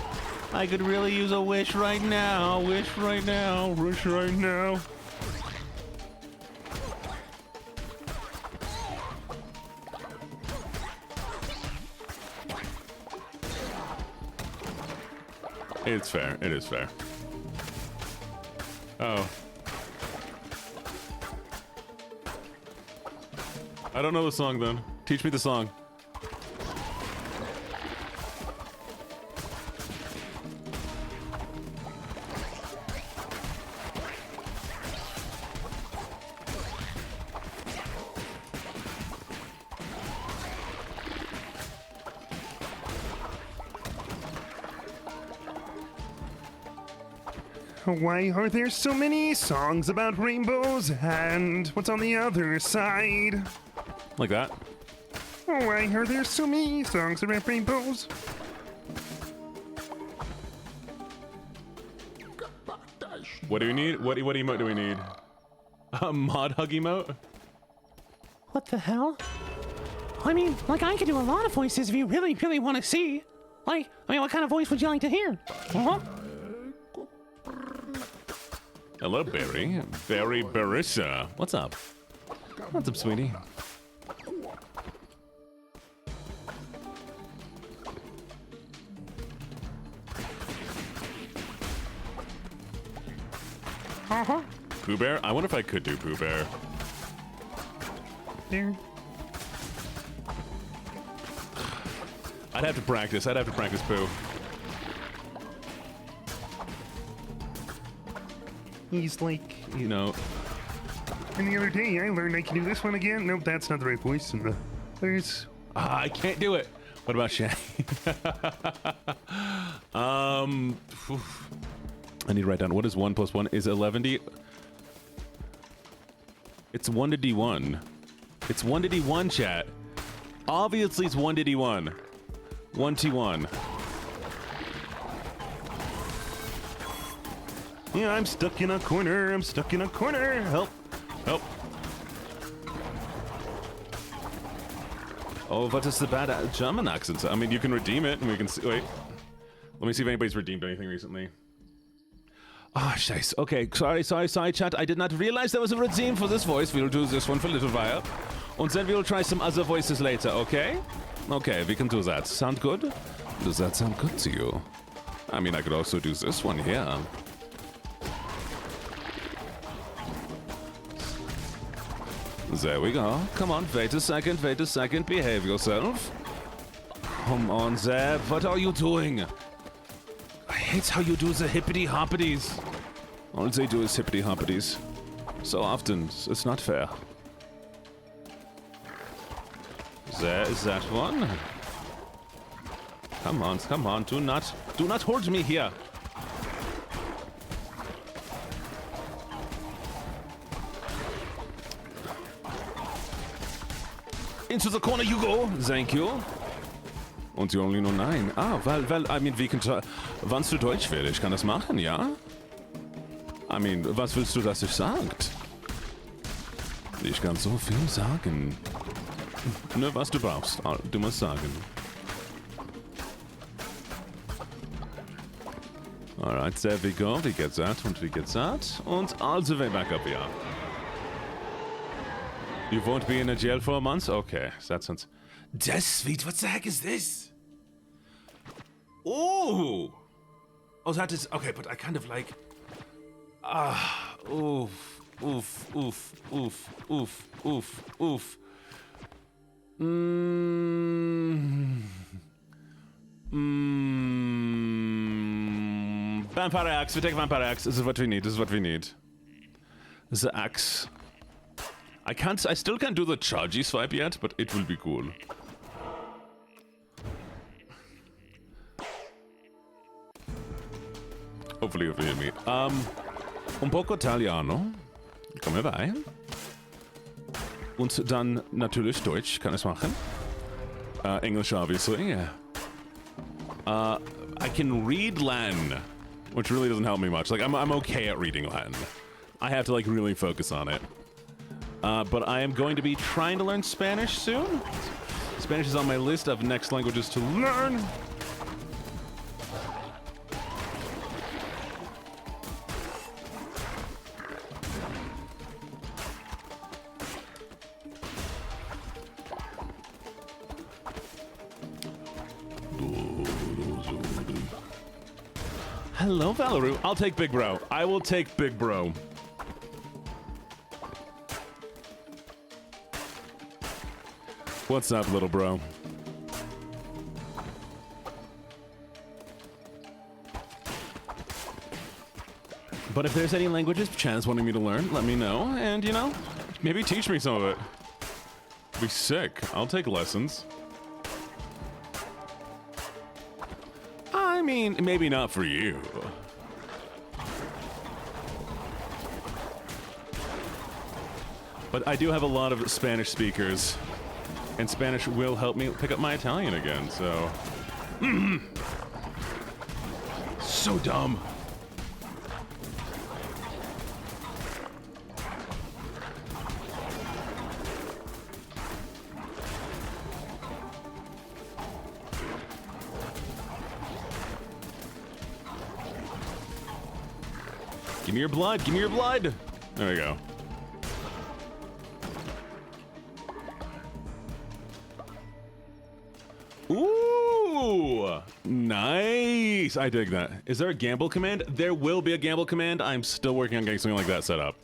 I could really use a wish right now. Wish right now. Wish right now. It's fair. It is fair. Oh. I don't know the song then. Teach me the song. Why are there so many songs about rainbows, and what's on the other side? Like that. Why are there so many songs about rainbows? What do we need? What emote do we need? A mod hug emote? What the hell? I mean, like, I could do a lot of voices if you really, really want to see. Like, I mean, what kind of voice would you like to hear? Uh-huh. Hello, Barry. Barry Barissa. What's up? What's up, sweetie? Uh-huh. Pooh Bear? I wonder if I could do Pooh Bear. There. I'd have to practice. I'd have to practice Pooh. He's like, you know. And the other day I learned I can do this one again. Nope, that's not the right voice. And there's. I can't do it. What about Shay? I need to write down what is 1 + 1 is 11D. It's 1 to D1. It's 1 to D1, chat. Obviously, it's 1 to D1. 1 T1. Yeah, I'm stuck in a corner. I'm stuck in a corner. Help. Help. Oh, what is the bad German accent? I mean, you can redeem it, and we can see. Wait. Let me see if anybody's redeemed anything recently. Ah, scheiße. Okay, sorry, chat. I did not realize there was a redeem for this voice. We'll do this one for a little while. And then we'll try some other voices later, okay? Okay, we can do that. Sound good? Does that sound good to you? I mean, I could also do this one here. There we go. Come on, wait a second, behave yourself. Come on, Zeb, what are you doing? I hate how you do the hippity-hoppities. All they do is hippity-hoppities. So often, it's not fair. There is that one. Come on, do not hold me here. Into the corner you go. Thank you. Und you only know 9. Ah, well, I mean, we can try. Wannst du Deutsch will, ich kann das machen, ja? I mean, was willst du, dass ich sagt? Ich kann so viel sagen. Ne, was du brauchst. Du musst sagen. Alright, there we go. We get that and we get that. And all the way back up here. You won't be in a jail for a month? Okay, that sounds... That's sweet. What the heck is this? Ooh! Oh, that is... Okay, but I kind of like... Oof. Vampire axe. We take vampire axe. This is what we need. The axe. I still can't do the chargy swipe yet, but it will be cool. Hopefully you'll hear me. Un poco italiano. Come bei. Und dann natürlich Deutsch kann ich machen. English, obviously. I can read Latin, which really doesn't help me much. Like, I'm okay at reading Latin. I have to, like, really focus on it. But I am going to be trying to learn Spanish soon. Spanish is on my list of next languages to learn. Hello, Valerie. I'll take Big Bro. I will take Big Bro. What's up, little bro? But if there's any languages Chan's wanting me to learn, let me know, and, you know, maybe teach me some of it. Be sick. I'll take lessons. I mean, maybe not for you. But I do have a lot of Spanish speakers, and Spanish will help me pick up my Italian again, so... So dumb. Give me your blood, give me your blood! There we go. Ooh! Nice! I dig that. Is there a gamble command? There will be a gamble command. I'm still working on getting something like that set up.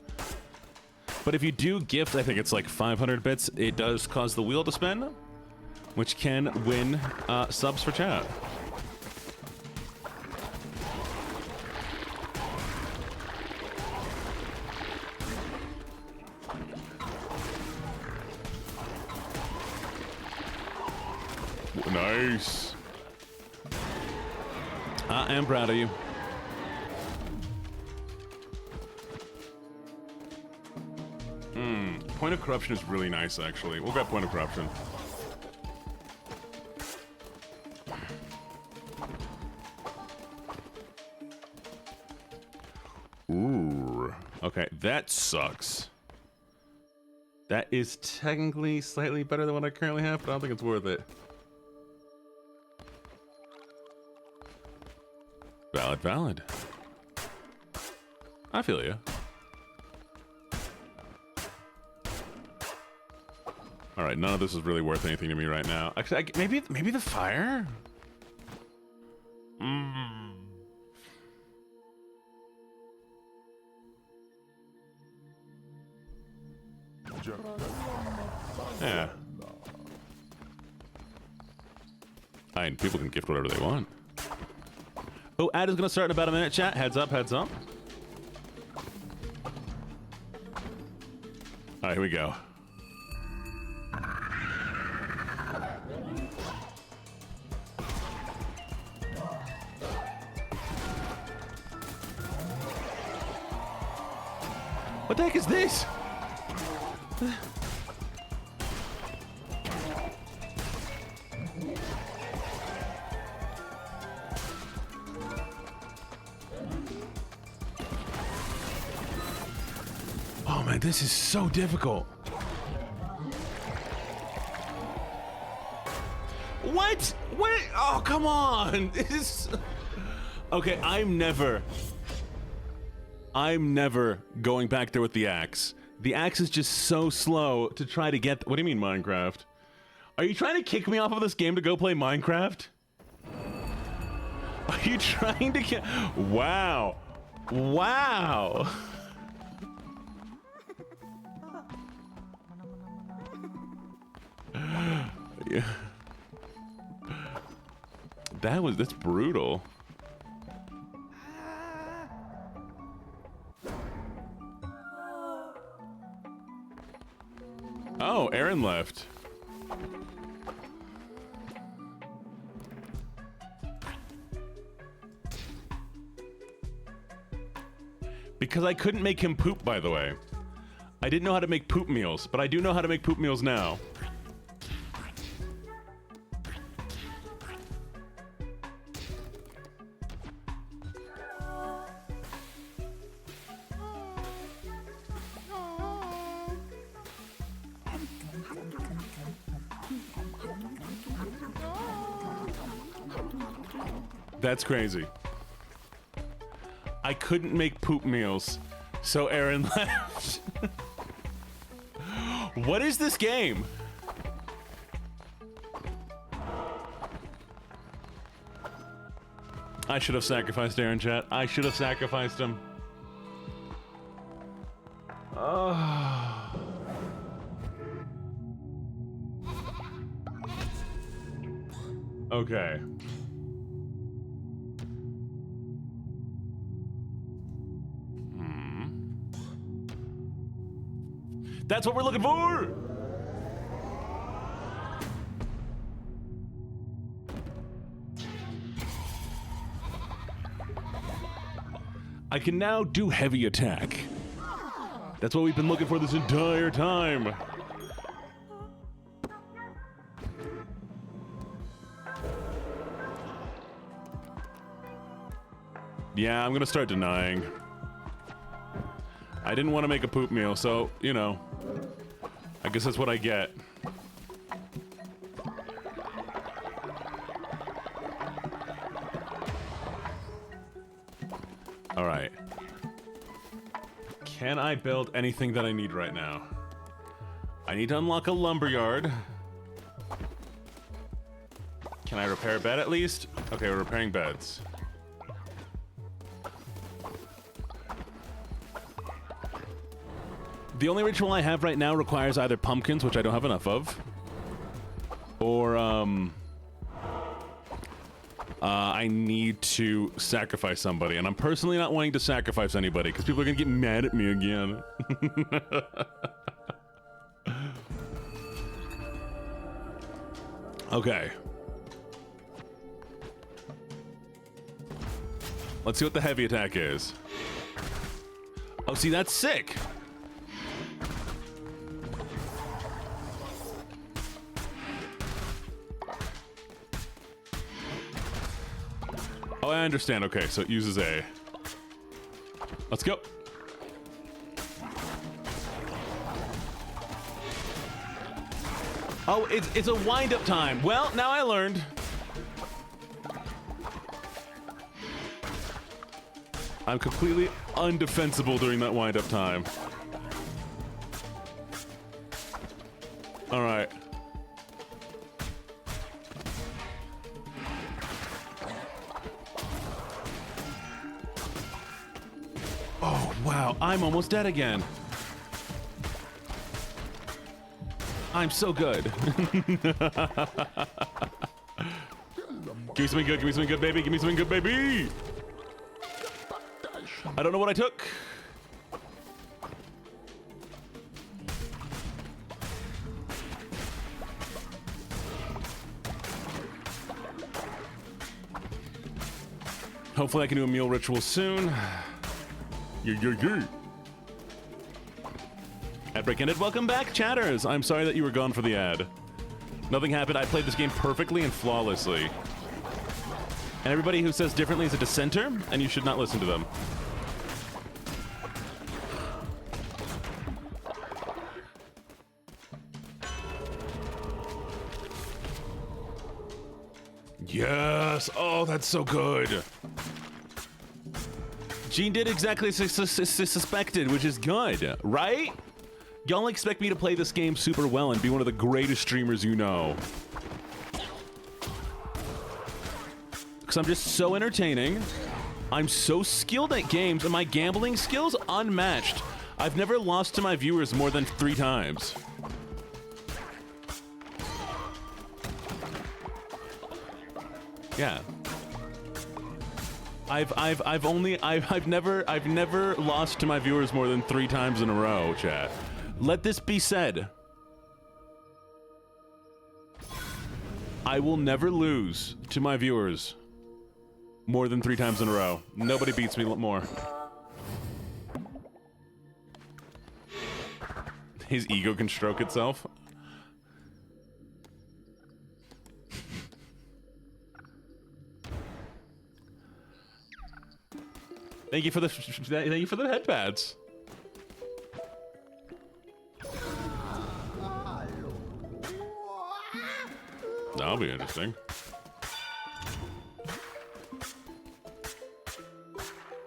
But if you do gift, I think it's like 500 bits, it does cause the wheel to spin, which can win subs for chat. Nice. I am proud of you. Point of corruption is really nice, actually. We'll grab point of corruption. Ooh. Okay, that sucks. That is technically slightly better than what I currently have, but I don't think it's worth it. Valid, valid. I feel you. All right, none of this is really worth anything to me right now. Actually, maybe the fire. Yeah. I mean, people can gift whatever they want. Oh, ad is gonna start in about a minute, chat. Heads up, heads up. All right, here we go. What the heck is this? Oh man, this is so difficult. What? What? Oh, come on. This is... Okay, I'm never going back there with the axe. The axe is just so slow to try to get... What do you mean, Minecraft? Are you trying to kick me off of this game to go play Minecraft? Are you trying to get... Wow. Wow. Yeah. That's brutal. Oh, Aaron left. Because I couldn't make him poop, by the way. I didn't know how to make poop meals, but I do know how to make poop meals now. That's crazy. I couldn't make poop meals, so Aaron left. What is this game? I should have sacrificed Aaron, chat. I should have sacrificed him. Okay. That's what we're looking for! I can now do heavy attack. That's what we've been looking for this entire time. Yeah, I'm gonna start denying. I didn't want to make a poop meal, so, you know, I guess that's what I get. All right. Can I build anything that I need right now? I need to unlock a lumberyard. Can I repair a bed at least? Okay, we're repairing beds. The only ritual I have right now requires either pumpkins, which I don't have enough of, or I need to sacrifice somebody, and I'm personally not wanting to sacrifice anybody because people are gonna get mad at me again. Okay. Let's see what the heavy attack is. Oh, see, that's sick. Oh, I understand. Okay, so it uses A. Let's go. Oh, it's a wind-up time. Well, now I learned. I'm completely undefensible during that wind-up time. All right. Oh, wow. I'm almost dead again. I'm so good. Give me something good. Give me something good, baby. Give me something good, baby. I don't know what I took. Hopefully I can do a meal ritual soon. Yeah. Ad break ended. Welcome back, chatters. I'm sorry that you were gone for the ad. Nothing happened. I played this game perfectly and flawlessly. And everybody who says differently is a dissenter, and you should not listen to them. Yes! Oh, that's so good! Gene did exactly as suspected, which is good, right? Y'all expect me to play this game super well and be one of the greatest streamers you know. Because I'm just so entertaining. I'm so skilled at games, and my gambling skills unmatched. I've never lost to my viewers more than 3 times. Yeah. I've never lost to my viewers more than 3 times in a row, chat. Let this be said. I will never lose to my viewers more than 3 times in a row. Nobody beats me more. His ego can stroke itself. Thank you for the head pads. That'll be interesting.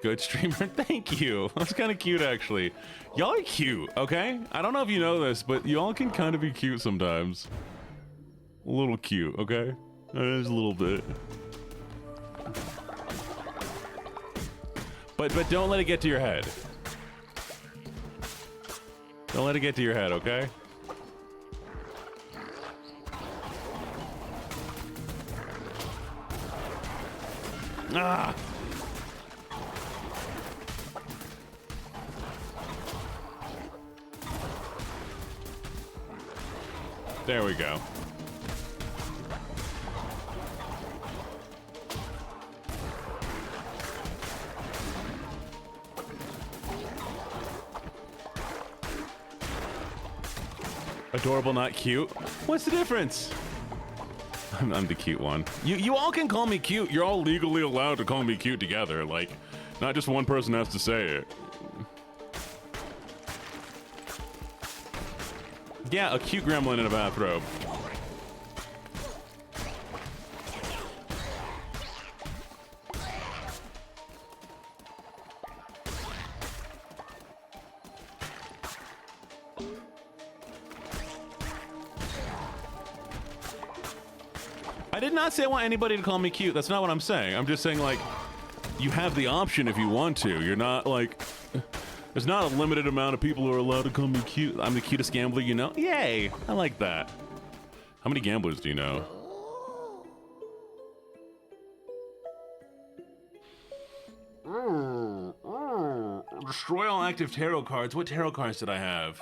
Good streamer, thank you. That's kind of cute, actually. Y'all are cute, okay? I don't know if you know this, but y'all can kind of be cute sometimes. A little cute, okay? Just a little bit. But don't let it get to your head. Don't let it get to your head, okay? Ah! There we go. Adorable, not cute. What's the difference? I'm the cute one. You all can call me cute. You're all legally allowed to call me cute together. Like, not just one person has to say it. Yeah, a cute gremlin in a bathrobe. I did not say I want anybody to call me cute. That's not what I'm saying. I'm just saying, like, you have the option if you want to. You're not, like... There's not a limited amount of people who are allowed to call me cute. I'm the cutest gambler you know. Yay! I like that. How many gamblers do you know? Destroy all active tarot cards. What tarot cards did I have?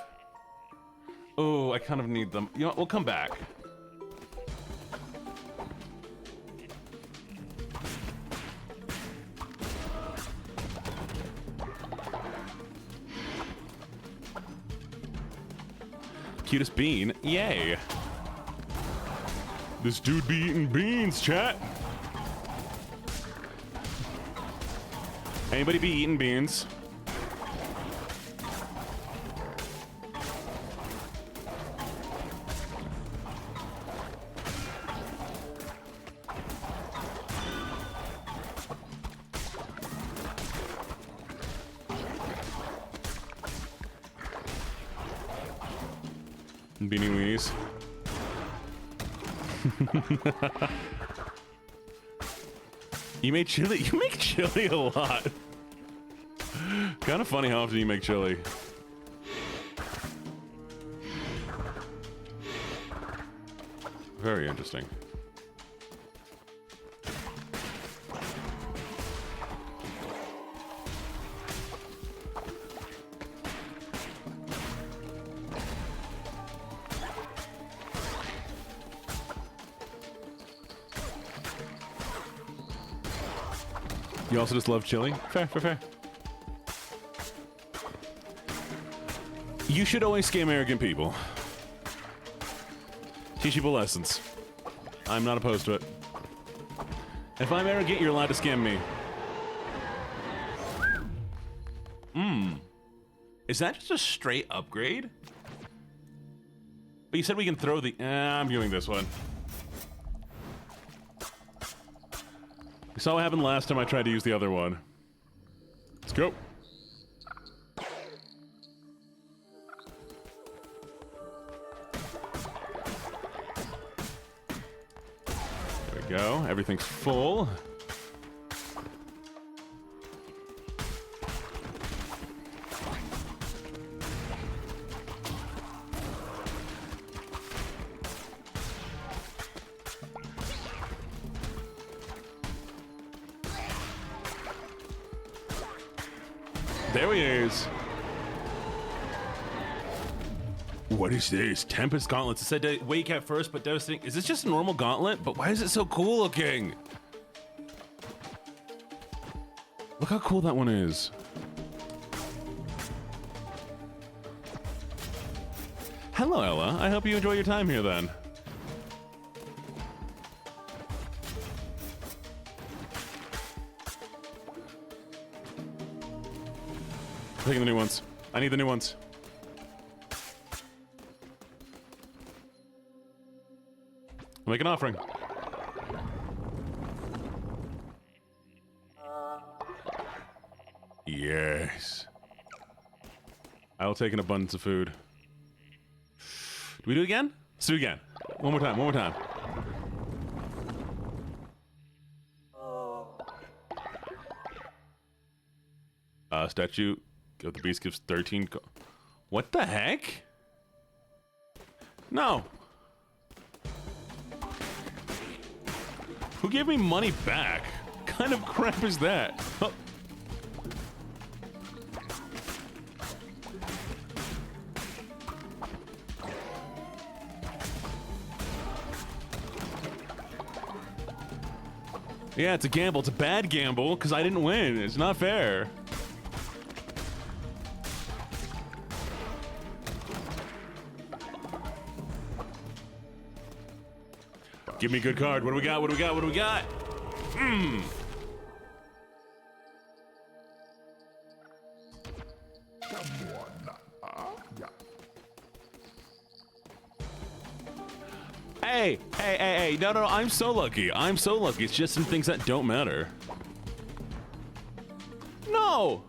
Oh, I kind of need them. You know what? We'll come back. Cutest bean. Yay. This dude be eating beans, chat. Anybody be eating beans? Beanie weenies. You made chili? You make chili a lot. Kind of funny how often you make chili. Very interesting. You also just love chili? Fair, fair, fair. You should always scam arrogant people. Teach people lessons. I'm not opposed to it. If I'm arrogant, you're allowed to scam me. Is that just a straight upgrade? But you said we can throw the... I'm doing this one. We saw what happened last time I tried to use the other one. Let's go. There we go. Everything's full. There he is. What is this? Tempest gauntlets. It said to wake at first, but devastating. Is this just a normal gauntlet? But why is it so cool looking? Look how cool that one is. Hello, Ella. I hope you enjoy your time here then. Taking the new ones. I need the new ones. I'll make an offering. Yes. I will take an abundance of food. Do we do it again? Let's do it again. One more time, one more time. Statue of the Beast gives 13... What the heck? No. Who gave me money back? What kind of crap is that? Oh. Yeah, it's a gamble. It's a bad gamble because I didn't win. It's not fair. Give me a good card. What do we got? What do we got? What do we got? Hey, no, I'm so lucky. I'm so lucky. It's just some things that don't matter. No!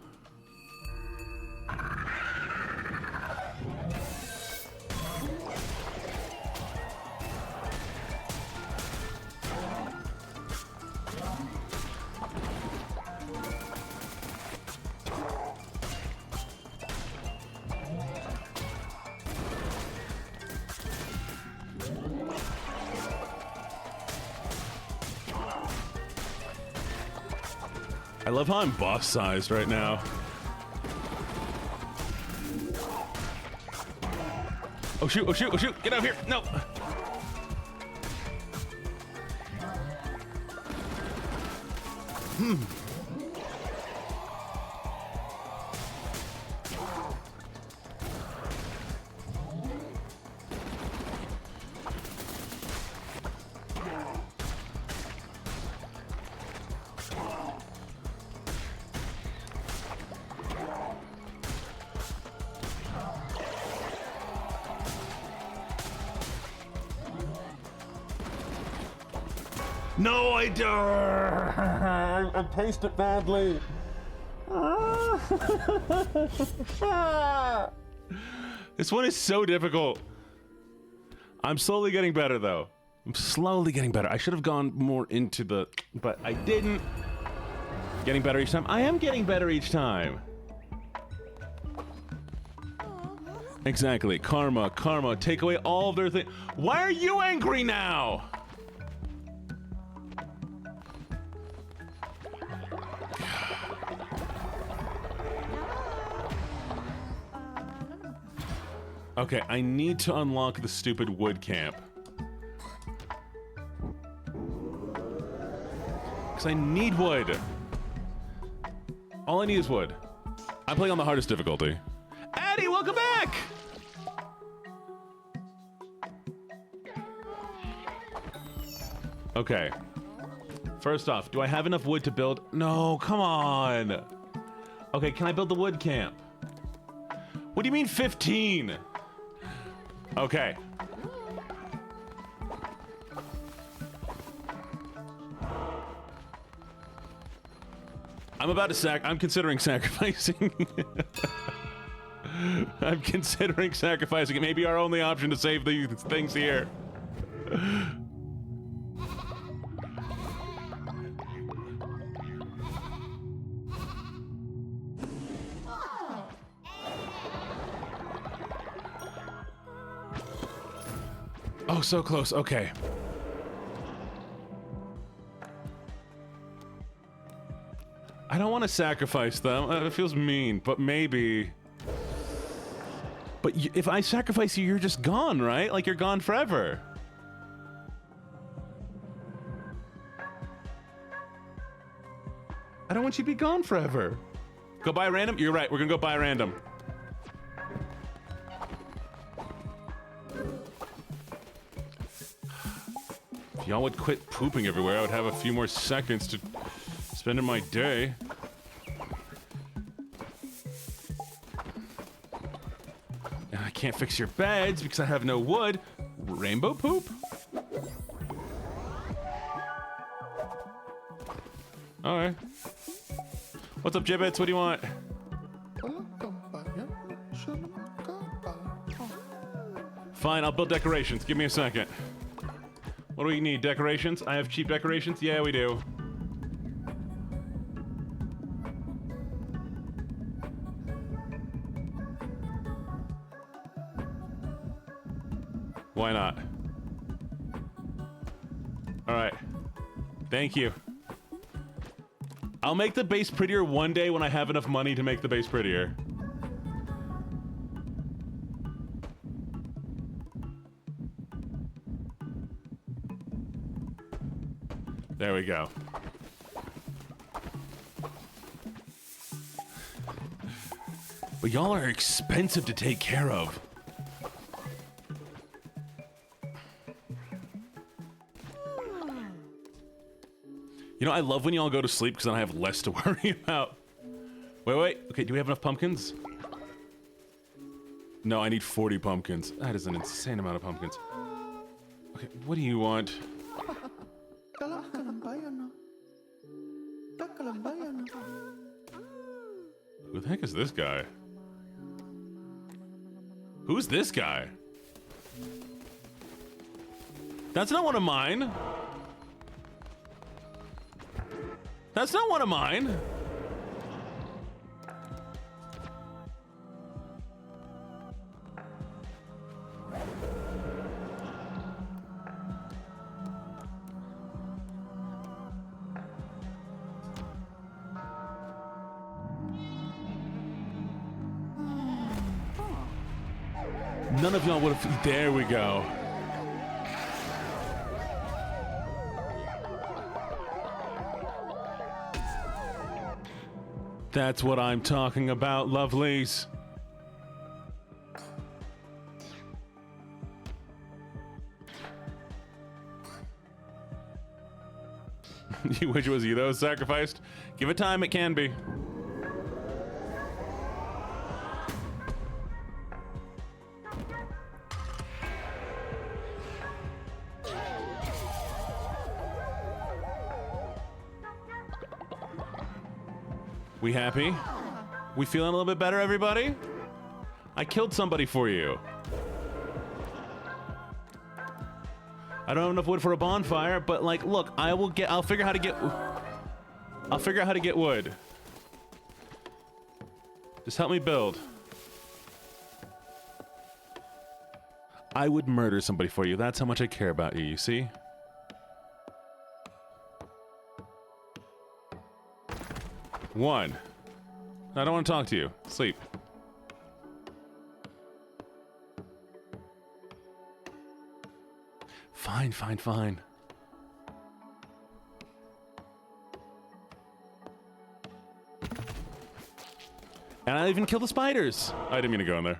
I love how I'm boss-sized right now. Oh shoot, oh shoot, oh shoot! Get out of here! No! No, I don't! I paced it badly. This one is so difficult. I'm slowly getting better, though. I'm slowly getting better. I should have gone more into the... But I didn't. Getting better each time. I am getting better each time. Exactly. Karma, karma. Take away all of their things. Why are you angry now? Okay, I need to unlock the stupid wood camp. Because I need wood. All I need is wood. I'm playing on the hardest difficulty. Addie, welcome back! Okay. First off, do I have enough wood to build? No, come on. Okay, can I build the wood camp? What do you mean 15? Okay. I'm considering sacrificing. I'm considering sacrificing. It may be our only option to save these things here. Oh, so close. Okay. I don't want to sacrifice them. It feels mean, but maybe. But if I sacrifice you, you're just gone, right? Like, you're gone forever. I don't want you to be gone forever. Go buy random? You're right. We're gonna go buy random. If y'all would quit pooping everywhere, I would have a few more seconds to spend in my day. And I can't fix your beds because I have no wood. Rainbow poop? Alright. What's up, Gibbets? What do you want? Fine, I'll build decorations. Give me a second. What do we need? Decorations? I have cheap decorations? Yeah, we do. Why not? Alright. Thank you. I'll make the base prettier one day when I have enough money to make the base prettier. There we go. But y'all are expensive to take care of. You know, I love when y'all go to sleep because then I have less to worry about. Wait. Okay, do we have enough pumpkins? No, I need 40 pumpkins. That is an insane amount of pumpkins. Okay, what do you want? Who the heck is this guy? Who's this guy? That's not one of mine. That's not one of mine. None of y'all would have. There we go. That's what I'm talking about, lovelies. You wish it was you, though, sacrificed? Give it time, it can be. We happy? We feeling a little bit better, everybody? I killed somebody for you. I don't have enough wood for a bonfire, but like, look, I'll figure out how to get wood. Just help me build. I would murder somebody for you. That's how much I care about you, you see? One. I don't want to talk to you. Sleep. Fine, fine, fine. And I even killed the spiders. I didn't mean to go in there.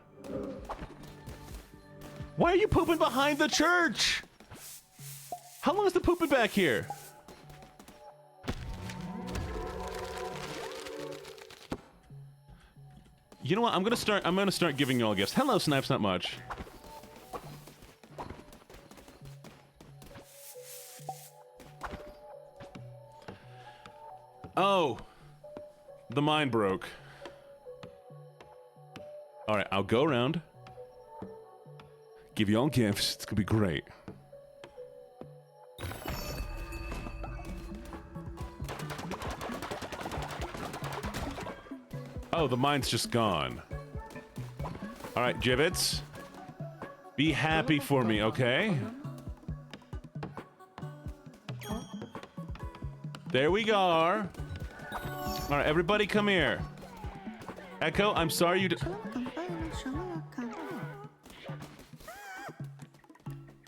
Why are you pooping behind the church? How long is the pooping back here? You know what? I'm gonna start giving you all gifts. Hello, Snipes, not much. Oh, the mine broke. All right, I'll go around. Give you all gifts. It's gonna be great. Oh, the mine's just gone. All right, Gibbets. Be happy for me, okay? There we go. All right, everybody come here. Echo, I'm sorry you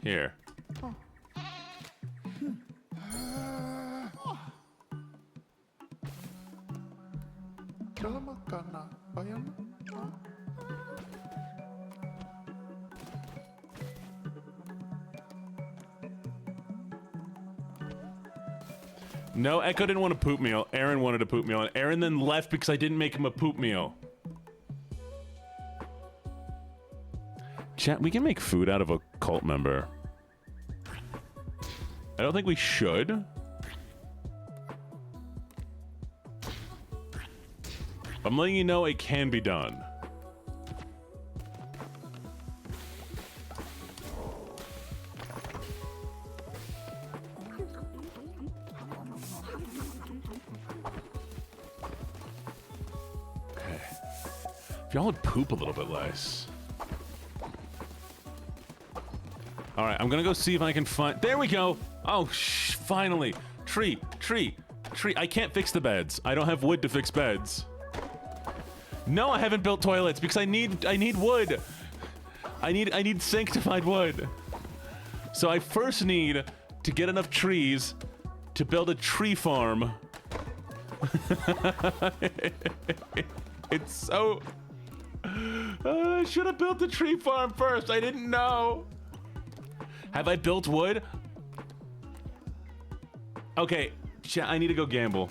Here. No, Echo didn't want a poop meal. Aaron wanted a poop meal, and Aaron then left because I didn't make him a poop meal. Chat, we can make food out of a cult member. I don't think we should. I'm letting you know it can be done. Okay. If y'all would poop a little bit less. All right, I'm gonna go see if I can find... There we go! Oh, finally! Tree. I can't fix the beds. I don't have wood to fix beds. No, I haven't built toilets because I need wood. I need sanctified wood. So I first need to get enough trees to build a tree farm. It's so... I should have built the tree farm first. I didn't know. Have I built wood? Okay, I need to go gamble.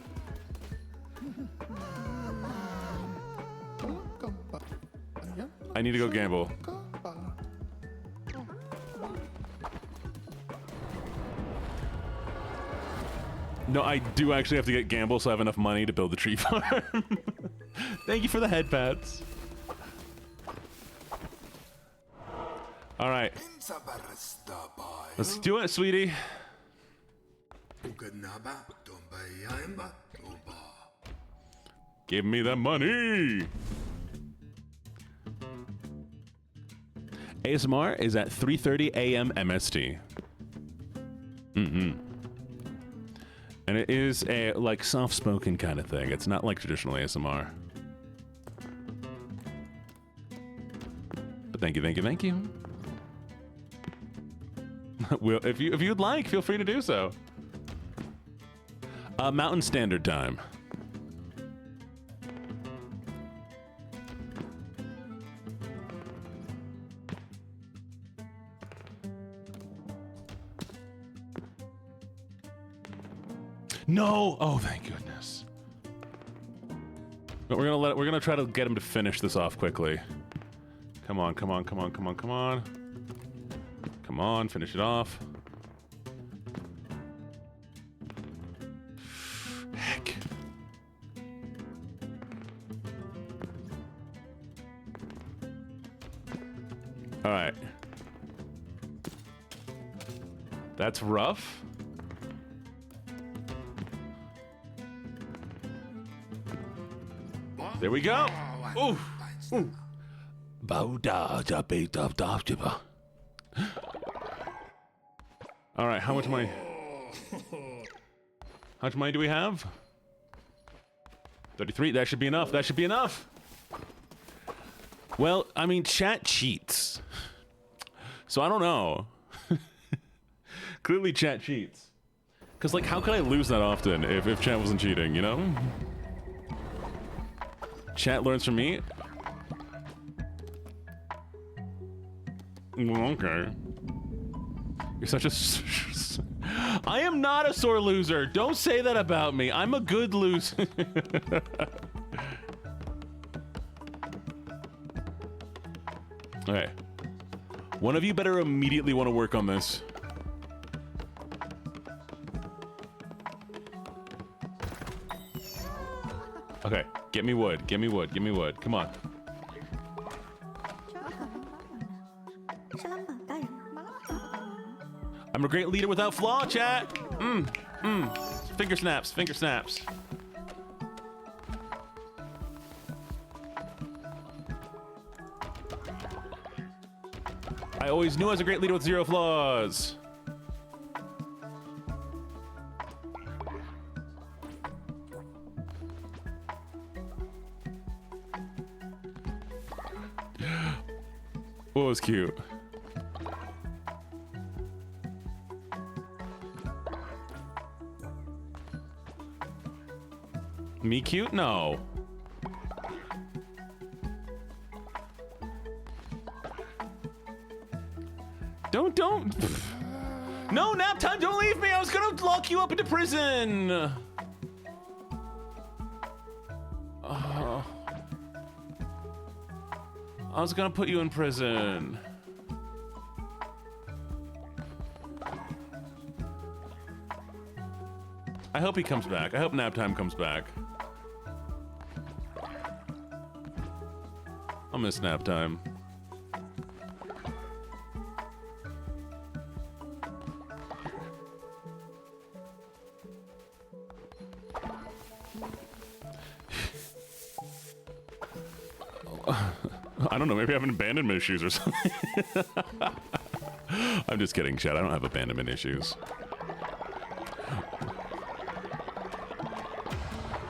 I need to go gamble. No, I do actually have to get gamble so I have enough money to build the tree farm. Thank you for the head pats. All right. Let's do it, sweetie. Give me the money. ASMR is at 3:30 a.m. MST. And it is a like soft-spoken kind of thing. It's not like traditional ASMR. But thank you. Well, if you'd like, feel free to do so. Mountain Standard Time. No! Oh, thank goodness. But we're gonna try to get him to finish this off quickly. Come on. Come on, finish it off. Heck. All right. That's rough. There we go. Ooh. All right, how much money? How much money do we have? 33. That should be enough. That should be enough. Well, I mean, chat cheats. So I don't know. Clearly chat cheats. Because, like, how could I lose that often if chat wasn't cheating, you know? Chat learns from me? Okay. You're such a... I am not a sore loser. Don't say that about me. I'm a good loser. Okay. One of you better immediately want to work on this. Okay. Get me wood. Get me wood. Give me wood. Come on. I'm a great leader without flaw, chat. Finger snaps. Finger snaps. I always knew I was a great leader with zero flaws. What was cute? Me cute? No. Don't. No, nap time, don't leave me. I was gonna lock you up into prison. I was gonna put you in prison. I hope he comes back. I hope nap time comes back. I'll miss nap time. I don't know, maybe I have abandonment issues or something. I'm just kidding, chat. I don't have abandonment issues.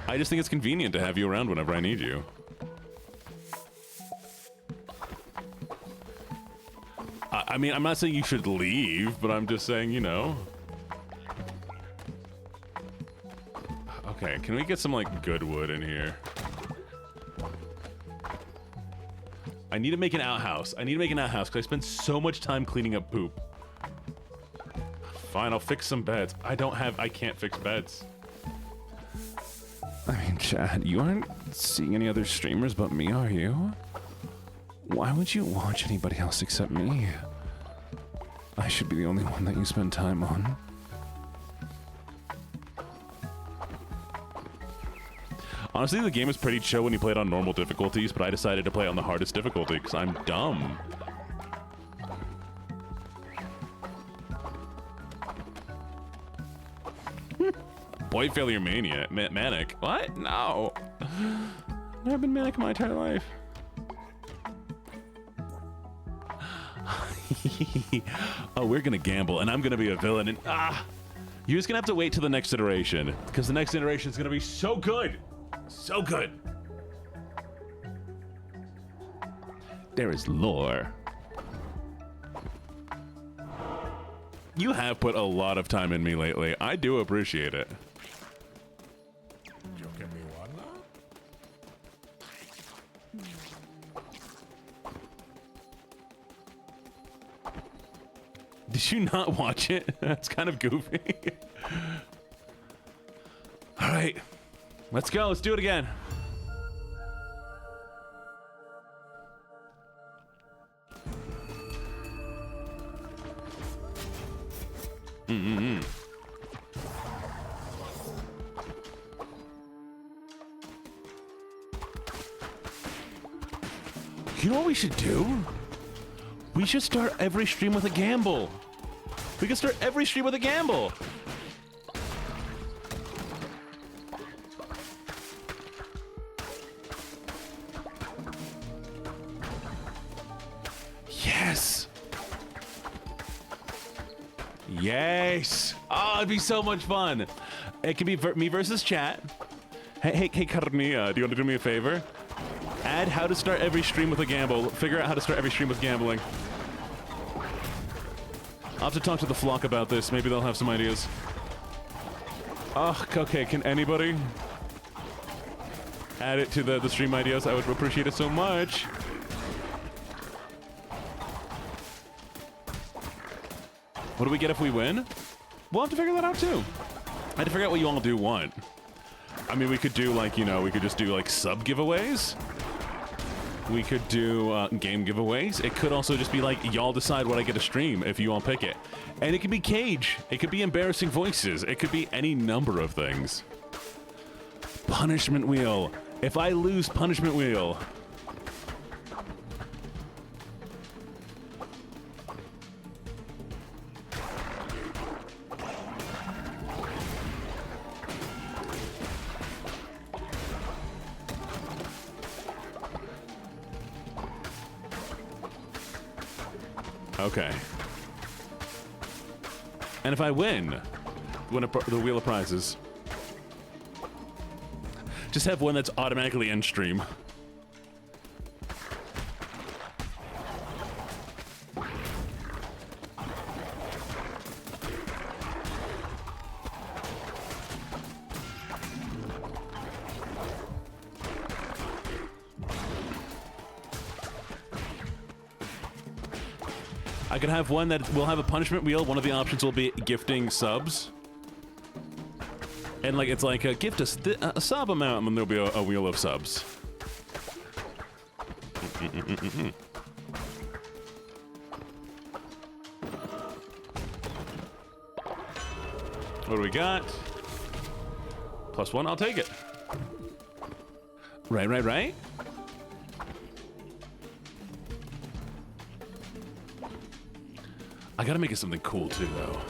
I just think it's convenient to have you around whenever I need you. I mean, I'm not saying you should leave, but I'm just saying, you know. Okay, can we get some, like, good wood in here? I need to make an outhouse. I need to make an outhouse because I spend so much time cleaning up poop. Fine, I'll fix some beds. I can't fix beds. Chad, you aren't seeing any other streamers but me, are you? Why would you watch anybody else except me? I should be the only one that you spend time on. Honestly, the game is pretty chill when you play it on normal difficulties, but I decided to play it on the hardest difficulty because I'm dumb. Boy failure mania. Manic. What? No. Never been manic in my entire life. Oh, we're gonna gamble, and I'm gonna be a villain, and you're just gonna have to wait till the next iteration, because the next iteration is gonna be so good. So good. There is lore. You have put a lot of time in me lately. I do appreciate it. You give me one now? Did you not watch it? That's kind of goofy. All right. Let's go. Let's do it again. You know what we should do? We should start every stream with a gamble. We can start every stream with a gamble. Yes. Yes. Oh, it'd be so much fun. It can be me versus chat. Hey, Carnia, do you want to do me a favor? Add how to start every stream with a gamble. Figure out how to start every stream with gambling. I'll have to talk to the flock about this. Maybe they'll have some ideas. Oh, okay. Can anybody add it to the stream ideas? I would appreciate it so much. What do we get if we win? We'll have to figure that out too. I had to figure out what you all do want. I mean, we could do like, you know, we could just do like sub giveaways. We could do game giveaways. It could also just be like, y'all decide what I get to stream if you all pick it. And it could be Cage. It could be embarrassing voices. It could be any number of things. Punishment wheel. If I lose, punishment wheel. Okay. And if I win the Wheel of Prizes, just have one that's automatically in stream. I could have one that will have a punishment wheel. One of the options will be gifting subs. And like it's like gift us a sub amount, and then there'll be a wheel of subs. What do we got? +1, I'll take it. Right. I gotta make it something cool too, though.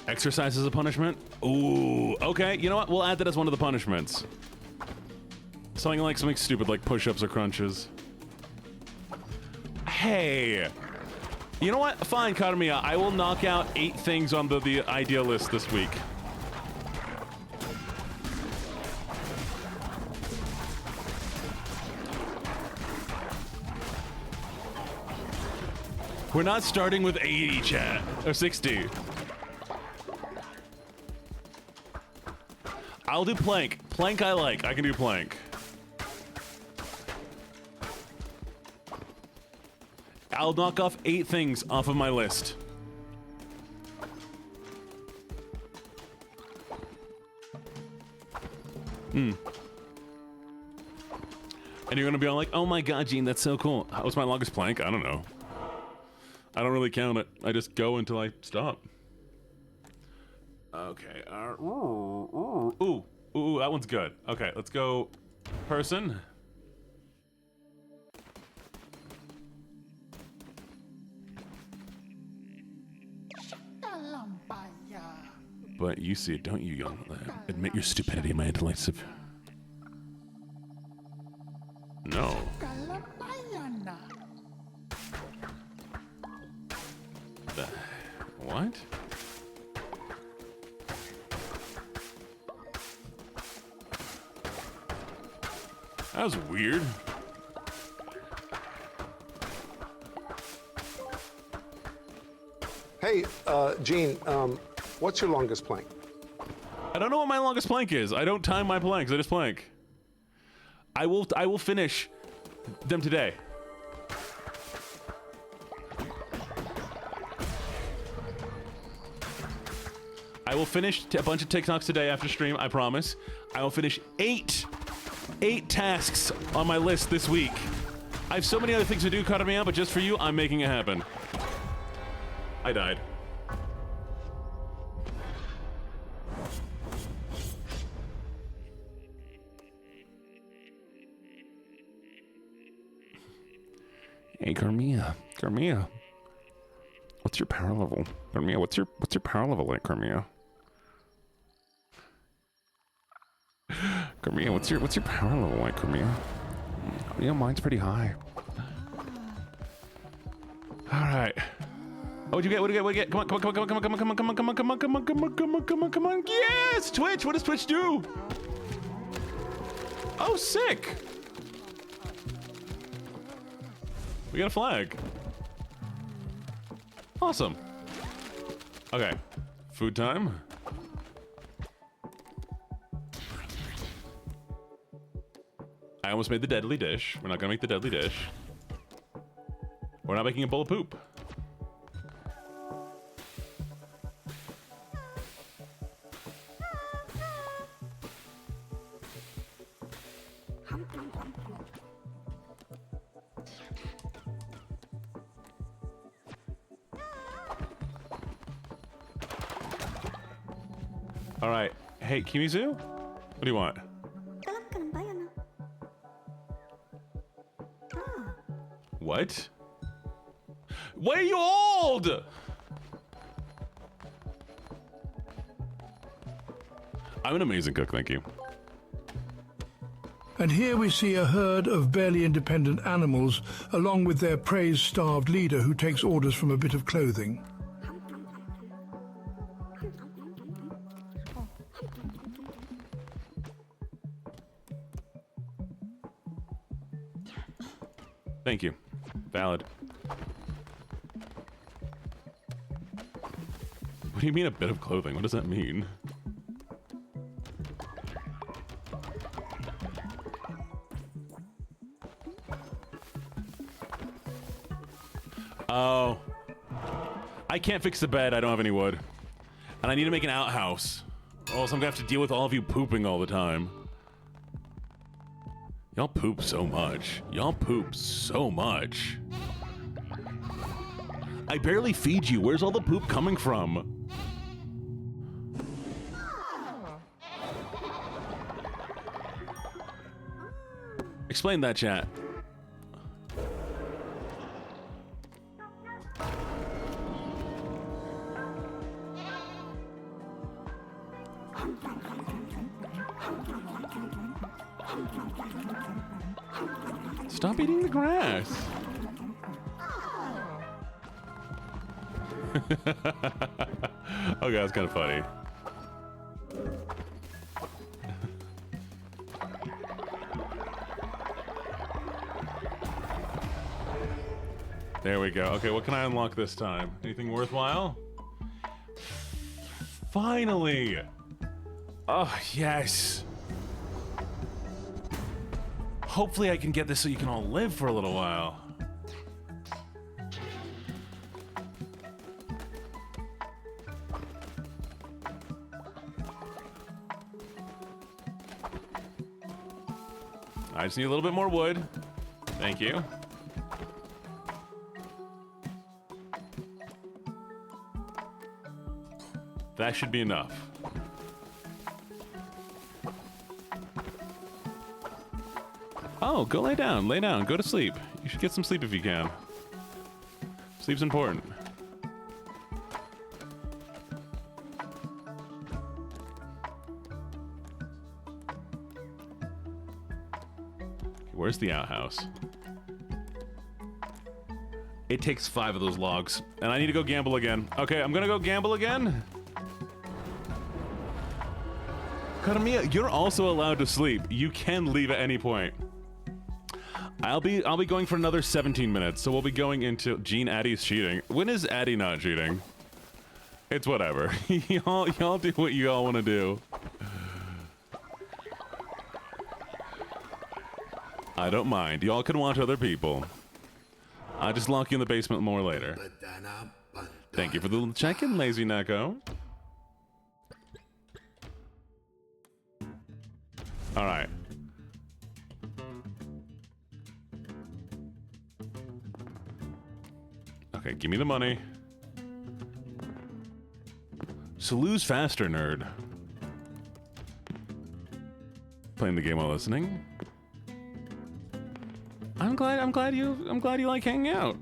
Exercise as a punishment? Ooh, okay. You know what? We'll add that as one of the punishments. Something stupid like push-ups or crunches. Hey! You know what? Fine, Karmiya. I will knock out 8 things on the idea list this week. We're not starting with 80, chat. Or 60. I'll do plank. Plank I like. I can do plank. I'll knock off 8 things off of my list. And you're gonna be all like, oh my god, Gene, that's so cool. What's my longest plank? I don't know. I don't really count it. I just go until I stop. Okay. Ooh, that one's good. Okay, let's go person. But you see it, don't you, young lad? Admit your stupidity, my intellect's No. What? That was weird. Hey, Gene, what's your longest plank? I don't know what my longest plank is. I don't time my planks. I just plank. I will finish them today. I will finish a bunch of TikToks today after stream, I promise. I will finish eight tasks on my list this week. I have so many other things to do, cut me out, but just for you, I'm making it happen. I died. Hey, Carmilla. What's your power level? Carmilla, what's your power level like, Carmilla? Carmilla, what's your power level like, Carmilla? Yeah, mine's pretty high. All right. What'd you get? What'd you get? Come on. Yes, Twitch. What does Twitch do? Oh, sick. We got a flag. Awesome. Okay. Food time. I almost made the deadly dish. We're not gonna make the deadly dish. We're not making a bowl of poop. All right. Hey, Kimizu? What do you want? What? Why are you old? I'm an amazing cook, thank you. And here we see a herd of barely independent animals, along with their praise-starved leader who takes orders from a bit of clothing. Thank you. Valid. What do you mean a bit of clothing? What does that mean? Oh. I can't fix the bed. I don't have any wood. And I need to make an outhouse. Or else I'm gonna have to deal with all of you pooping all the time. Y'all poop so much. Y'all poop so much. I barely feed you. Where's all the poop coming from? Explain that, chat. Stop eating the grass. Okay, that's kind of funny. There we go. Okay, what can I unlock this time? Anything worthwhile? Finally! Oh, yes. Hopefully I can get this so you can all live for a little while. I just need a little bit more wood. Thank you. That should be enough. Oh, go lay down. Lay down. Go to sleep. You should get some sleep if you can. Sleep's important. Where's the outhouse? It takes 5 of those logs, and I need to go gamble again. Okay, I'm gonna go gamble again. Karamiya, you're also allowed to sleep. You can leave at any point. I'll be going for another 17 minutes, so we'll be going into Gene Addie's cheating. When is Addie not cheating? It's whatever. y'all do what you all want to do. I don't mind. Y'all can watch other people. I'll just lock you in the basement more later. Thank you for the check-in, Lazy Neko. All right. Okay, give me the money. So lose faster, nerd. Playing the game while listening. I'm glad you like hanging out.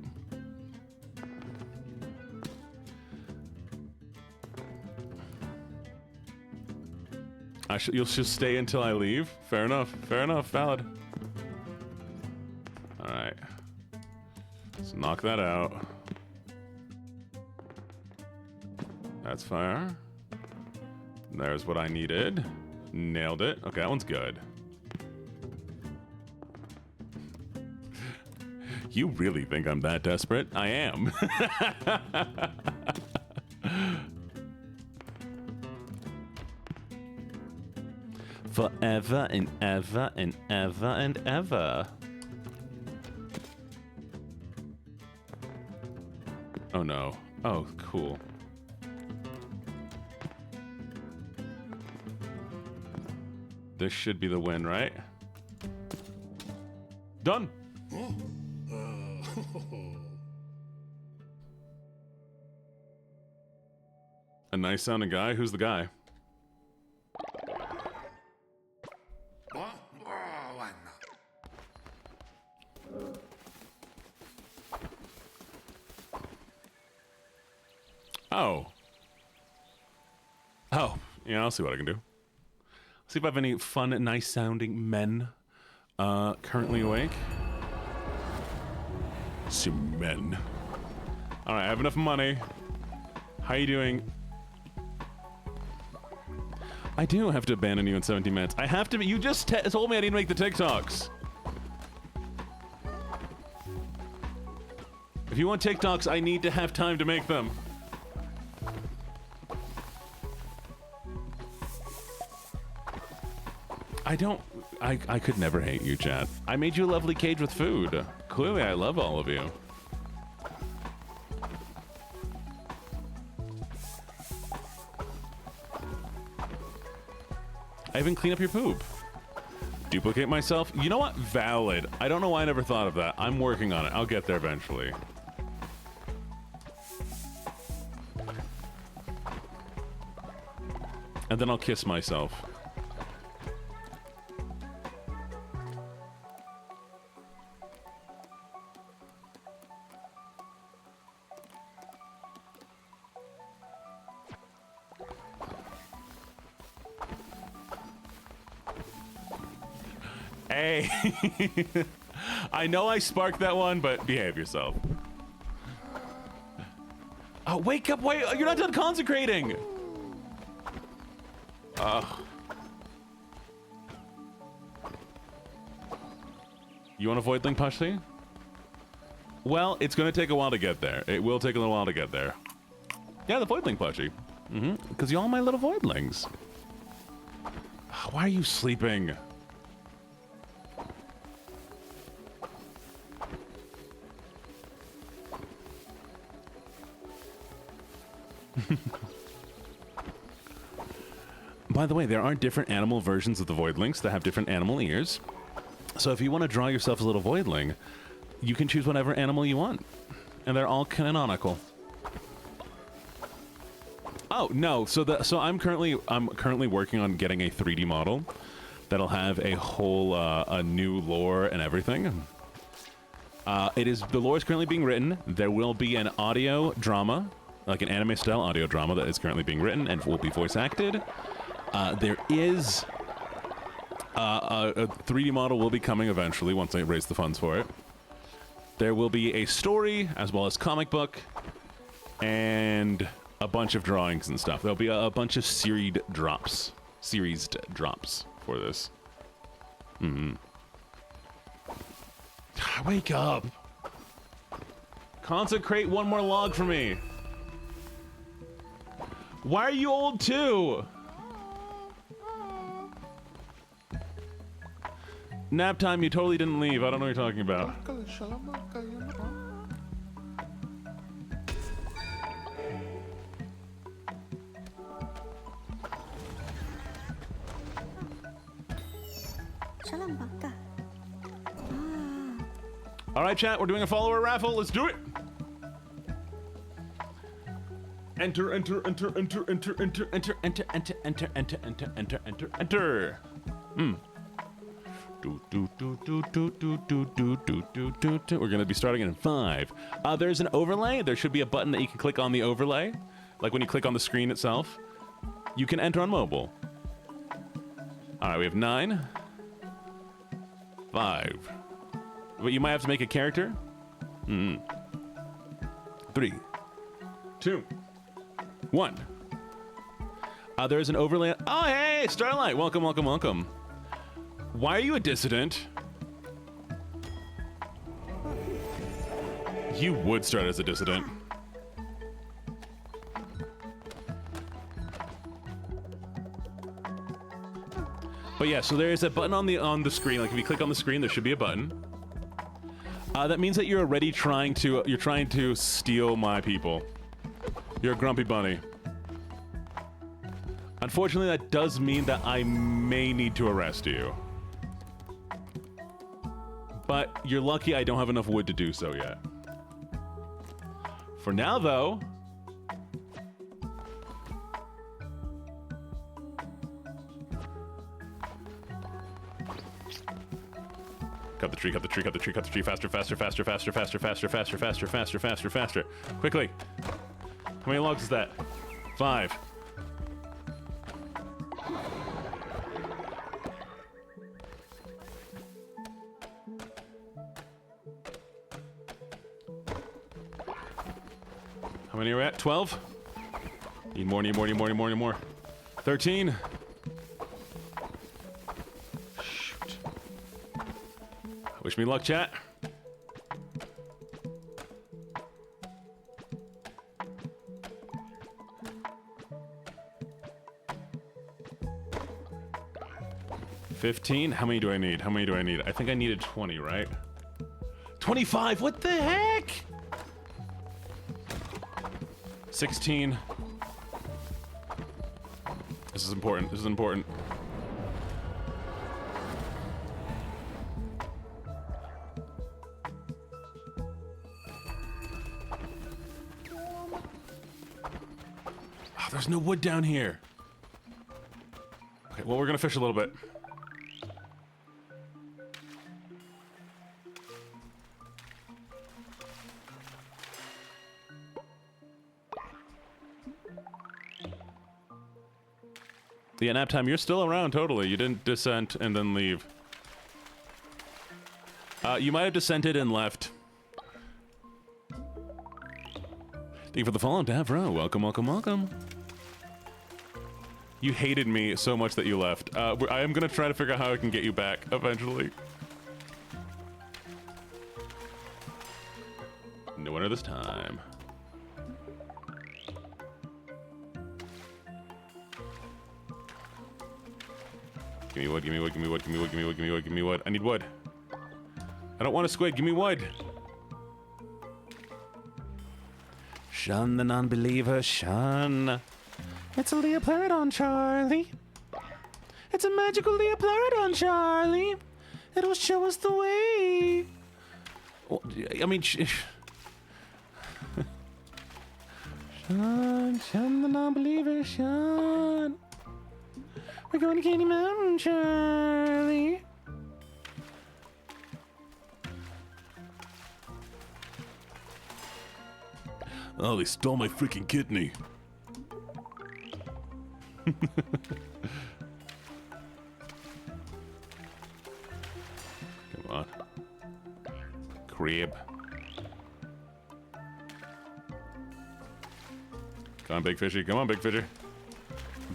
You'll just stay until I leave? Fair enough, valid. Alright. Let's knock that out. That's fire. There's what I needed. Nailed it. Okay, that one's good. You really think I'm that desperate? I am. Forever and ever and ever and ever. Oh no. Oh, cool. This should be the win, right? Done! A nice sounding guy? Who's the guy? Oh, yeah, I'll see what I can do. See if I have any fun, nice sounding men currently awake. Some men. Alright, I have enough money. How you doing? I do have to abandon you in 17 minutes. I have to. You just told me I need to make the TikToks. If you want TikToks, I need to have time to make them. I could never hate you, chat. I made you a lovely cage with food. Clearly, I love all of you. I even clean up your poop. Duplicate myself? You know what? Valid. I don't know why I never thought of that. I'm working on it. I'll get there eventually. And then I'll kiss myself. Hey. I know I sparked that one, but behave yourself. Oh, wake up, wait, you're not done consecrating. You want a voidling plushie? Well, it's going to take a while to get there. It will take a little while to get there. Yeah, the voidling plushie. Because you're all my little voidlings. Why are you sleeping? By the way, there are different animal versions of the voidlings that have different animal ears. So if you want to draw yourself a little voidling, you can choose whatever animal you want, and they're all canonical. Oh no! So I'm currently working on getting a 3D model that'll have a whole a new lore and everything. The lore is currently being written. There will be an audio drama, like an anime style audio drama that is currently being written and will be voice acted. There is a 3D model will be coming eventually once I raise the funds for it. There will be a story as well as comic book and a bunch of drawings and stuff. There'll be a bunch of seried drops for this. Wake up! Consecrate one more log for me. Why are you old too? Nap time, you totally didn't leave. I don't know what you're talking about. All right, chat, we're doing a follower raffle. Let's do it. Enter. We're gonna be starting in 5. There's an overlay. There should be a button that you can click on the overlay, like when you click on the screen itself. You can enter on mobile. All right, we have 9, 5. But you might have to make a character. 3, 2, 1. There's an overlay. Oh, hey, Starlight. Welcome. Why are you a dissident? You would start as a dissident. But yeah, so there is a button on the screen. Like if you click on the screen, there should be a button. That means that you're already trying to steal my people. You're a grumpy bunny. Unfortunately, that does mean that I may need to arrest you. But you're lucky I don't have enough wood to do so yet. For now, though... Cut the tree, faster. Quickly. How many logs is that? 5. How many are we at? 12? Need more. 13. Shoot. Wish me luck, chat. $15. How many do I need? I think I needed 20, right? 25. What the heck? 16. This is important. Oh, there's no wood down here. Okay, well, we're gonna fish a little bit. Yeah, nap time, you're still around, totally. You didn't dissent and then leave. You might have dissented and left. Thank you for the follow, Davro. Welcome. You hated me so much that you left. I am gonna try to figure out how I can get you back eventually. No winner this time. Give me wood. I need wood. I don't want a squid. Give me wood. Shun the non-believer, shun. It's a Leopardon, Charlie. It's a magical Leopardon, Charlie. It'll show us the way. Well, I mean, Shine, shine the non-believer, shine. We're going to Candy Mountain, Charlie. oh, they stole my freaking kidney. Come on. Crib. Come on, big fishy. Come on, big fishy.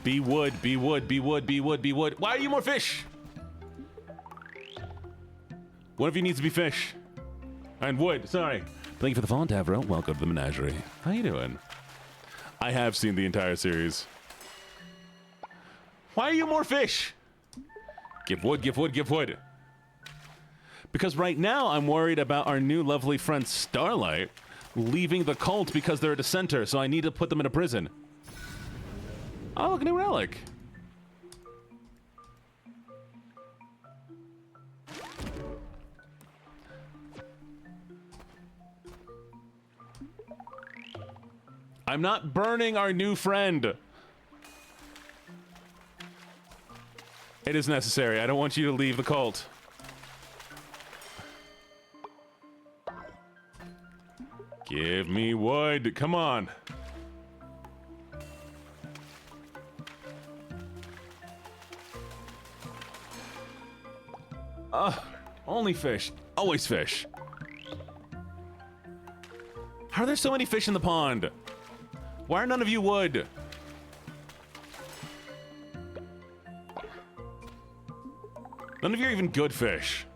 Be wood, be wood, be wood, be wood, be wood. Why are you more fish? One of you needs to be fish. And wood, sorry. Thank you for the phone, Tavro. Welcome to the menagerie. How you doing? I have seen the entire series. Why are you more fish? Give wood, give wood, give wood. Because right now I'm worried about our new lovely friend Starlight leaving the cult because they're a dissenter, so I need to put them in a prison. Oh, look, a new relic. I'm not burning our new friend. It is necessary. I don't want you to leave the cult. Give me wood. Come on. Only fish. Always fish. How are there so many fish in the pond? Why are none of you wood? None of you are even good fish.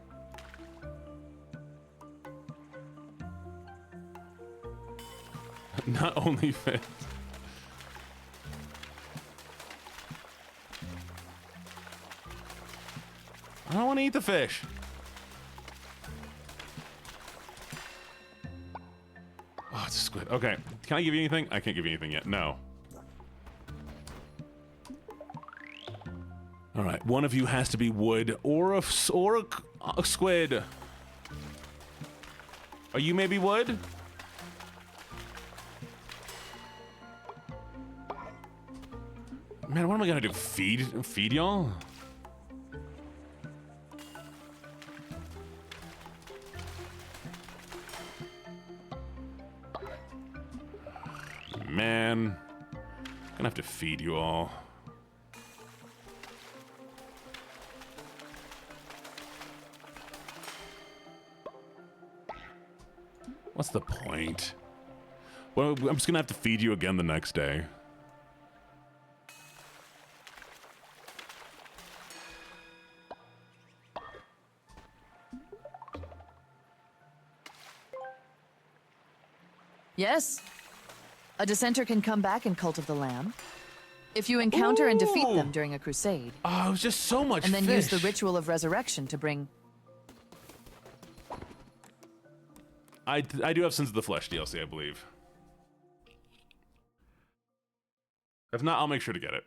Not only fish. I don't want to eat the fish. Oh, it's a squid. Okay. Can I give you anything? I can't give you anything yet. No. All right. One of you has to be wood or a squid. Are you maybe wood? Man, what am I gonna do? Feed y'all? Man, gonna have to feed you all. What's the point? Well, I'm just gonna have to feed you again the next day. Yes. A dissenter can come back in Cult of the Lamb. If you encounter and defeat them during a crusade. Oh, it was just so much And then fish. use the ritual of resurrection to bring... I do have Sins of the Flesh DLC, I believe. If not, I'll make sure to get it.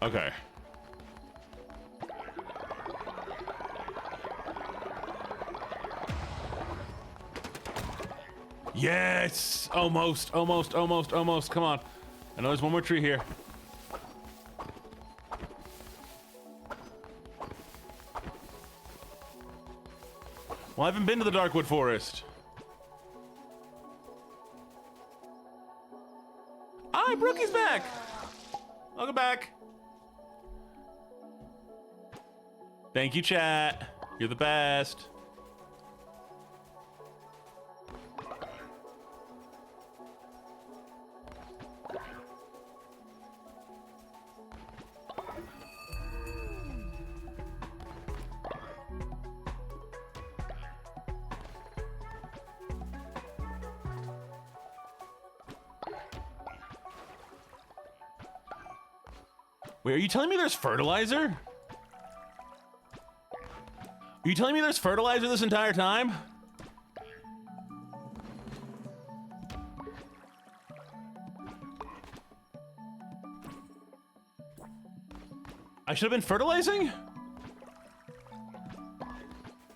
Okay. Yes! Almost, almost, almost, almost. Come on. I know there's one more tree here. Well, I haven't been to the Darkwood Forest. Ah, Brookie's back! Welcome back. Thank you, chat. You're the best. Wait, are you telling me there's fertilizer? Are you telling me there's fertilizer this entire time? I should have been fertilizing?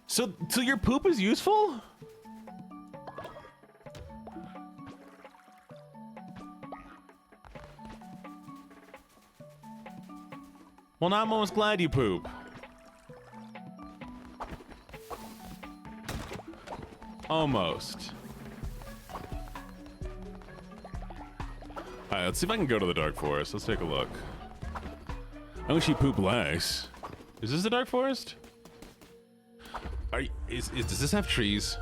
So your poop is useful? Well, now I'm almost glad you poop. Almost. Alright, let's see if I can go to the Dark Forest. Let's take a look. I wish you poop less. Is this the Dark Forest? Does this have trees?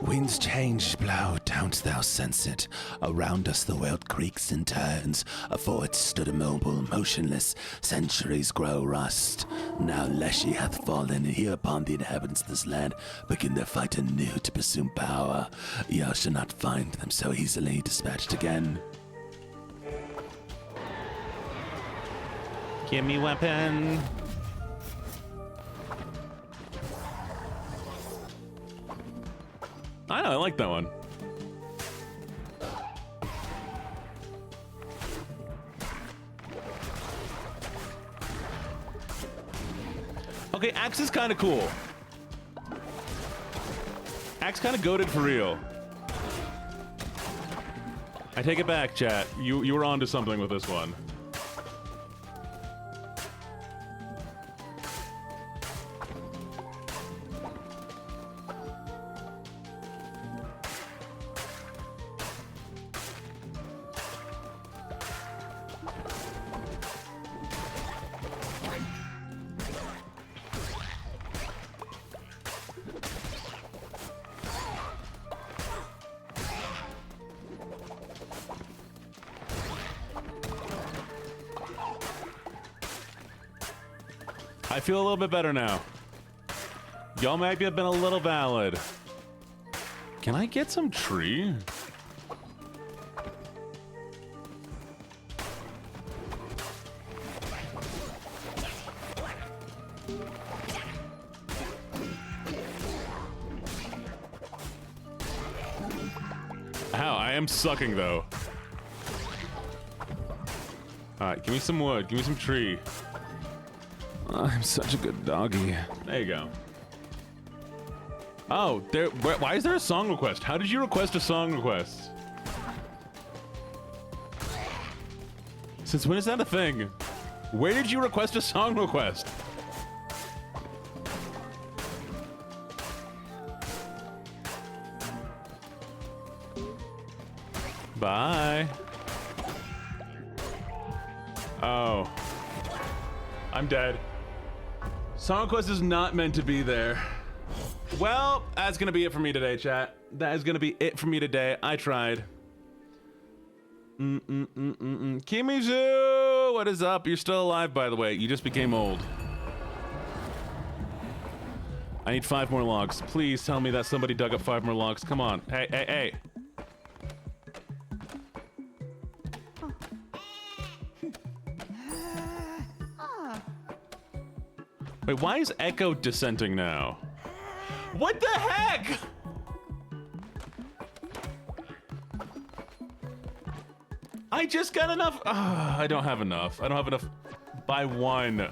Winds change, blow, don't thou sense it? Around us the world creaks and turns. Afore it stood immobile, motionless. Centuries grow rust. Now Leshy hath fallen, and hereupon the inhabitants of this land begin their fight anew to pursue power. Ye shall not find them so easily dispatched again. Give me weapon. I know, I like that one. Okay, Axe is kind of cool. Axe kind of goated for real. I take it back, chat. You were onto something with this one. I feel a little bit better now. Y'all might have been a little valid. Can I get some tree? Ow, I am sucking though. Alright, give me some wood, give me some tree. I'm such a good doggy. There you go. Oh, why is there a song request? How did you request a song request? Since when is that a thing? Where did you request a song request? Bye. Oh. I'm dead. Song request is not meant to be there. Well, that's gonna be it for me today, chat. That is gonna be it for me today. I tried. Kimizu, what is up? You're still alive, by the way. You just became old. I need 5 more logs. Please tell me that somebody dug up 5 more logs. Come on. Hey, hey, hey. Wait, why is Echo dissenting now? What the heck? I just got enough. I don't have enough. I don't have enough by 1.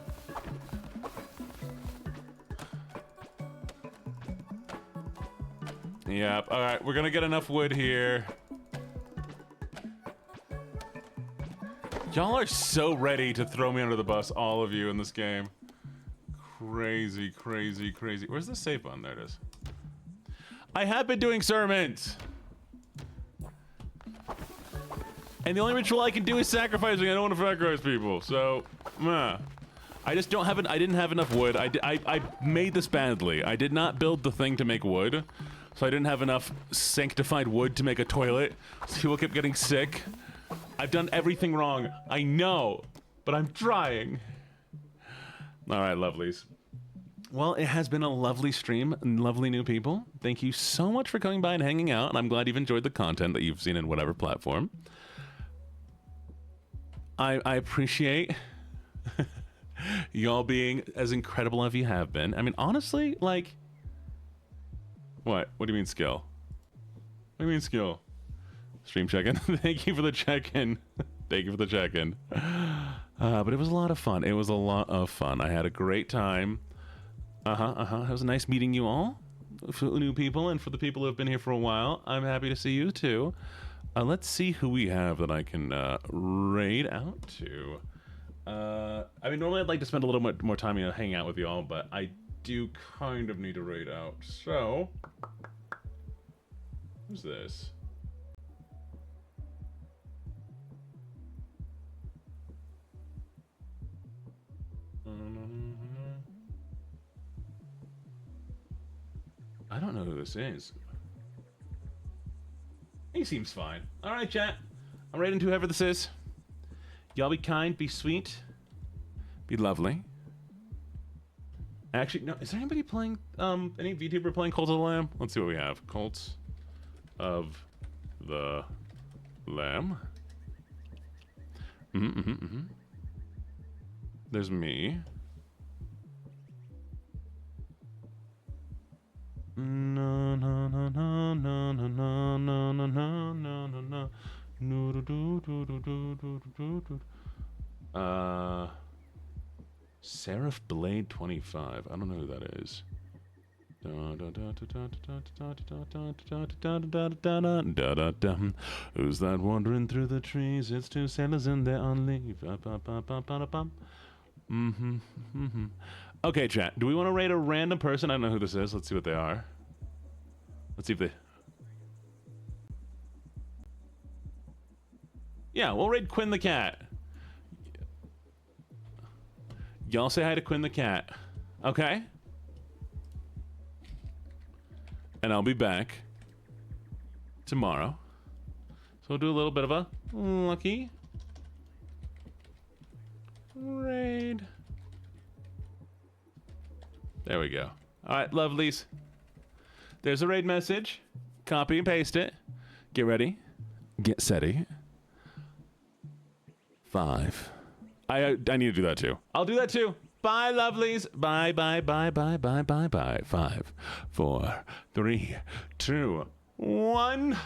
Yep. All right, we're gonna get enough wood here. Y'all are so ready to throw me under the bus, all of you in this game. Crazy, crazy, crazy. Where's the save button? There it is. I have been doing sermons. And the only ritual I can do is sacrificing. I don't want to sacrifice people. So, I just don't have I didn't have enough wood. I made this badly. I did not build the thing to make wood. So I didn't have enough sanctified wood to make a toilet. So people kept getting sick. I've done everything wrong. I know, but I'm trying. All right, lovelies. Well, it has been a lovely stream and lovely new people. Thank you so much for coming by and hanging out, and I'm glad you've enjoyed the content that you've seen in whatever platform. I appreciate y'all being as incredible as you have been. I mean, honestly, like... What? What do you mean skill? do you mean skill? Stream check-in. Thank you for the check-in. Thank you for the check-in. But it was a lot of fun. It was a lot of fun. I had a great time. It was nice meeting you all. For new people and for the people who have been here for a while, I'm happy to see you too. Let's see who we have that I can raid out to. I mean, normally I'd like to spend a little bit more time hanging out with you all, but I do kind of need to raid out. So, who's this? I don't know who this is. He seems fine. Alright, chat. I'm raiding to whoever this is. Y'all be kind, be sweet, be lovely. Actually, no, is there anybody playing, any VTuber playing Cult of the Lamb? Let's see what we have. Cult of the Lamb. There's me. No, no, no, no, no, no, no, no, no, no, no, no, no. Seraph Blade 25. I don't know who that is. Who's that wandering through the trees? It's two sailors and they're on leave. Okay, chat. Do we want to raid a random person? I don't know who this is. Let's see what they are. Let's see if they... Yeah, we'll raid Quinn the cat. Y'all say hi to Quinn the cat. Okay? And I'll be back tomorrow. So we'll do a little bit of a lucky raid. There we go. All right, lovelies. There's a raid message. Copy and paste it. Get ready. Get setty. 5. I need to do that too. I'll do that too. Bye, lovelies. Bye, bye, bye, bye, bye, bye, bye. 5, 4, 3, 2, 1.